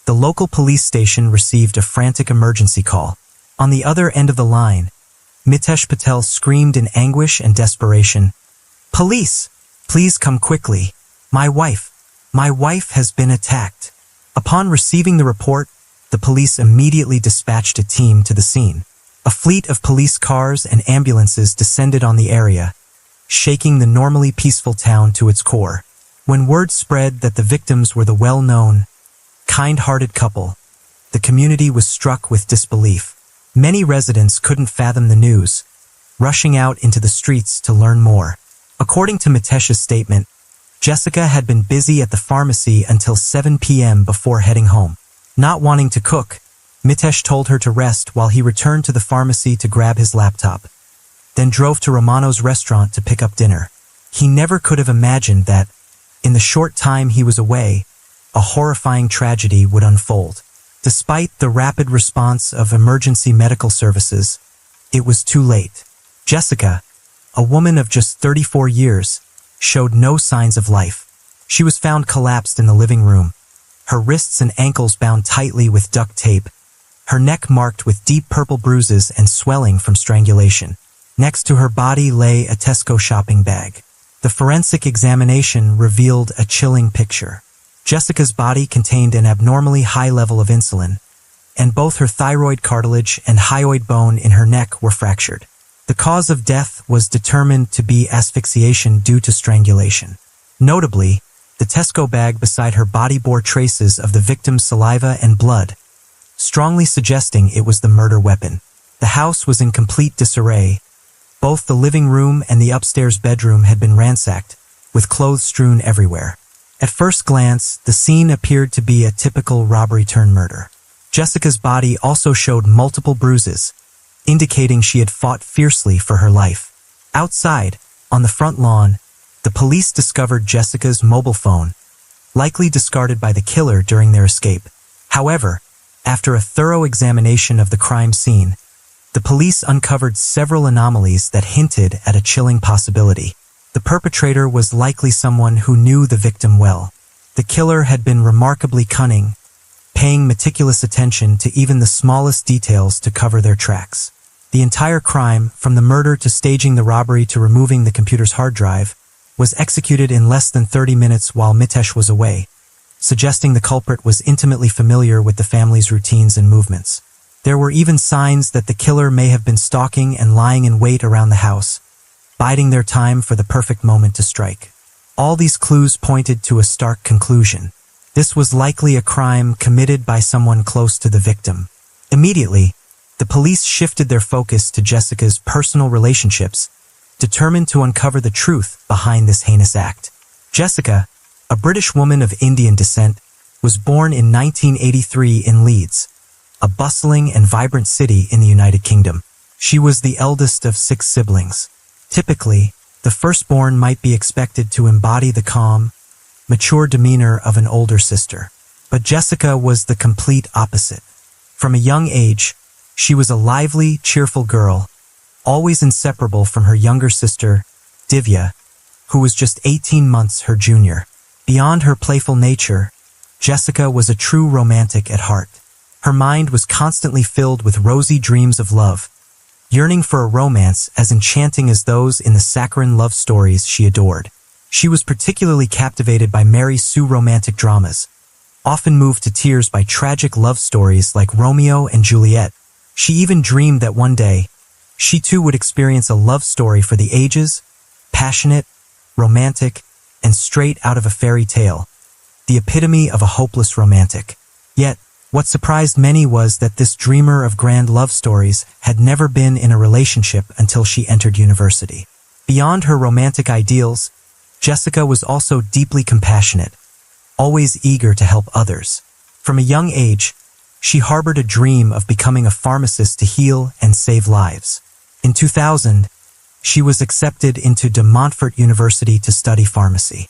S1: the local police station received a frantic emergency call. On the other end of the line, Mitesh Patel screamed in anguish and desperation, "Police! Please come quickly. My wife has been attacked." Upon receiving the report, the police immediately dispatched a team to the scene. A fleet of police cars and ambulances descended on the area, shaking the normally peaceful town to its core. When word spread that the victims were the well-known, kind-hearted couple, the community was struck with disbelief. Many residents couldn't fathom the news, rushing out into the streets to learn more. According to Mitesh's statement, Jessica had been busy at the pharmacy until 7 p.m. before heading home. Not wanting to cook, Mitesh told her to rest while he returned to the pharmacy to grab his laptop, then drove to Romano's restaurant to pick up dinner. He never could have imagined that, in the short time he was away, a horrifying tragedy would unfold. Despite the rapid response of emergency medical services, it was too late. Jessica, a woman of just 34 years, showed no signs of life. She was found collapsed in the living room, her wrists and ankles bound tightly with duct tape, her neck marked with deep purple bruises and swelling from strangulation. Next to her body lay a Tesco shopping bag. The forensic examination revealed a chilling picture. Jessica's body contained an abnormally high level of insulin, and both her thyroid cartilage and hyoid bone in her neck were fractured. The cause of death was determined to be asphyxiation due to strangulation. Notably, the Tesco bag beside her body bore traces of the victim's saliva and blood, strongly suggesting it was the murder weapon. The house was in complete disarray. Both the living room and the upstairs bedroom had been ransacked, with clothes strewn everywhere. At first glance, the scene appeared to be a typical robbery-turned-murder. Jessica's body also showed multiple bruises, indicating she had fought fiercely for her life. Outside, on the front lawn, the police discovered Jessica's mobile phone, likely discarded by the killer during their escape. However, after a thorough examination of the crime scene, the police uncovered several anomalies that hinted at a chilling possibility. The perpetrator was likely someone who knew the victim well. The killer had been remarkably cunning, paying meticulous attention to even the smallest details to cover their tracks. The entire crime, from the murder to staging the robbery to removing the computer's hard drive, was executed in less than 30 minutes while Mitesh was away, suggesting the culprit was intimately familiar with the family's routines and movements. There were even signs that the killer may have been stalking and lying in wait around the house, biding their time for the perfect moment to strike. All these clues pointed to a stark conclusion. This was likely a crime committed by someone close to the victim. Immediately, the police shifted their focus to Jessica's personal relationships, determined to uncover the truth behind this heinous act. Jessica, a British woman of Indian descent, was born in 1983 in Leeds, a bustling and vibrant city in the United Kingdom. She was the eldest of 6 siblings. Typically, the firstborn might be expected to embody the calm, mature demeanor of an older sister. But Jessica was the complete opposite. From a young age, she was a lively, cheerful girl, always inseparable from her younger sister, Divya, who was just 18 months her junior. Beyond her playful nature, Jessica was a true romantic at heart. Her mind was constantly filled with rosy dreams of love, yearning for a romance as enchanting as those in the saccharine love stories she adored. She was particularly captivated by Mary Sue romantic dramas, often moved to tears by tragic love stories like Romeo and Juliet. She even dreamed that one day, she too would experience a love story for the ages, passionate, romantic, and straight out of a fairy tale, the epitome of a hopeless romantic. Yet, what surprised many was that this dreamer of grand love stories had never been in a relationship until she entered university. Beyond her romantic ideals, Jessica was also deeply compassionate, always eager to help others. From a young age, she harbored a dream of becoming a pharmacist to heal and save lives. In 2000, she was accepted into De Montfort University to study pharmacy.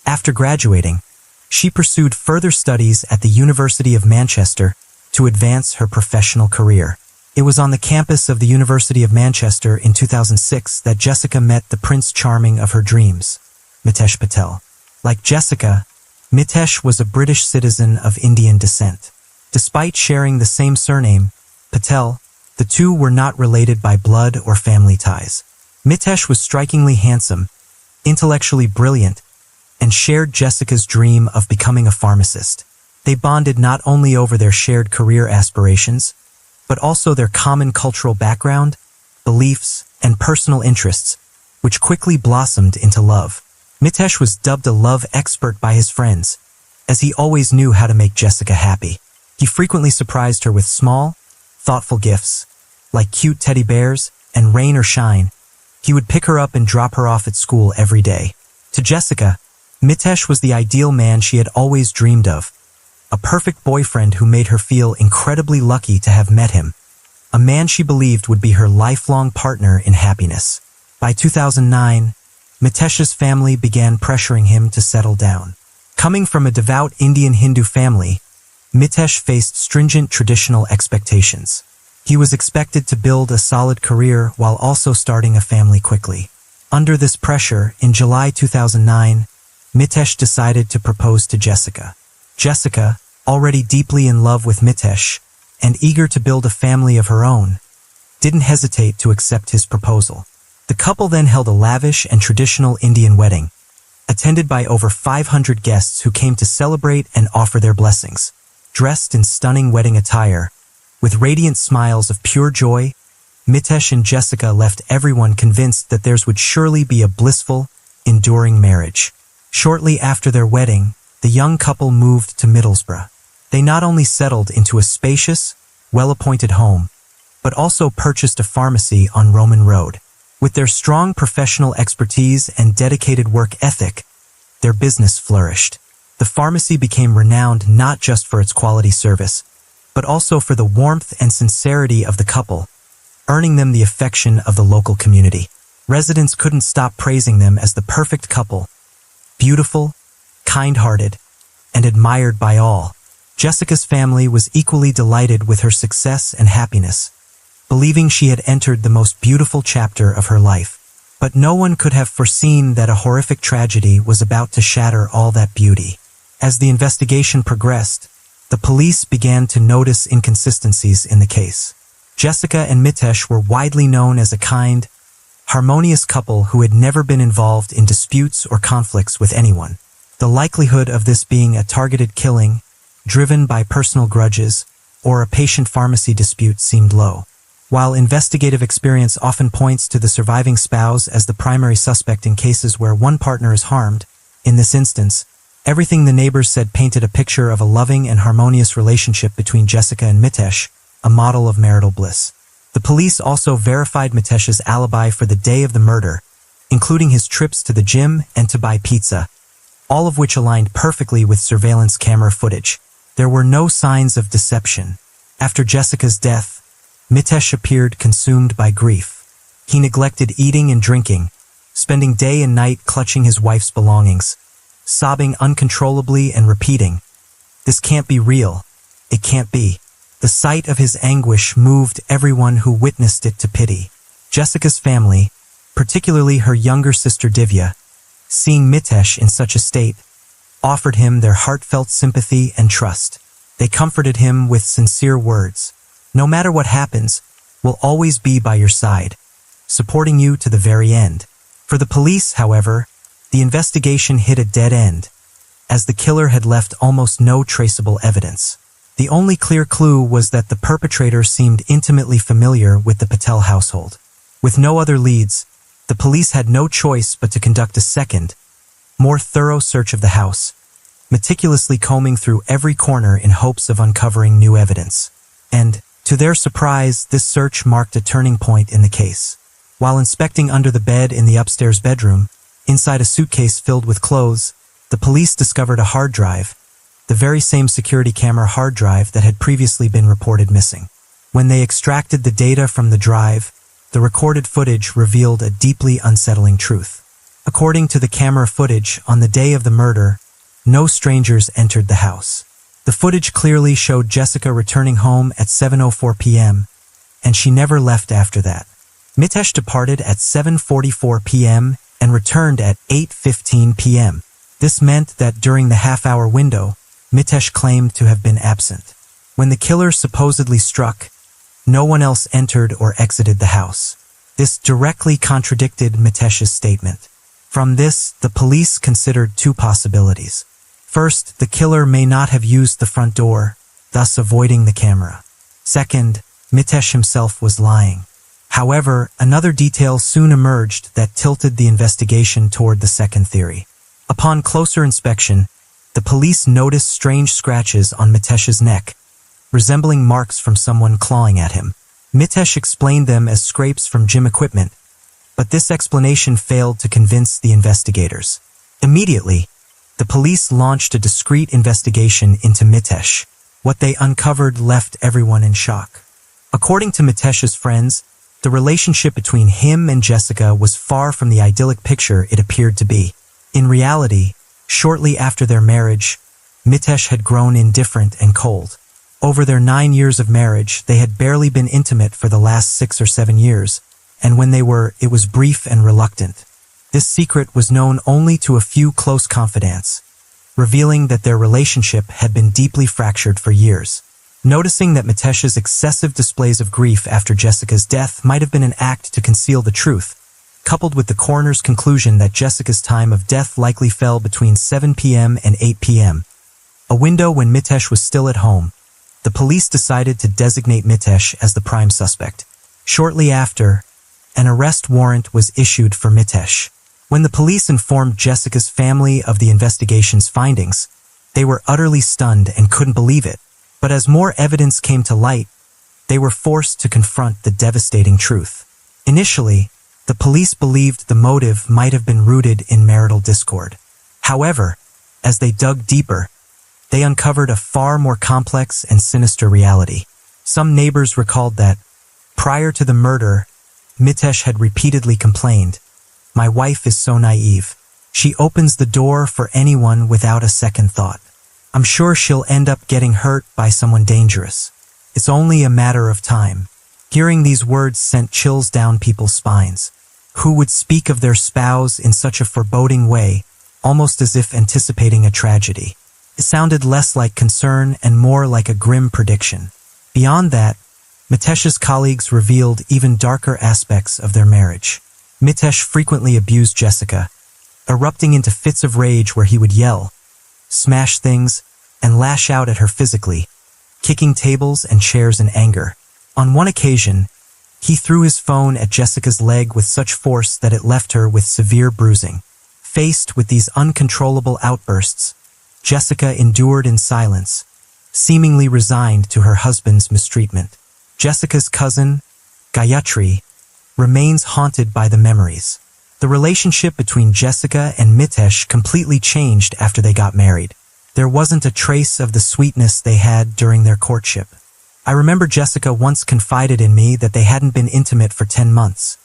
S1: After graduating, she pursued further studies at the University of Manchester to advance her professional career. It was on the campus of the University of Manchester in 2006 that Jessica met the Prince Charming of her dreams, Mitesh Patel. Like Jessica, Mitesh was a British citizen of Indian descent. Despite sharing the same surname, Patel, the two were not related by blood or family ties. Mitesh was strikingly handsome, intellectually brilliant, and shared Jessica's dream of becoming a pharmacist. They bonded not only over their shared career aspirations, but also their common cultural background, beliefs, and personal interests, which quickly blossomed into love. Mitesh was dubbed a love expert by his friends, as he always knew how to make Jessica happy. He frequently surprised her with small, thoughtful gifts, like cute teddy bears and rain or shine. He would pick her up and drop her off at school every day. To Jessica, Mitesh was the ideal man she had always dreamed of, a perfect boyfriend who made her feel incredibly lucky to have met him, a man she believed would be her lifelong partner in happiness. By 2009, Mitesh's family began pressuring him to settle down. Coming from a devout Indian Hindu family, Mitesh faced stringent traditional expectations. He was expected to build a solid career while also starting a family quickly. Under this pressure, in July 2009, Mitesh decided to propose to Jessica. Jessica, already deeply in love with Mitesh and eager to build a family of her own, didn't hesitate to accept his proposal. The couple then held a lavish and traditional Indian wedding, attended by over 500 guests who came to celebrate and offer their blessings. Dressed in stunning wedding attire, with radiant smiles of pure joy, Mitesh and Jessica left everyone convinced that theirs would surely be a blissful, enduring marriage. Shortly after their wedding, the young couple moved to Middlesbrough. They not only settled into a spacious, well-appointed home, but also purchased a pharmacy on Roman Road. With their strong professional expertise and dedicated work ethic, their business flourished. The pharmacy became renowned not just for its quality service, but also for the warmth and sincerity of the couple, earning them the affection of the local community. Residents couldn't stop praising them as the perfect couple, beautiful, kind-hearted, and admired by all. Jessica's family was equally delighted with her success and happiness, believing she had entered the most beautiful chapter of her life. But no one could have foreseen that a horrific tragedy was about to shatter all that beauty. As the investigation progressed, the police began to notice inconsistencies in the case. Jessica and Mitesh were widely known as a kind, harmonious couple who had never been involved in disputes or conflicts with anyone. The likelihood of this being a targeted killing, driven by personal grudges, or a patient pharmacy dispute seemed low. While investigative experience often points to the surviving spouse as the primary suspect in cases where one partner is harmed, in this instance, Everything the neighbors said painted a picture of a loving and harmonious relationship between Jessica and Mitesh, a model of marital bliss. The police also verified Mitesh's alibi for the day of the murder, including his trips to the gym and to buy pizza, all of which aligned perfectly with surveillance camera footage. There were no signs of deception. After Jessica's death, Mitesh appeared consumed by grief. He neglected eating and drinking, spending day and night clutching his wife's belongings, sobbing uncontrollably and repeating, "This can't be real. It can't be." The sight of his anguish moved everyone who witnessed it to pity. Jessica's family, particularly her younger sister Divya, seeing Mitesh in such a state, offered him their heartfelt sympathy and trust. They comforted him with sincere words. "No matter what happens, we'll always be by your side, supporting you to the very end." For the police, however, the investigation hit a dead end, as the killer had left almost no traceable evidence. The only clear clue was that the perpetrator seemed intimately familiar with the Patel household. With no other leads, the police had no choice but to conduct a second, more thorough search of the house, meticulously combing through every corner in hopes of uncovering new evidence. And, to their surprise, this search marked a turning point in the case. While inspecting under the bed in the upstairs bedroom, inside a suitcase filled with clothes, the police discovered a hard drive, the very same security camera hard drive that had previously been reported missing. When they extracted the data from the drive, the recorded footage revealed a deeply unsettling truth. According to the camera footage, on the day of the murder, no strangers entered the house. The footage clearly showed Jessica returning home at 7:04 p.m., and she never left after that. Mitesh departed at 7:44 p.m. and returned at 8:15 p.m. This meant that during the half-hour window, Mitesh claimed to have been absent. When the killer supposedly struck, no one else entered or exited the house. This directly contradicted Mitesh's statement. From this, the police considered two possibilities. First, the killer may not have used the front door, thus avoiding the camera. Second, Mitesh himself was lying. However, another detail soon emerged that tilted the investigation toward the second theory. Upon closer inspection, the police noticed strange scratches on Mitesh's neck, resembling marks from someone clawing at him. Mitesh explained them as scrapes from gym equipment, but this explanation failed to convince the investigators. Immediately, the police launched a discreet investigation into Mitesh. What they uncovered left everyone in shock. According to Mitesh's friends, the relationship between him and Jessica was far from the idyllic picture it appeared to be. In reality, shortly after their marriage, Mitesh had grown indifferent and cold. Over their 9 years of marriage, they had barely been intimate for the last 6 or 7 years, and when they were, it was brief and reluctant. This secret was known only to a few close confidants, revealing that their relationship had been deeply fractured for years. Noticing that Mitesh's excessive displays of grief after Jessica's death might have been an act to conceal the truth, coupled with the coroner's conclusion that Jessica's time of death likely fell between 7 p.m. and 8 p.m., a window when Mitesh was still at home, the police decided to designate Mitesh as the prime suspect. Shortly after, an arrest warrant was issued for Mitesh. When the police informed Jessica's family of the investigation's findings, they were utterly stunned and couldn't believe it. But as more evidence came to light, they were forced to confront the devastating truth. Initially, the police believed the motive might have been rooted in marital discord. However, as they dug deeper, they uncovered a far more complex and sinister reality. Some neighbors recalled that, prior to the murder, Mitesh had repeatedly complained, "My wife is so naive. She opens the door for anyone without a second thought. I'm sure she'll end up getting hurt by someone dangerous. It's only a matter of time." Hearing these words sent chills down people's spines. Who would speak of their spouse in such a foreboding way, almost as if anticipating a tragedy? It sounded less like concern and more like a grim prediction. Beyond that, Mitesh's colleagues revealed even darker aspects of their marriage. Mitesh frequently abused Jessica, erupting into fits of rage where he would yell, smash things, and lash out at her physically, kicking tables and chairs in anger. On one occasion, he threw his phone at Jessica's leg with such force that it left her with severe bruising. Faced with these uncontrollable outbursts, Jessica endured in silence, seemingly resigned to her husband's mistreatment. Jessica's cousin, Gayatri, remains haunted by the memories. The relationship between Jessica and Mitesh completely changed after they got married. There wasn't a trace of the sweetness they had during their courtship. I remember Jessica once confided in me that they hadn't been intimate for 10 months,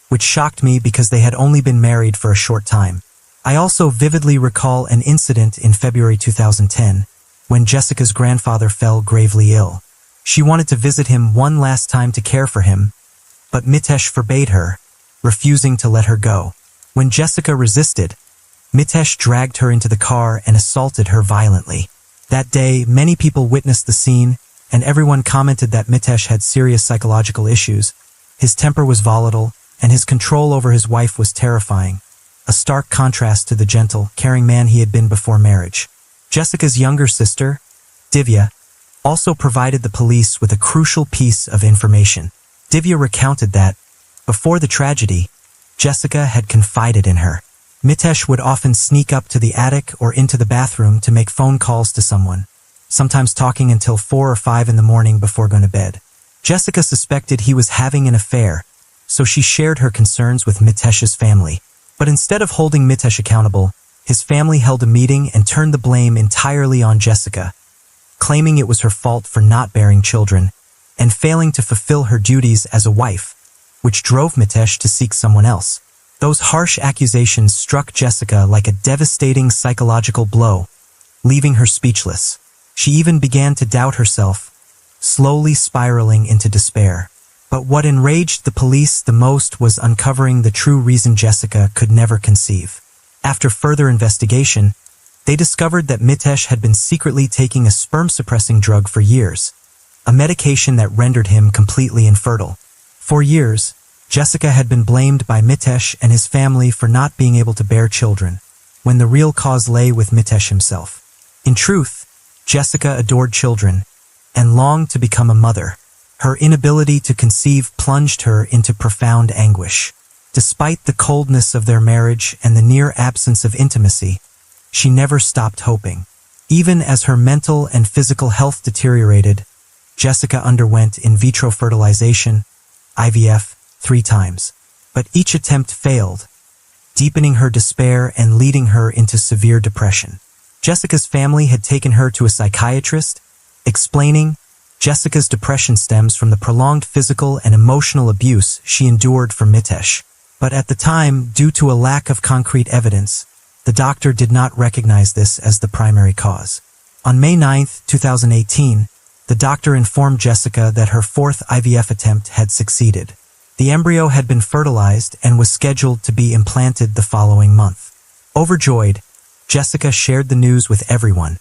S1: which shocked me because they had only been married for a short time. I also vividly recall an incident in February 2010, when Jessica's grandfather fell gravely ill. She wanted to visit him one last time to care for him, but Mitesh forbade her, refusing to let her go. When Jessica resisted, Mitesh dragged her into the car and assaulted her violently. That day, many people witnessed the scene, and everyone commented that Mitesh had serious psychological issues. His temper was volatile, and his control over his wife was terrifying, a stark contrast to the gentle, caring man he had been before marriage. Jessica's younger sister, Divya, also provided the police with a crucial piece of information. Divya recounted that, before the tragedy, Jessica had confided in her. Mitesh would often sneak up to the attic or into the bathroom to make phone calls to someone, sometimes talking until 4 or 5 in the morning before going to bed. Jessica suspected he was having an affair, so she shared her concerns with Mitesh's family. But instead of holding Mitesh accountable, his family held a meeting and turned the blame entirely on Jessica, claiming it was her fault for not bearing children and failing to fulfill her duties as a wife, which drove Mitesh to seek someone else. Those harsh accusations struck Jessica like a devastating psychological blow, leaving her speechless. She even began to doubt herself, slowly spiraling into despair. But what enraged the police the most was uncovering the true reason Jessica could never conceive. After further investigation, they discovered that Mitesh had been secretly taking a sperm-suppressing drug for years, a medication that rendered him completely infertile. For years, Jessica had been blamed by Mitesh and his family for not being able to bear children, when the real cause lay with Mitesh himself. In truth, Jessica adored children and longed to become a mother. Her inability to conceive plunged her into profound anguish. Despite the coldness of their marriage and the near absence of intimacy, she never stopped hoping. Even as her mental and physical health deteriorated, Jessica underwent in vitro fertilization, IVF, 3 times. But each attempt failed, deepening her despair and leading her into severe depression. Jessica's family had taken her to a psychiatrist, explaining, Jessica's depression stems from the prolonged physical and emotional abuse she endured from Mitesh. But at the time, due to a lack of concrete evidence, the doctor did not recognize this as the primary cause. On May 9, 2018, the doctor informed Jessica that her 4th IVF attempt had succeeded. The embryo had been fertilized and was scheduled to be implanted the following month. Overjoyed, Jessica shared the news with everyone,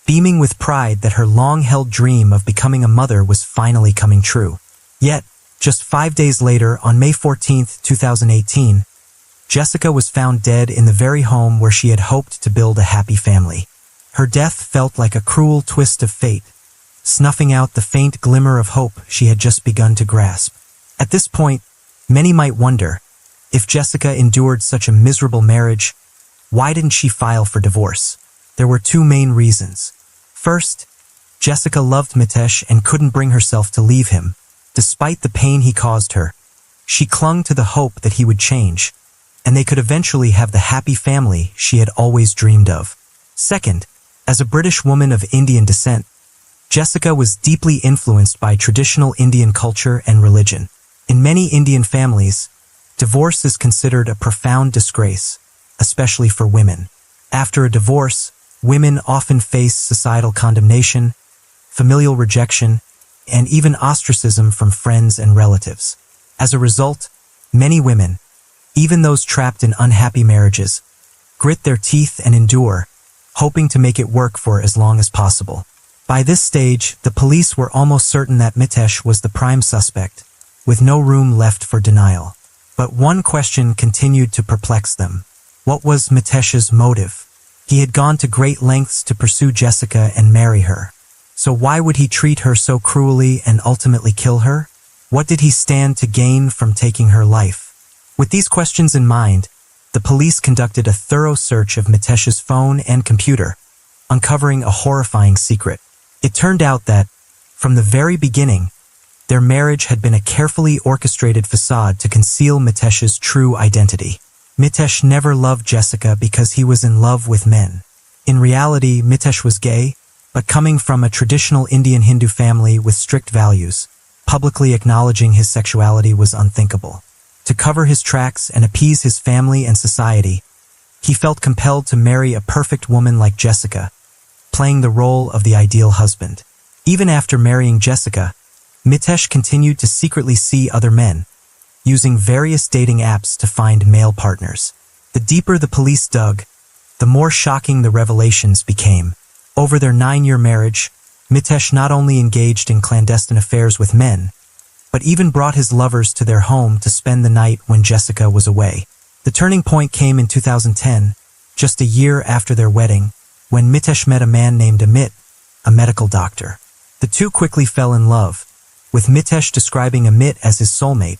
S1: beaming with pride that her long-held dream of becoming a mother was finally coming true. Yet, just 5 days later, on May 14, 2018, Jessica was found dead in the very home where she had hoped to build a happy family. Her death felt like a cruel twist of fate, snuffing out the faint glimmer of hope she had just begun to grasp. At this point, many might wonder, if Jessica endured such a miserable marriage, why didn't she file for divorce? There were 2 main reasons. First, Jessica loved Mitesh and couldn't bring herself to leave him. Despite the pain he caused her, she clung to the hope that he would change, and they could eventually have the happy family she had always dreamed of. Second, as a British woman of Indian descent, Jessica was deeply influenced by traditional Indian culture and religion. In many Indian families, divorce is considered a profound disgrace, especially for women. After a divorce, women often face societal condemnation, familial rejection, and even ostracism from friends and relatives. As a result, many women, even those trapped in unhappy marriages, grit their teeth and endure, hoping to make it work for as long as possible. By this stage, the police were almost certain that Mitesh was the prime suspect, with no room left for denial. But one question continued to perplex them. What was Mitesh's motive? He had gone to great lengths to pursue Jessica and marry her. So why would he treat her so cruelly and ultimately kill her? What did he stand to gain from taking her life? With these questions in mind, the police conducted a thorough search of Mitesh's phone and computer, uncovering a horrifying secret. It turned out that, from the very beginning, their marriage had been a carefully orchestrated facade to conceal Mitesh's true identity. Mitesh never loved Jessica because he was in love with men. In reality, Mitesh was gay, but coming from a traditional Indian Hindu family with strict values, publicly acknowledging his sexuality was unthinkable. To cover his tracks and appease his family and society, he felt compelled to marry a perfect woman like Jessica, playing the role of the ideal husband. Even after marrying Jessica, Mitesh continued to secretly see other men, using various dating apps to find male partners. The deeper the police dug, the more shocking the revelations became. Over their 9-year marriage, Mitesh not only engaged in clandestine affairs with men, but even brought his lovers to their home to spend the night when Jessica was away. The turning point came in 2010, just a year after their wedding, when Mitesh met a man named Amit, a medical doctor. The two quickly fell in love, with Mitesh describing Amit as his soulmate,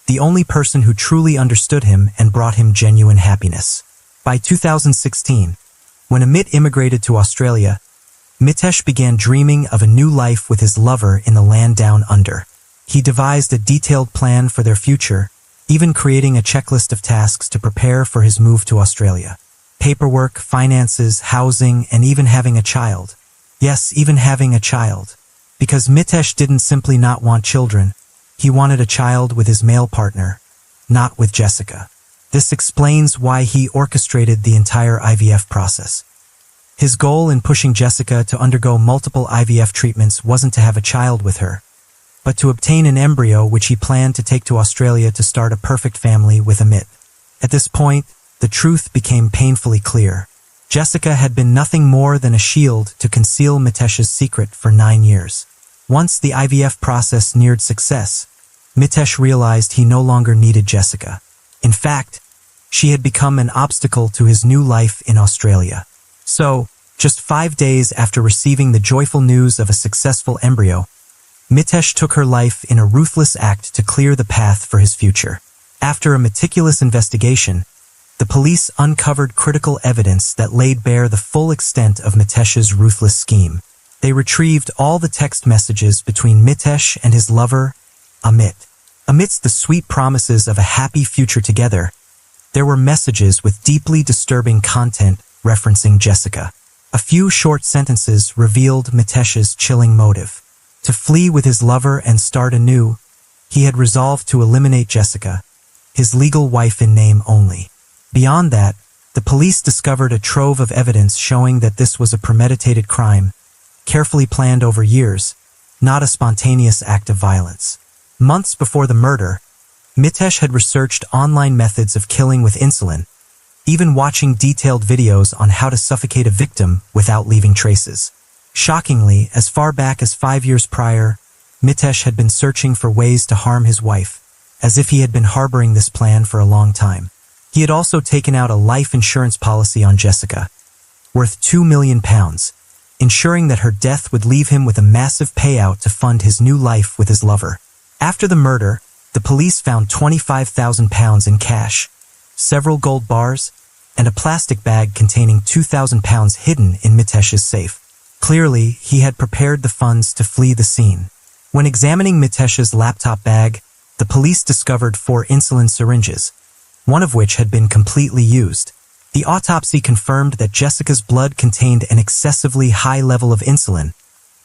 S1: the only person who truly understood him and brought him genuine happiness. By 2016, when Amit immigrated to Australia, Mitesh began dreaming of a new life with his lover in the land down under. He devised a detailed plan for their future, even creating a checklist of tasks to prepare for his move to Australia. Paperwork, finances, housing, and even having a child. Yes, even having a child. Because Mitesh didn't simply not want children, he wanted a child with his male partner, not with Jessica. This explains why he orchestrated the entire IVF process. His goal in pushing Jessica to undergo multiple IVF treatments wasn't to have a child with her, but to obtain an embryo which he planned to take to Australia to start a perfect family with Amit. At this point, the truth became painfully clear. Jessica had been nothing more than a shield to conceal Mitesh's secret for 9 years. Once the IVF process neared success, Mitesh realized he no longer needed Jessica. In fact, she had become an obstacle to his new life in Australia. So, just 5 days after receiving the joyful news of a successful embryo, Mitesh took her life in a ruthless act to clear the path for his future. After a meticulous investigation, the police uncovered critical evidence that laid bare the full extent of Mitesh's ruthless scheme. They retrieved all the text messages between Mitesh and his lover, Amit. Amidst the sweet promises of a happy future together, there were messages with deeply disturbing content referencing Jessica. A few short sentences revealed Mitesh's chilling motive. To flee with his lover and start anew, he had resolved to eliminate Jessica, his legal wife in name only. Beyond that, the police discovered a trove of evidence showing that this was a premeditated crime, carefully planned over years, not a spontaneous act of violence. Months before the murder, Mitesh had researched online methods of killing with insulin, even watching detailed videos on how to suffocate a victim without leaving traces. Shockingly, as far back as 5 years prior, Mitesh had been searching for ways to harm his wife, as if he had been harboring this plan for a long time. He had also taken out a life insurance policy on Jessica, worth £2 million, ensuring that her death would leave him with a massive payout to fund his new life with his lover. After the murder, the police found £25,000 in cash, several gold bars, and a plastic bag containing £2,000 hidden in Mitesh's safe. Clearly, he had prepared the funds to flee the scene. When examining Mitesh's laptop bag, the police discovered 4 insulin syringes, one of which had been completely used. The autopsy confirmed that Jessica's blood contained an excessively high level of insulin,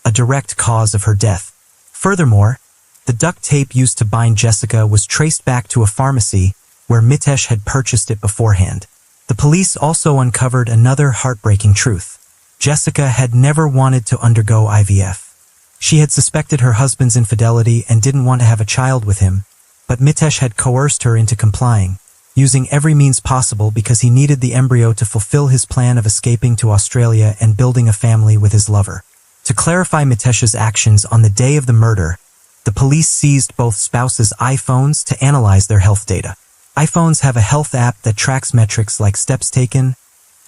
S1: a direct cause of her death. Furthermore, the duct tape used to bind Jessica was traced back to a pharmacy where Mitesh had purchased it beforehand. The police also uncovered another heartbreaking truth. Jessica had never wanted to undergo IVF. She had suspected her husband's infidelity and didn't want to have a child with him, but Mitesh had coerced her into complying, using every means possible because he needed the embryo to fulfill his plan of escaping to Australia and building a family with his lover. To clarify Mitesh's actions on the day of the murder, the police seized both spouses' iPhones to analyze their health data. iPhones have a health app that tracks metrics like steps taken,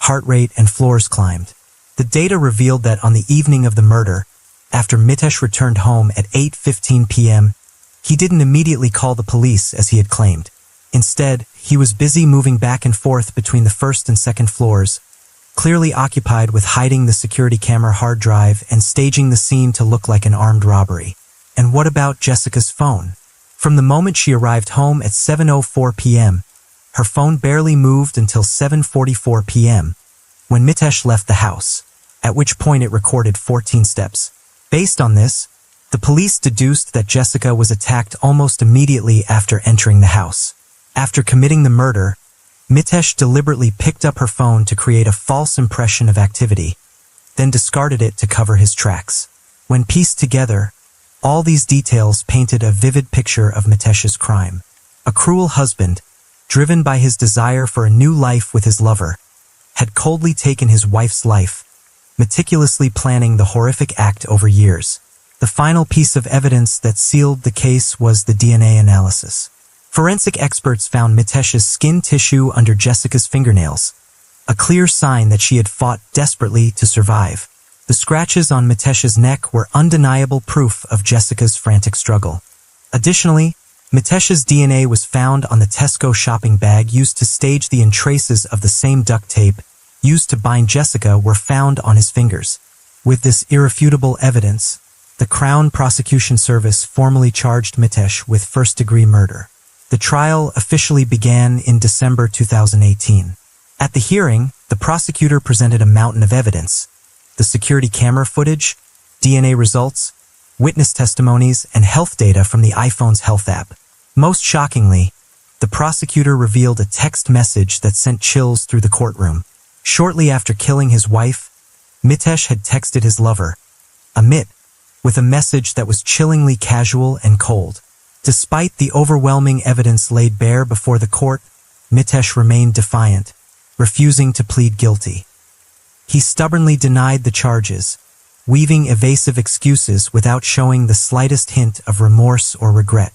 S1: heart rate, and floors climbed. The data revealed that on the evening of the murder, after Mitesh returned home at 8:15 p.m., he didn't immediately call the police as he had claimed. Instead, he was busy moving back and forth between the first and second floors, clearly occupied with hiding the security camera hard drive and staging the scene to look like an armed robbery. And what about Jessica's phone? From the moment she arrived home at 7:04 p.m., her phone barely moved until 7:44 p.m., when Mitesh left the house, at which point it recorded 14 steps. Based on this, the police deduced that Jessica was attacked almost immediately after entering the house. After committing the murder, Mitesh deliberately picked up her phone to create a false impression of activity, then discarded it to cover his tracks. When pieced together, all these details painted a vivid picture of Mitesh's crime. A cruel husband, driven by his desire for a new life with his lover, had coldly taken his wife's life, meticulously planning the horrific act over years. The final piece of evidence that sealed the case was the DNA analysis. Forensic experts found Mitesh's skin tissue under Jessica's fingernails, a clear sign that she had fought desperately to survive. The scratches on Mitesh's neck were undeniable proof of Jessica's frantic struggle. Additionally, Mitesh's DNA was found on the Tesco shopping bag used to stage the and traces of the same duct tape used to bind Jessica were found on his fingers. With this irrefutable evidence, the Crown Prosecution Service formally charged Mitesh with first-degree murder. The trial officially began in December 2018. At the hearing, the prosecutor presented a mountain of evidence: the security camera footage, DNA results, witness testimonies, and health data from the iPhone's health app. Most shockingly, the prosecutor revealed a text message that sent chills through the courtroom. Shortly after killing his wife, Mitesh had texted his lover, Amit, with a message that was chillingly casual and cold. Despite the overwhelming evidence laid bare before the court, Mitesh remained defiant, refusing to plead guilty. He stubbornly denied the charges, weaving evasive excuses without showing the slightest hint of remorse or regret.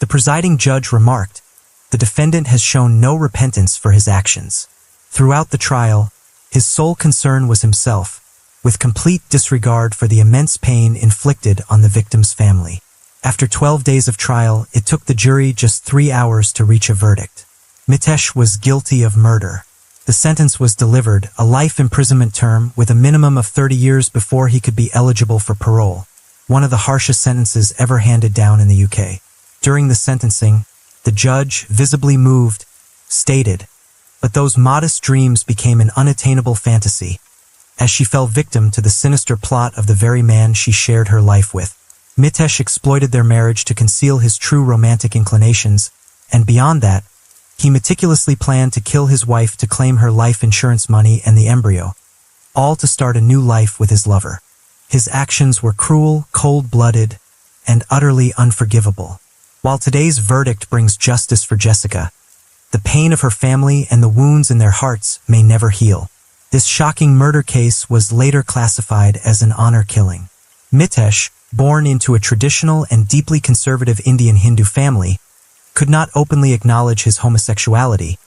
S1: The presiding judge remarked, "The defendant has shown no repentance for his actions." Throughout the trial, his sole concern was himself, with complete disregard for the immense pain inflicted on the victim's family. After 12 days of trial, it took the jury just 3 hours to reach a verdict. Mitesh was guilty of murder. The sentence was delivered, a life imprisonment term with a minimum of 30 years before he could be eligible for parole, one of the harshest sentences ever handed down in the UK. During the sentencing, the judge, visibly moved, stated, "But those modest dreams became an unattainable fantasy," as she fell victim to the sinister plot of the very man she shared her life with. Mitesh exploited their marriage to conceal his true romantic inclinations, and beyond that, he meticulously planned to kill his wife to claim her life insurance money and the embryo, all to start a new life with his lover. His actions were cruel, cold-blooded, and utterly unforgivable. While today's verdict brings justice for Jessica, the pain of her family and the wounds in their hearts may never heal. This shocking murder case was later classified as an honor killing. Mitesh, born into a traditional and deeply conservative Indian Hindu family, could not openly acknowledge his homosexuality,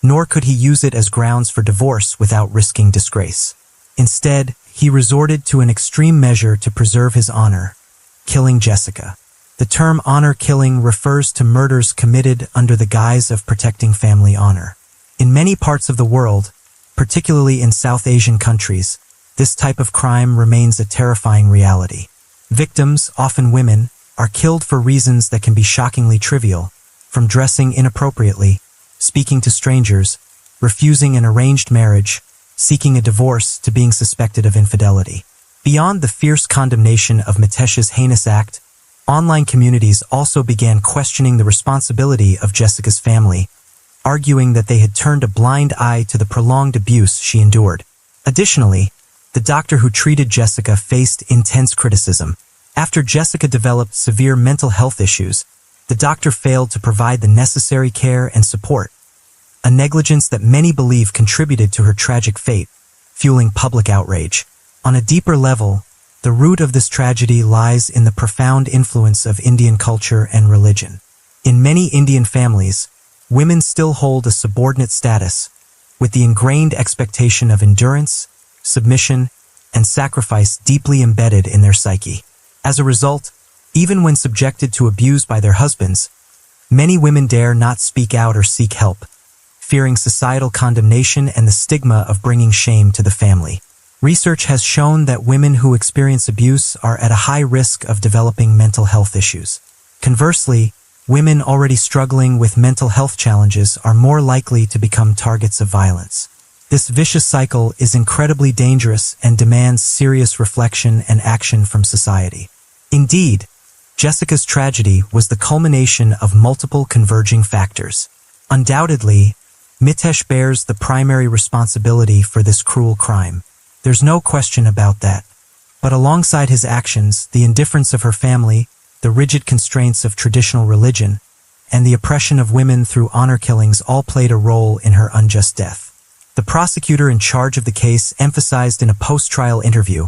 S1: nor could he use it as grounds for divorce without risking disgrace. Instead, he resorted to an extreme measure to preserve his honor, killing Jessica. The term honor killing refers to murders committed under the guise of protecting family honor. In many parts of the world, particularly in South Asian countries, this type of crime remains a terrifying reality. Victims, often women, are killed for reasons that can be shockingly trivial, from dressing inappropriately, speaking to strangers, refusing an arranged marriage, seeking a divorce, to being suspected of infidelity. Beyond the fierce condemnation of Mitesh's heinous act, online communities also began questioning the responsibility of Jessica's family, arguing that they had turned a blind eye to the prolonged abuse she endured. Additionally, the doctor who treated Jessica faced intense criticism. After Jessica developed severe mental health issues, the doctor failed to provide the necessary care and support, a negligence that many believe contributed to her tragic fate, fueling public outrage. On a deeper level, the root of this tragedy lies in the profound influence of Indian culture and religion. In many Indian families, women still hold a subordinate status, with the ingrained expectation of endurance, submission, and sacrifice deeply embedded in their psyche. As a result, even when subjected to abuse by their husbands, many women dare not speak out or seek help, fearing societal condemnation and the stigma of bringing shame to the family. Research has shown that women who experience abuse are at a high risk of developing mental health issues. Conversely, women already struggling with mental health challenges are more likely to become targets of violence. This vicious cycle is incredibly dangerous and demands serious reflection and action from society. Indeed, Jessica's tragedy was the culmination of multiple converging factors. Undoubtedly, Mitesh bears the primary responsibility for this cruel crime. There's no question about that. But alongside his actions, the indifference of her family, the rigid constraints of traditional religion, and the oppression of women through honor killings all played a role in her unjust death. The prosecutor in charge of the case emphasized in a post-trial interview,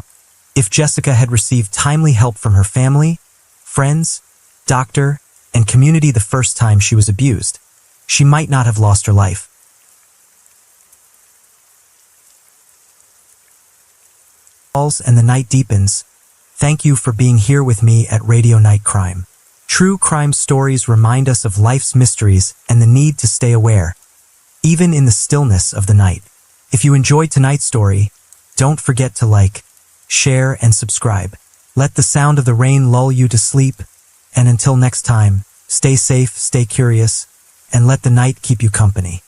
S1: if Jessica had received timely help from her family, friends, doctor, and community the first time she was abused, she might not have lost her life. And the night deepens. Thank you for being here with me at Radio Night Crime. True crime stories remind us of life's mysteries and the need to stay aware, even in the stillness of the night. If you enjoyed tonight's story, don't forget to like, share, and subscribe. Let the sound of the rain lull you to sleep, and until next time, stay safe, stay curious, and let the night keep you company.